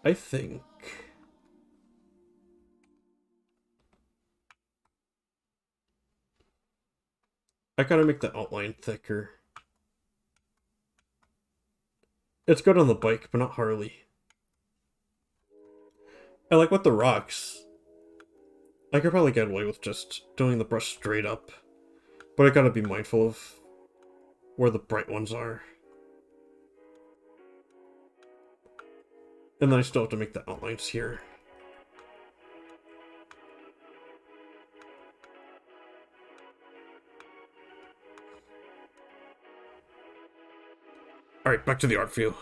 S1: I think... I gotta make the outline thicker. It's good on the bike, but not Harley. I like with the rocks. I could probably get away with just doing the brush straight up. But I gotta be mindful of where the bright ones are. And then I still have to make the outlines here. Alright, back to the art view.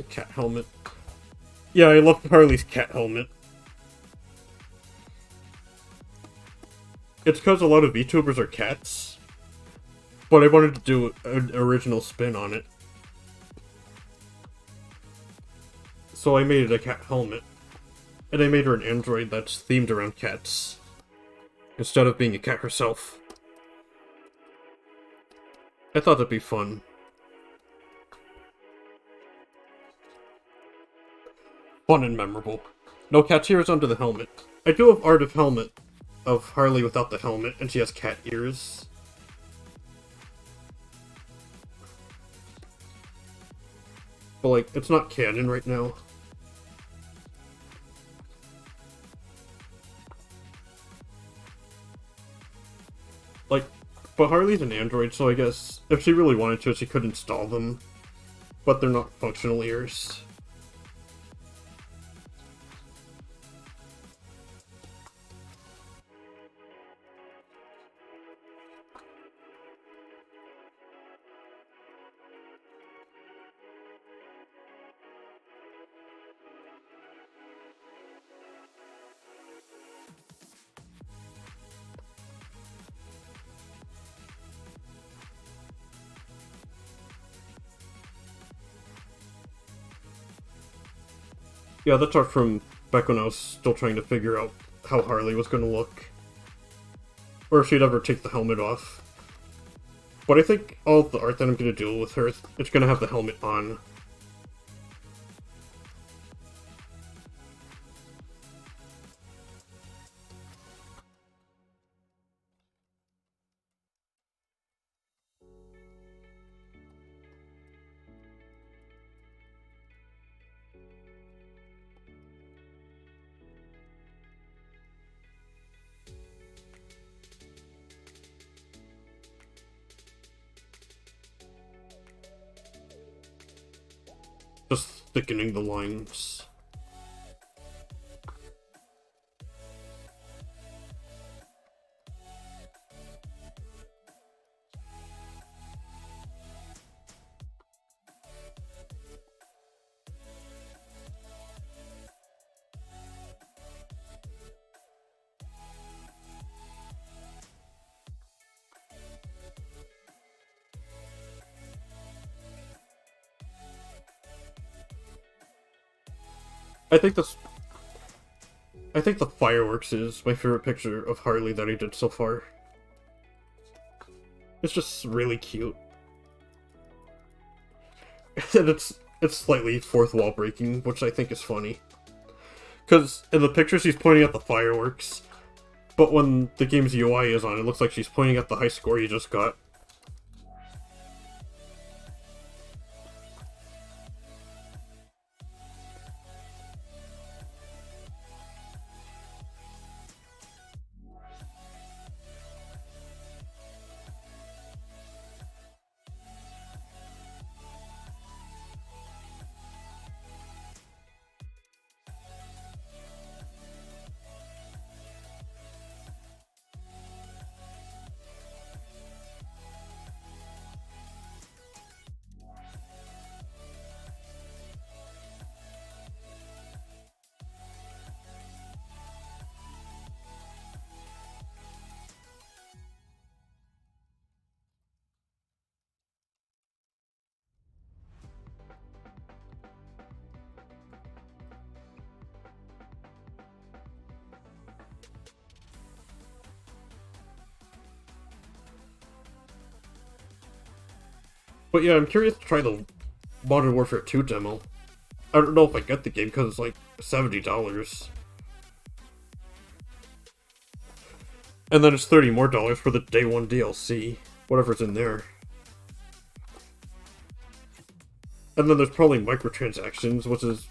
S1: Cat helmet. Yeah, I love Harley's cat helmet. It's because a lot of VTubers are cats. But I wanted to do an original spin on it. So I made it a cat helmet. And I made her an android that's themed around cats. Instead of being a cat herself. I thought that'd be fun. Fun and memorable. No cat ears under the helmet. I do have art of helmet of Harley without the helmet, and she has cat ears. But, like, it's not canon right now. Like, but Harley's an android, so I guess if she really wanted to, she could install them. But they're not functional ears. Yeah, that's art from back when I was still trying to figure out how Harley was going to look. Or if she'd ever take the helmet off. But I think all the art that I'm going to do with her, it's going to have the helmet on. Just thickening the lines. I think this... I think the fireworks is my favorite picture of Harley that I did so far. It's just really cute. And it's slightly fourth wall breaking, which I think is funny. Because in the picture she's pointing at the fireworks, but when the game's UI is on, it looks like she's pointing at the high score you just got. But yeah, I'm curious to try the Modern Warfare 2 demo. I don't know if I get the game because it's like $70. And then it's $30 more for the day one DLC. Whatever's in there. And then there's probably microtransactions, which is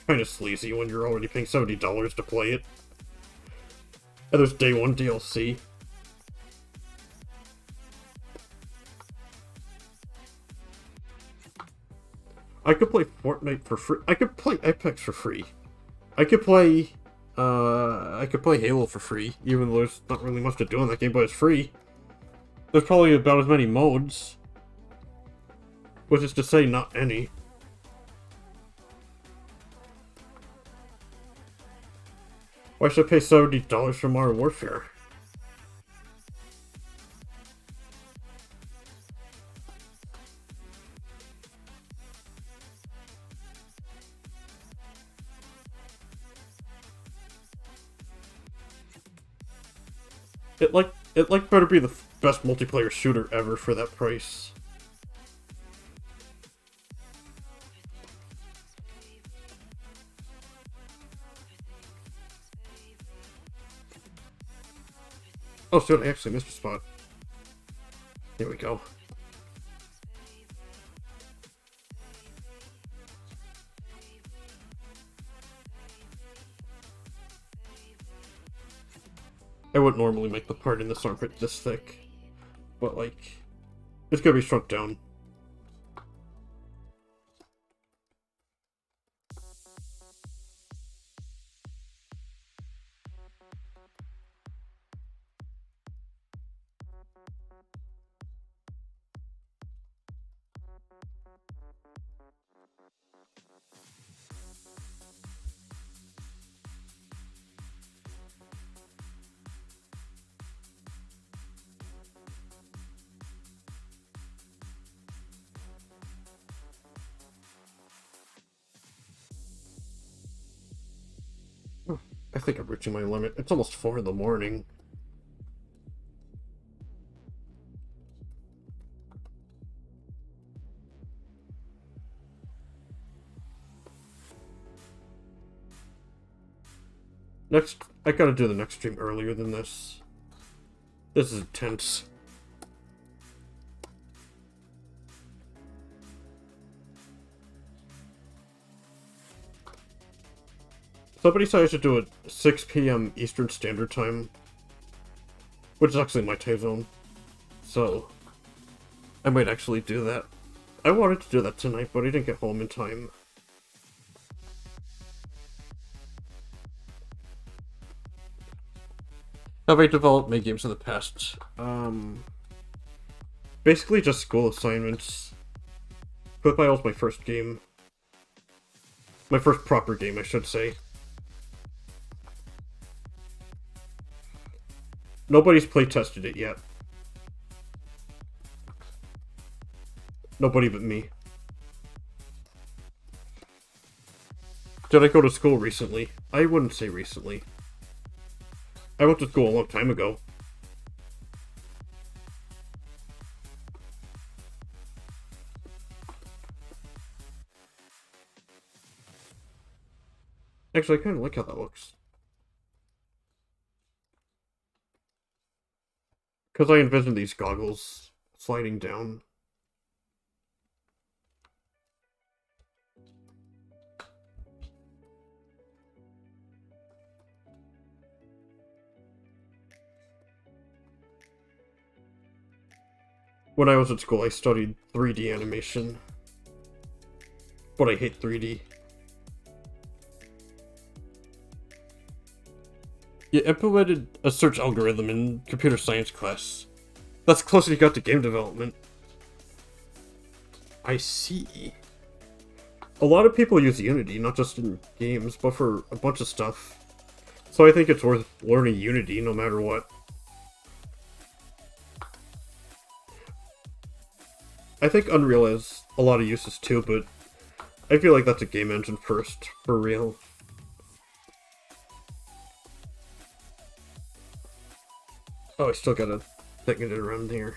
S1: kind of sleazy when you're already paying $70 to play it. And there's day one DLC. I could play Fortnite for free. I could play Apex for free. I could play Halo for free, even though there's not really much to do in that game, but it's free. There's probably about as many modes. Which is to say, not any. Why should I pay $70 for Modern Warfare? It better be the best multiplayer shooter ever for that price. Oh, so I actually missed a spot. Here we go. I wouldn't normally make the part in this armpit this thick, but like, it's gonna be shrunk down. I think I'm reaching my limit. It's almost 4 in the morning. I gotta do the next stream earlier than this. This is intense. Somebody said I should do it 6 p.m. Eastern Standard Time, which is actually my time zone. So, I might actually do that. I wanted to do that tonight, but I didn't get home in time. Have I developed my games in the past? Basically just school assignments. Football was my first game. My first proper game, I should say. Nobody's playtested it yet. Nobody but me. Did I go to school recently? I wouldn't say recently. I went to school a long time ago. Actually, I kind of like how that looks. Because I envision these goggles sliding down. When I was at school, I studied 3D animation. But I hate 3D. You implemented a search algorithm in computer science class. That's closer you got to game development. I see. A lot of people use Unity, not just in games, but for a bunch of stuff. So I think it's worth learning Unity no matter what. I think Unreal has a lot of uses too, but I feel like that's a game engine first, for real. Oh, I still gotta think it around here.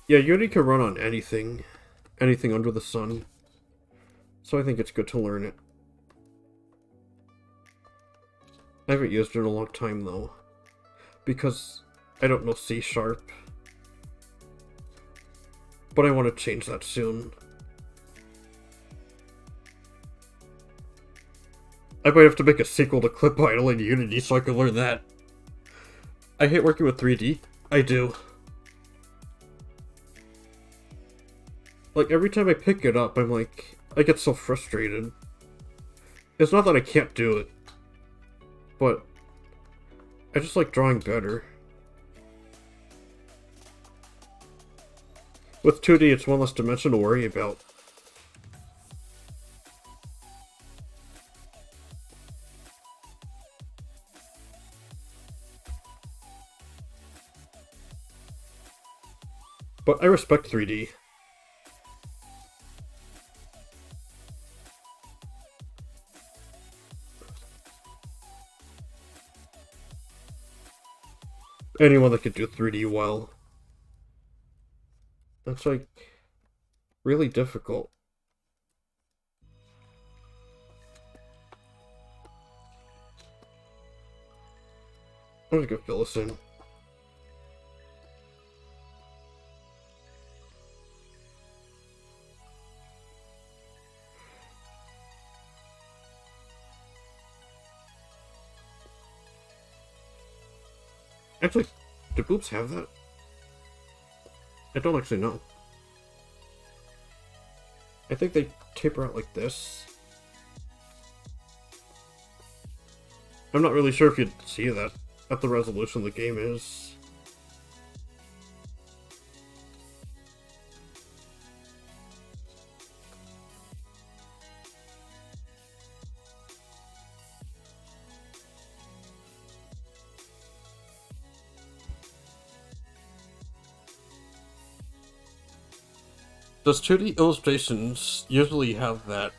S1: Yeah, Unity can run on anything. Anything under the sun. So I think it's good to learn it. I haven't used it in a long time, though. Because I don't know C#. But I want to change that soon. I might have to make a sequel to Clip Idle in Unity so I can learn that. I hate working with 3D. I do. Like, every time I pick it up, I'm like, I get so frustrated. It's not that I can't do it, but I just like drawing better. With 2D, it's one less dimension to worry about. But I respect 3D. Anyone that can do 3D well. That's like really difficult. I'm just gonna fill this in. Actually, do boobs have that? I don't actually know. I think they taper out like this. I'm not really sure if you'd see that at the resolution the game is. Does 2D illustrations usually have that?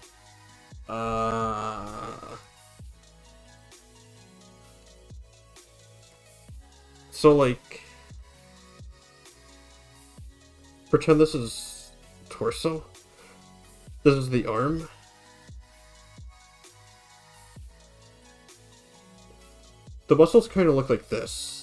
S1: So like, pretend this is torso. This is the arm. The muscles kind of look like this.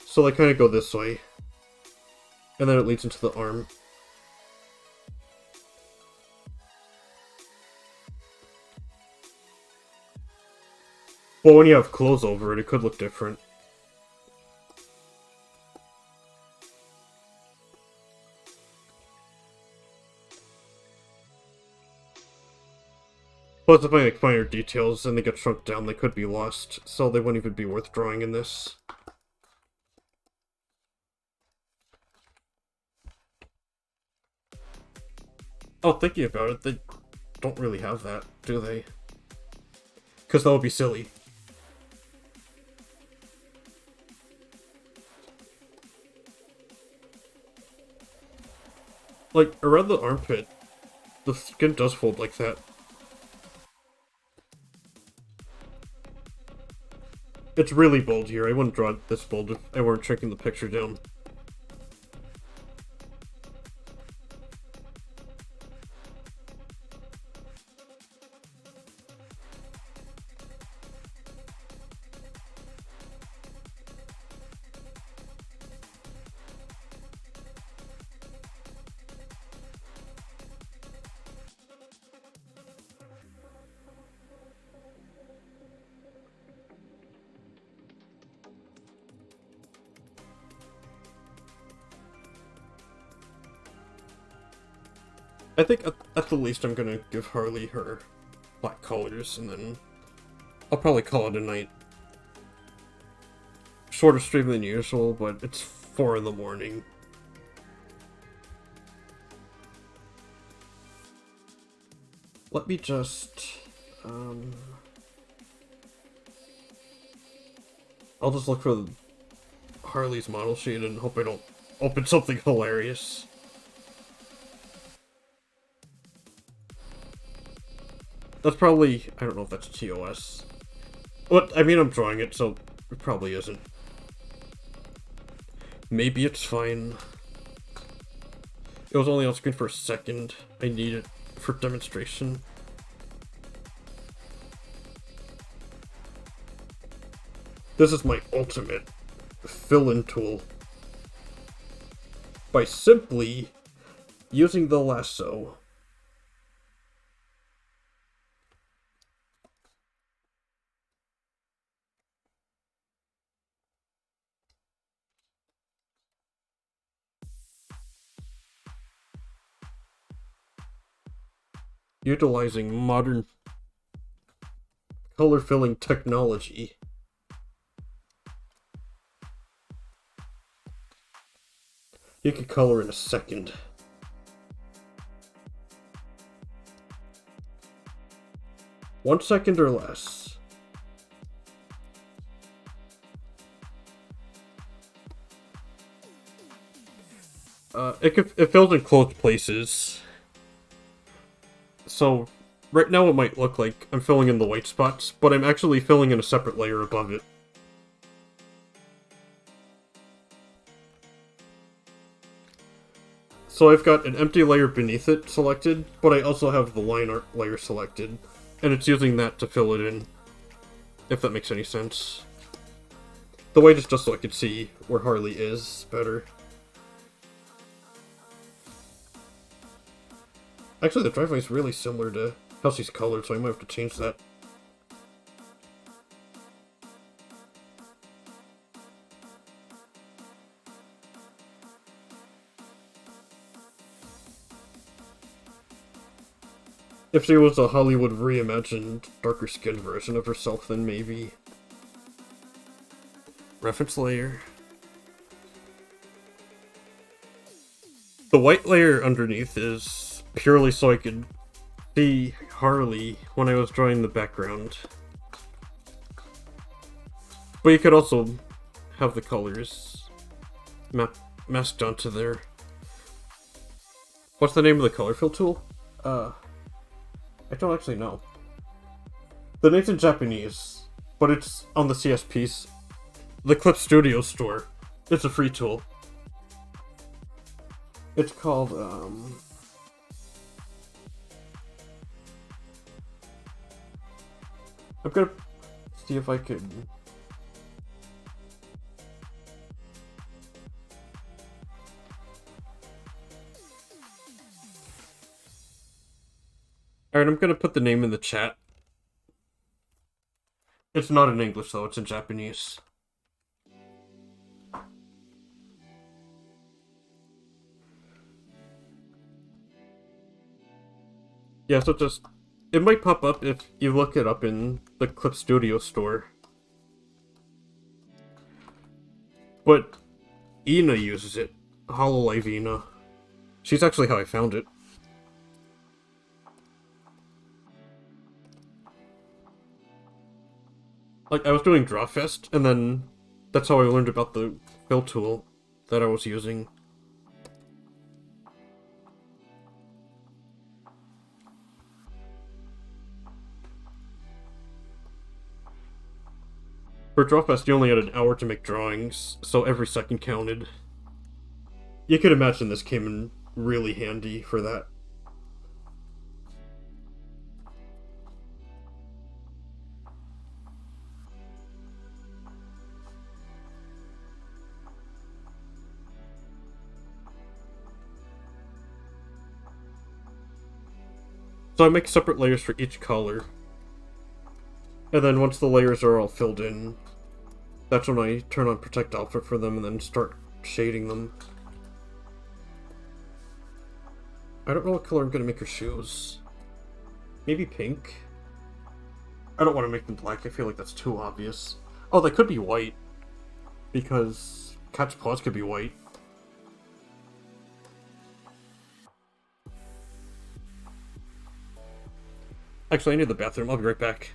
S1: So they kind of go this way. And then it leads into the arm. Well, when you have clothes over it, it could look different. Plus, if I make finer details and they get shrunk down, they could be lost, so they wouldn't even be worth drawing in this. Oh, thinking about it, they don't really have that, do they? Because that would be silly. Like, around the armpit, the skin does fold like that. It's really bold here. I wouldn't draw it this bold if I weren't shrinking the picture down. I think at the least I'm gonna give Harley her black colors, and then I'll probably call it a night. Shorter stream than usual, but it's 4 in the morning. Let me just... I'll just look for Harley's model sheet and hope I don't open something hilarious. That's probably... I don't know if that's TOS. But, I mean, I'm drawing it, so it probably isn't. Maybe it's fine. It was only on screen for a second. I need it for demonstration. This is my ultimate fill-in tool. By simply using the lasso. Utilizing modern color filling technology. You can color in a second. One second or less. It fills in closed places. So, right now it might look like I'm filling in the white spots, but I'm actually filling in a separate layer above it. So I've got an empty layer beneath it selected, but I also have the line art layer selected, and it's using that to fill it in, if that makes any sense. The white is just so I can see where Harley is better. Actually, the driveway is really similar to how she's colored, so I might have to change that. If she was a Hollywood reimagined, darker skinned version of herself, then maybe. Reference layer. The white layer underneath is purely so I could see Harley when I was drawing the background. But you could also have the colors masked onto there. What's the name of the color fill tool? I don't actually know. The name's in Japanese, but it's on the CSP's, the Clip Studio store. It's a free tool. It's called, I'm gonna see if I could... Alright, I'm gonna put the name in the chat. It's not in English though, it's in Japanese. Yeah, so just... It might pop up if you look it up in the Clip Studio store. But Ina uses it. Hololive Ina. She's actually how I found it. Like, I was doing Drawfest, and then that's how I learned about the fill tool that I was using. For Drawfest, you only had an hour to make drawings, so every second counted. You could imagine this came in really handy for that. So I make separate layers for each color. And then once the layers are all filled in, that's when I turn on Protect Alpha for them and then start shading them. I don't know what color I'm going to make her shoes. Maybe pink? I don't want to make them black, I feel like that's too obvious. Oh, they could be white. Because Cat's paws could be white. Actually, I need the bathroom. I'll be right back.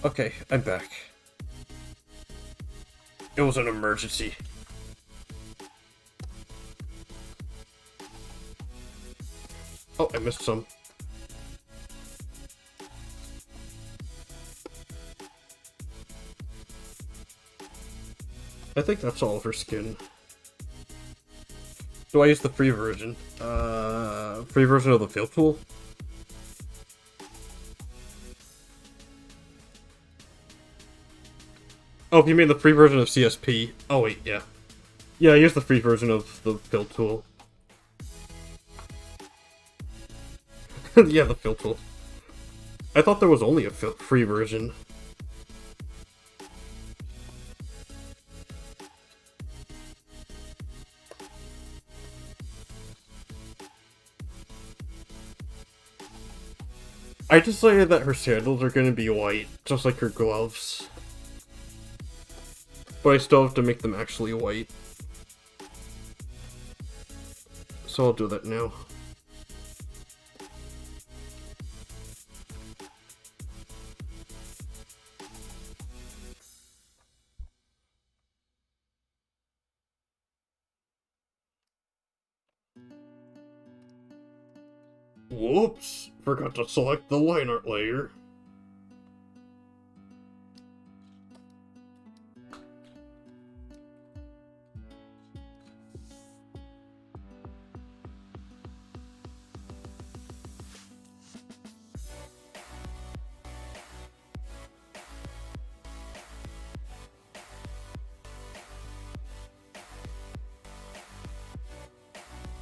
S1: Okay, I'm back. It was an emergency. Oh, I missed some. I think that's all of her skin. Do I use the free version? Free version of the field tool? Oh, you mean the free version of CSP? Oh wait, yeah. Yeah, I use the free version of the field tool. Yeah, the field tool. I thought there was only a free version. I decided that her sandals are gonna be white, just like her gloves. But I still have to make them actually white. So I'll do that now. Whoops! Forgot to select the line art layer.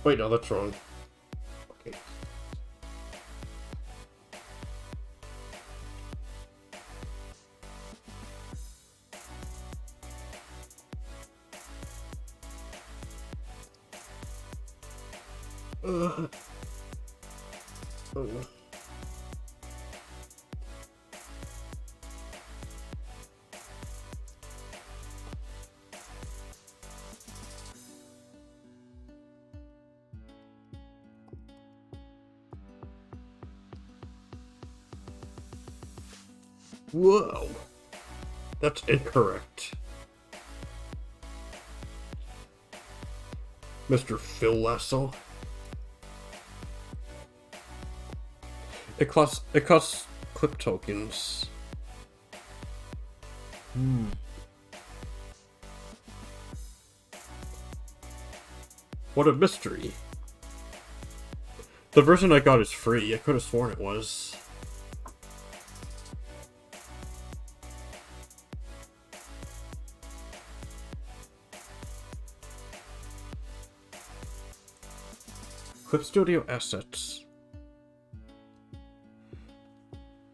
S1: Wait, no, that's wrong. Okay. Oh. Whoa! That's incorrect. Mr. Phil Lasso. It costs clip tokens. What a mystery. The version I got is free. I could have sworn it was. Clip Studio assets.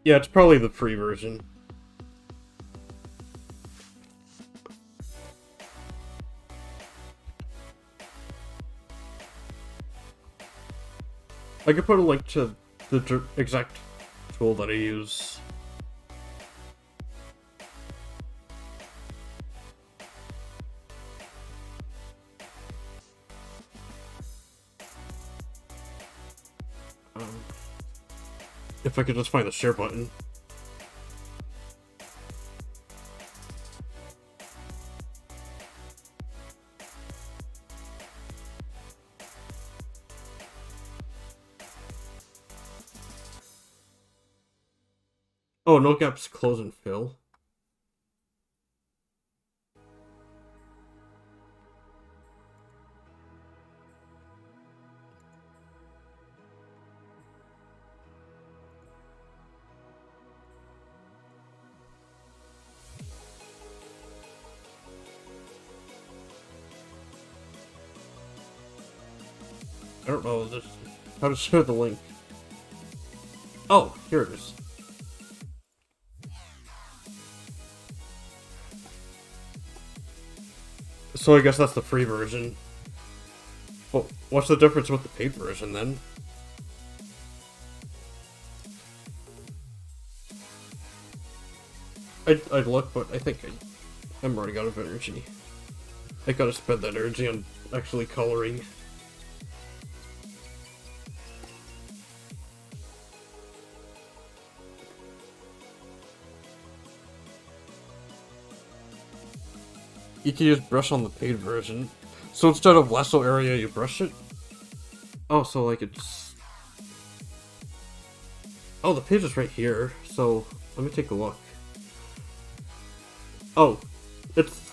S1: Yeah, it's probably the free version. I could put a link to the exact tool that I use. If I could just find the share button. Oh, no gaps, close and fill. I don't know how to share the link. Oh, here it is. So I guess that's the free version. Well, what's the difference with the paid version then? I'd look, but I think I'm running out of energy. I gotta spend that energy on actually coloring. You can use brush on the paid version. So instead of lasso area, you brush it? Oh, so like it's... Oh, the page is right here. So, let me take a look. Oh, it's...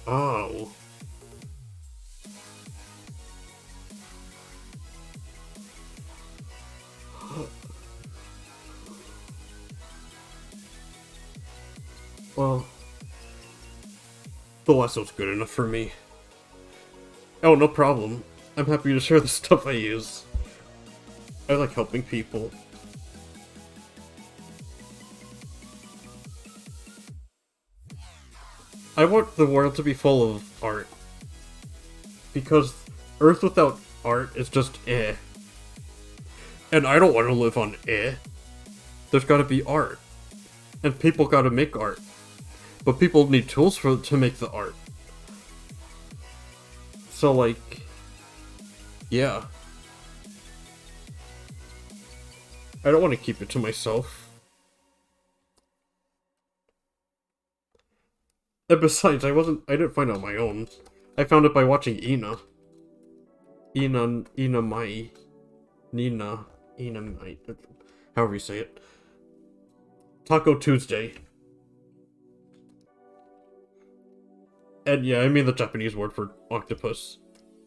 S1: Oh. Well, the lasso's good enough for me. Oh, no problem. I'm happy to share the stuff I use. I like helping people. I want the world to be full of art. Because Earth without art is just eh. And I don't want to live on eh. There's gotta be art. And people gotta make art. But people need tools to make the art. So, like... Yeah. I don't want to keep it to myself. And besides, I didn't find it on my own. I found it by watching Ina. Ina Mai. However you say it. Taco Tuesday. And yeah, I mean the Japanese word for octopus.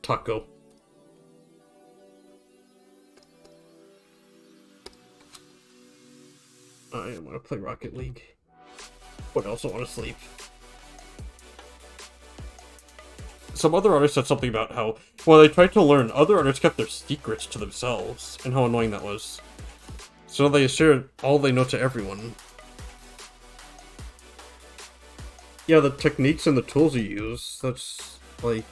S1: Taco. I want to play Rocket League. But I also want to sleep. Some other artists said something about how, when they tried to learn, other artists kept their secrets to themselves, and how annoying that was. So they shared all they know to everyone. Yeah, the techniques and the tools you use, that's, like...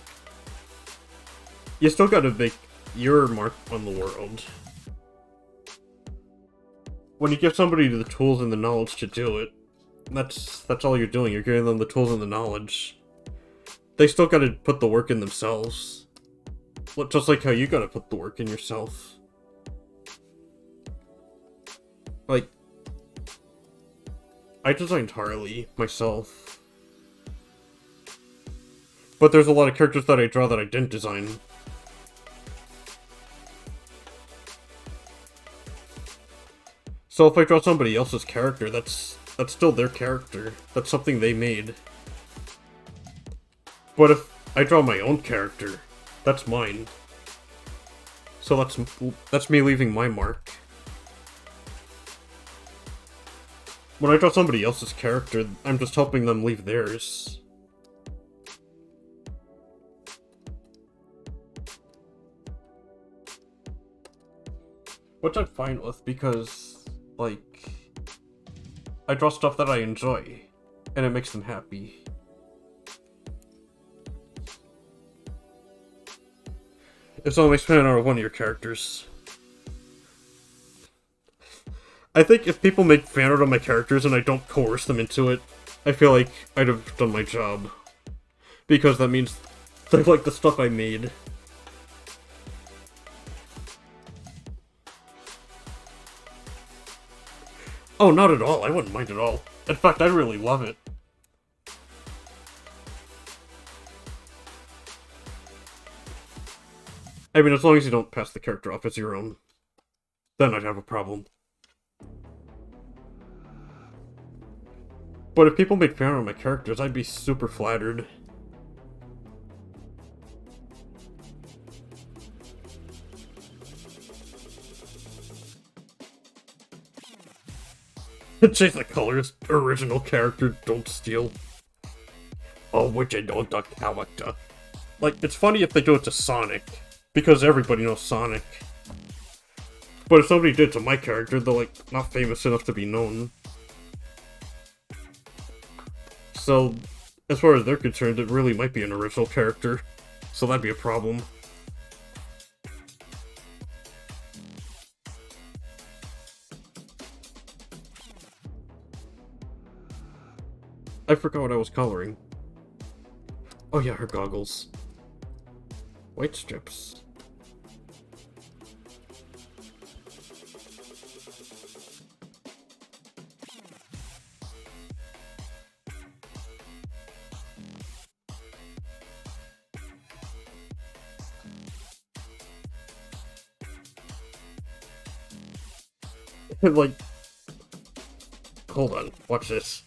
S1: You still gotta make your mark on the world. When you give somebody the tools and the knowledge to do it, that's all you're doing, you're giving them the tools and the knowledge. They still gotta put the work in themselves. Just like how you gotta put the work in yourself. Like... I designed Harley, myself. But there's a lot of characters that I draw that I didn't design. So if I draw somebody else's character, that's still their character. That's something they made. But if I draw my own character, that's mine. So that's me leaving my mark. When I draw somebody else's character, I'm just helping them leave theirs. Which I'm fine with, because, like, I draw stuff that I enjoy, and it makes them happy. It's always fan art of one of your characters. I think if people make fan art of my characters and I don't coerce them into it, I feel like I'd have done my job. Because that means they like the stuff I made. Oh, not at all. I wouldn't mind at all. In fact, I really love it. I mean, as long as you don't pass the character off as your own, then I'd have a problem. But if people made fan art of my characters, I'd be super flattered. Change the colors. Original character, don't steal. Original the character. Like, it's funny if they do it to Sonic, because everybody knows Sonic. But if somebody did it to my character, they're, like, not famous enough to be known. So, as far as they're concerned, it really might be an original character. So that'd be a problem. I forgot what I was coloring. Oh yeah, her goggles. White strips. Like, hold on, watch this.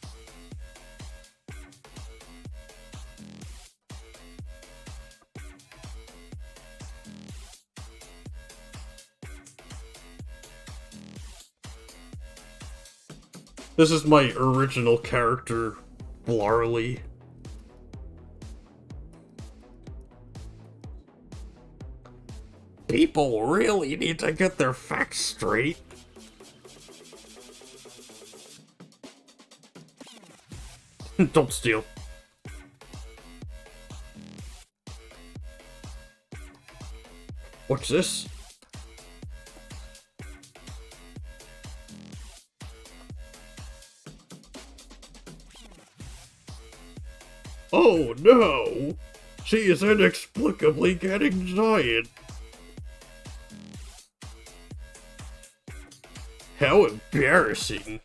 S1: This is my original character, Blarley. People really need to get their facts straight. Don't steal. What's this? Oh no! She is inexplicably getting giant. How embarrassing.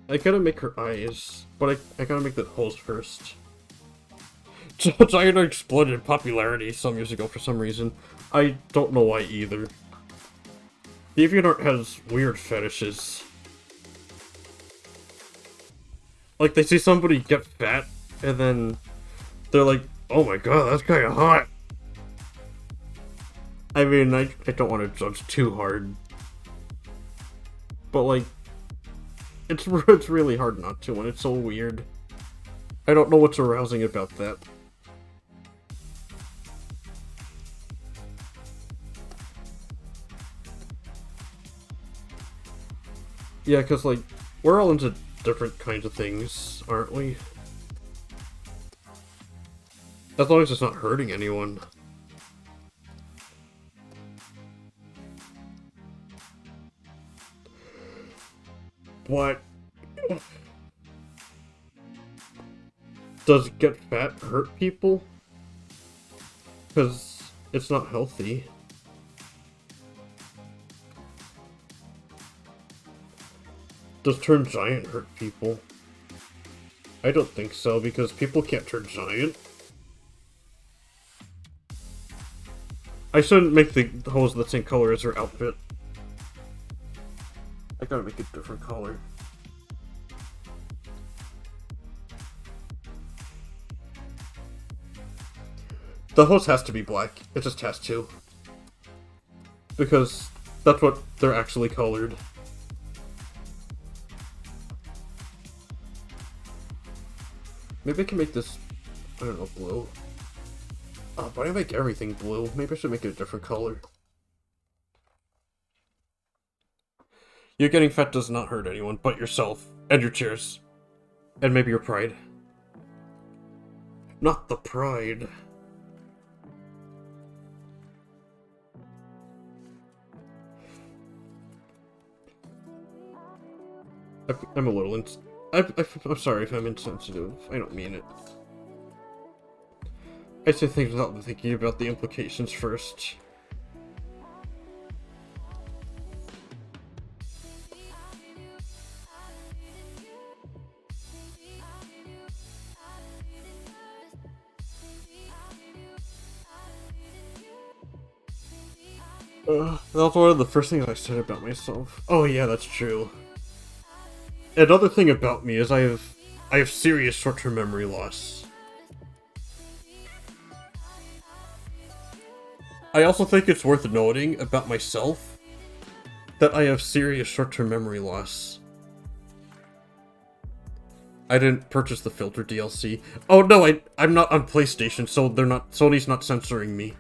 S1: I gotta make her eyes, but I gotta make the holes first. Giant exploded in popularity some years ago for some reason. I don't know why either. DeviantArt has weird fetishes. Like, they see somebody get fat, and then they're like, oh my god, that's kinda hot. I mean, I don't want to judge too hard. But, like, it's really hard not to, and it's so weird. I don't know what's arousing about that. Yeah, because, like, we're all into different kinds of things, aren't we? As long as it's not hurting anyone. What? Does get fat hurt people? Because it's not healthy. Does turn giant hurt people? I don't think so, because people can't turn giant. I shouldn't make the hose the same color as her outfit. I gotta make a different color. The hose has to be black. It just has to. Because that's what they're actually colored. Maybe I can make this, I don't know, blue. Oh, but I make everything blue. Maybe I should make it a different color. You're getting fat does not hurt anyone but yourself. And your cheers. And maybe your pride. Not the pride. I'm a little I'm sorry if I'm insensitive. I don't mean it. I say things without thinking about the implications first. That was one of the first things I said about myself. Oh yeah, that's true. Another thing about me is I have serious short-term memory loss. I also think it's worth noting about myself that I have serious short-term memory loss. I didn't purchase the filter DLC. Oh no, I'm not on PlayStation, so Sony's not censoring me.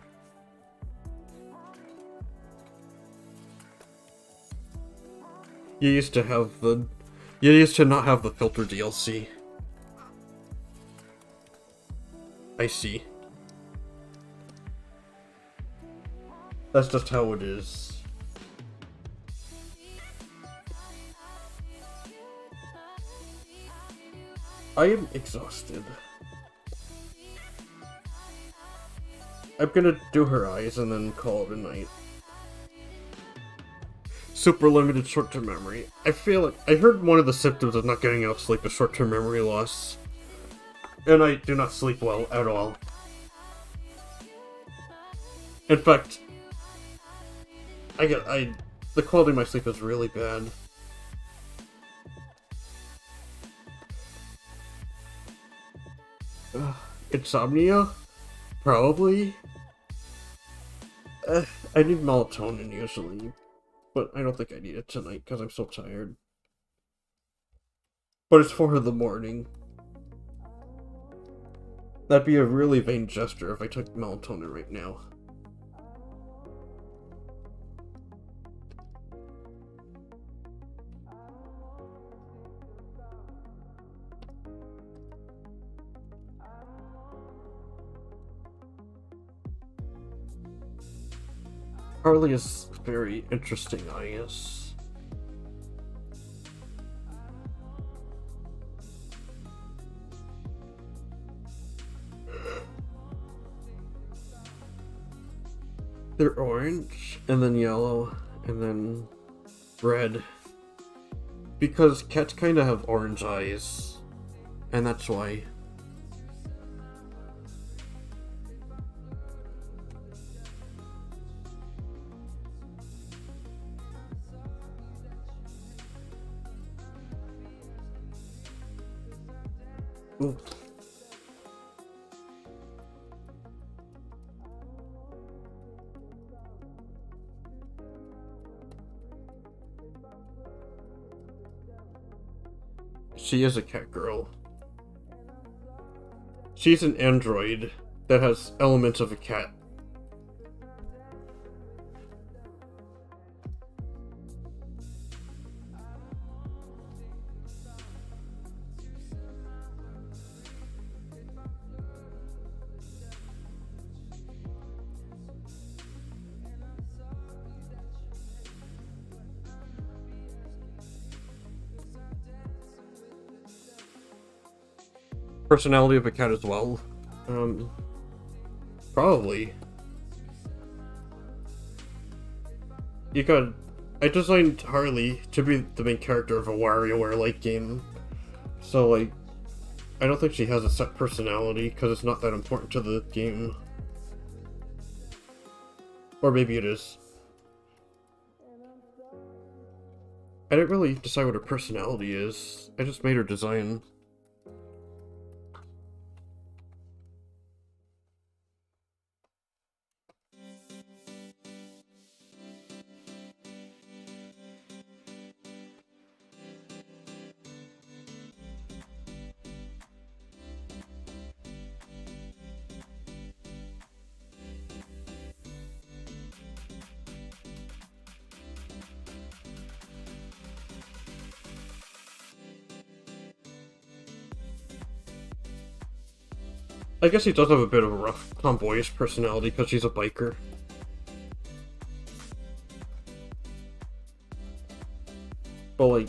S1: You used to not have the filter DLC. I see. That's just how it is. I am exhausted. I'm gonna do her eyes and then call it a night. Super limited short-term memory. I feel like I heard one of the symptoms of not getting enough sleep is short-term memory loss. And I do not sleep well at all. In fact, the quality of my sleep is really bad. Insomnia? Probably. I need melatonin usually, but I don't think I need it tonight because I'm so tired. But it's 4 in the morning. That'd be a really vain gesture if I took melatonin right now. Harley is very interesting eyes. They're orange, and then yellow, and then red. Because cats kind of have orange eyes, and that's why. Ooh. She is a cat girl. She's an android that has elements of a cat. Personality of a cat as well. Probably. I designed Harley to be the main character of a WarioWare-like game. So, like, I don't think she has a set personality, because it's not that important to the game. Or maybe it is. I didn't really decide what her personality is. I just made her design. I guess she does have a bit of a rough, tomboyish personality because she's a biker. But, like,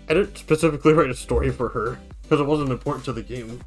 S1: I didn't specifically write a story for her because it wasn't important to the game.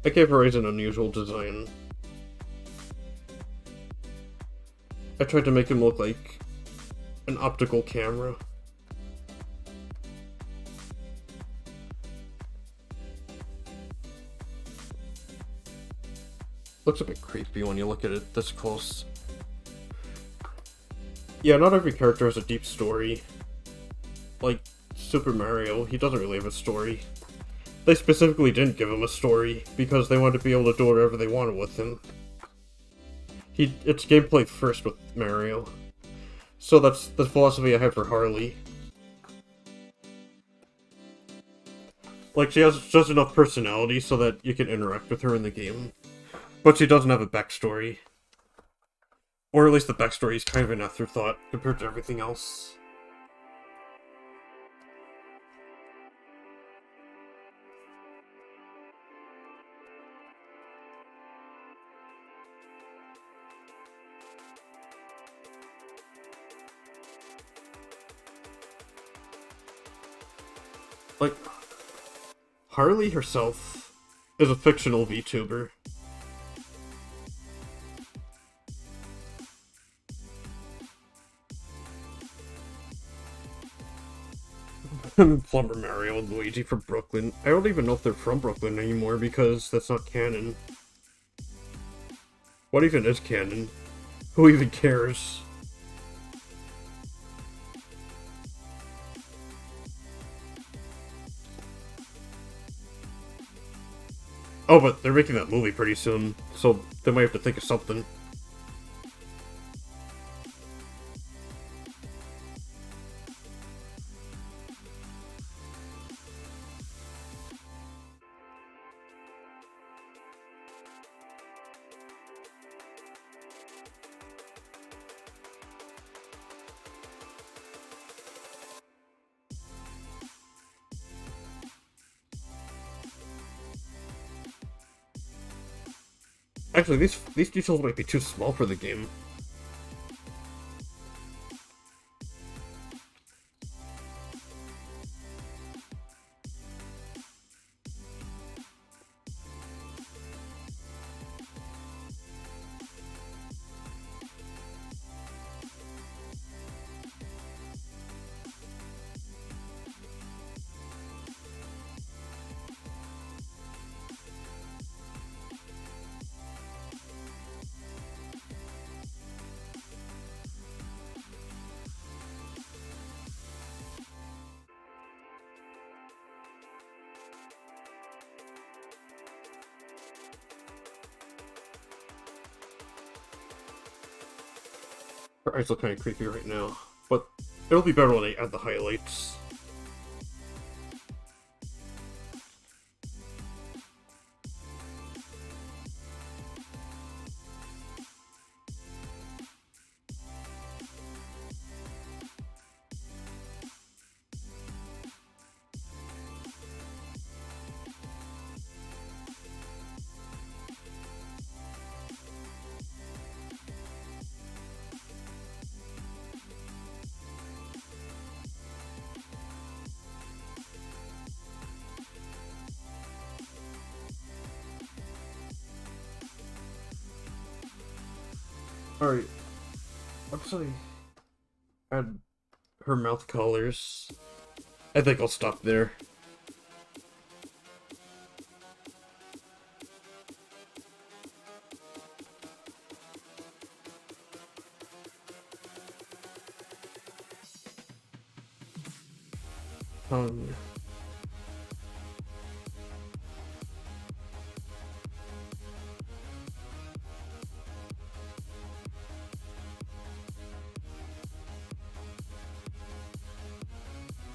S1: I gave her an unusual design. I tried to make him look like an optical camera. Looks a bit creepy when you look at it this close. Yeah, not every character has a deep story. Like Super Mario, he doesn't really have a story. They specifically didn't give him a story, because they wanted to be able to do whatever they wanted with him. It's gameplay first with Mario. So that's the philosophy I have for Harley. Like, she has just enough personality so that you can interact with her in the game. But she doesn't have a backstory. Or at least the backstory is kind of an afterthought compared to everything else. Like, Harley herself is a fictional VTuber. Plumber Mario and Luigi from Brooklyn. I don't even know if they're from Brooklyn anymore because that's not canon. What even is canon? Who even cares? Oh, but they're making that movie pretty soon, so they might have to think of something. Actually, these details might be too small for the game. Her eyes look kind of creepy right now, but it'll be better when I add the highlights. Alright, once I add her mouth colors, I think I'll stop there. Tongue.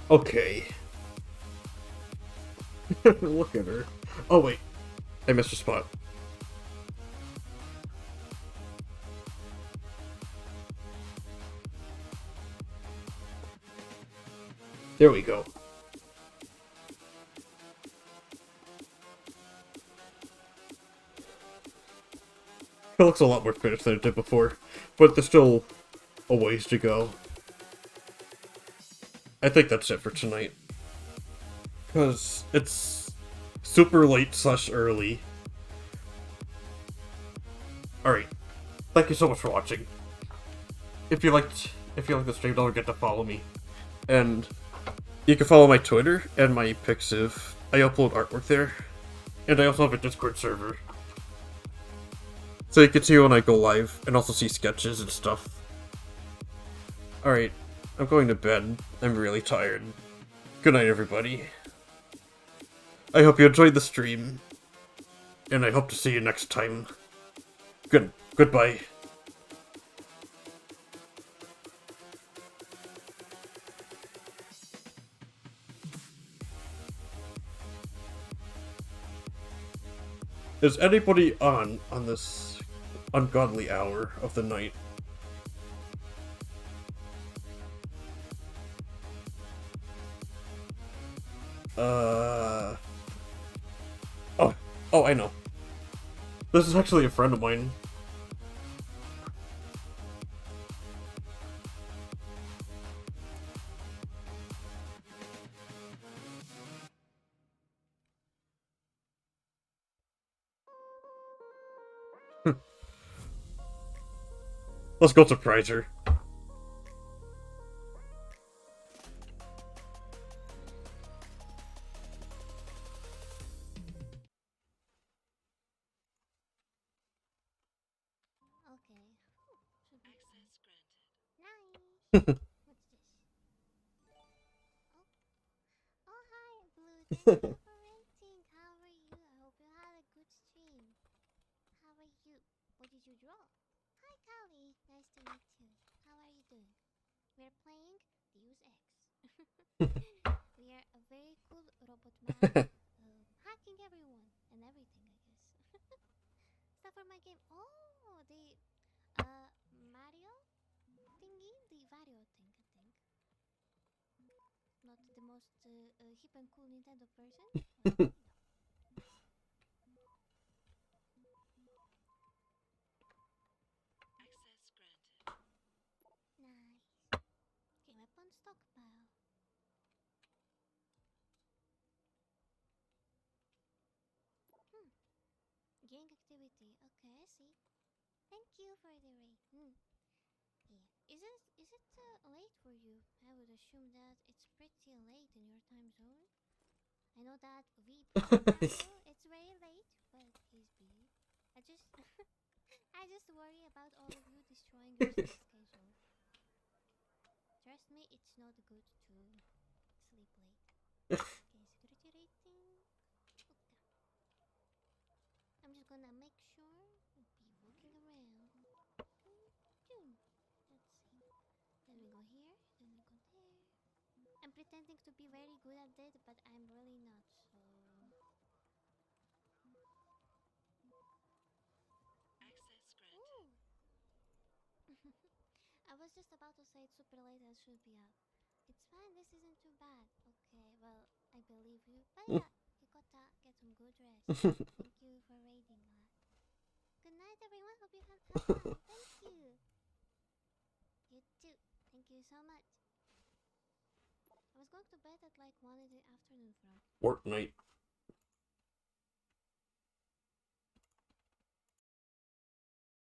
S1: Okay. Look at her. Oh wait, I missed a spot. There we go. It looks a lot more finished than it did before, but there's still a ways to go. I think that's it for tonight. Because it's super late / early. Alright. Thank you so much for watching. If you liked the stream, don't forget to follow me. And you can follow my Twitter and my Pixiv. I upload artwork there. And I also have a Discord server. So you can see when I go live, and also see sketches and stuff. Alright, I'm going to bed. I'm really tired. Good night, everybody. I hope you enjoyed the stream. And I hope to see you next time. Goodbye. Is anybody on this ungodly hour of the night? Oh, oh, I know. This is actually a friend of mine. Let's go surprise her.
S3: Okay. Should be nice. What's this? Oh, oh hi, Blue. Thank you for renting. How are you? I hope you had a good stream. How are you? What did you draw? Hi, Callie. Nice to meet you. How are you doing? We're playing Deus Ex. We are a very cool robot man, hacking everyone and everything, I guess. Stuff for my game. Oh, the Mario thingy, the Wario thing, I think. Not the most hip and cool Nintendo person. Well, nice. Game upon stockpile. Hmm. Gang activity. Okay, I see. Thank you for the raid. Yeah. Is it late for you? I would assume that it's pretty late in your time zone. I know that VP Mario, it's very late, but he's busy. I just I just worry about all of you destroying your sleep schedule. Trust me, it's not good to sleep late. Okay, security rating. Okay. I'm just gonna make sure to be walking around. Let's see. Then we go here, then we go there. I'm pretending to be very good at it, but I'm really not, so... Ooh! I was just about to say it's super late and should be up. It's fine, this isn't too bad. Okay, well, I believe you. But yeah, Hikota, get some good rest. Thank you for raiding us. Good night, everyone. Hope you have fun. Thank you. You too. Thank you so much. I was going to bed at like 1 in the afternoon from.
S1: Fortnite.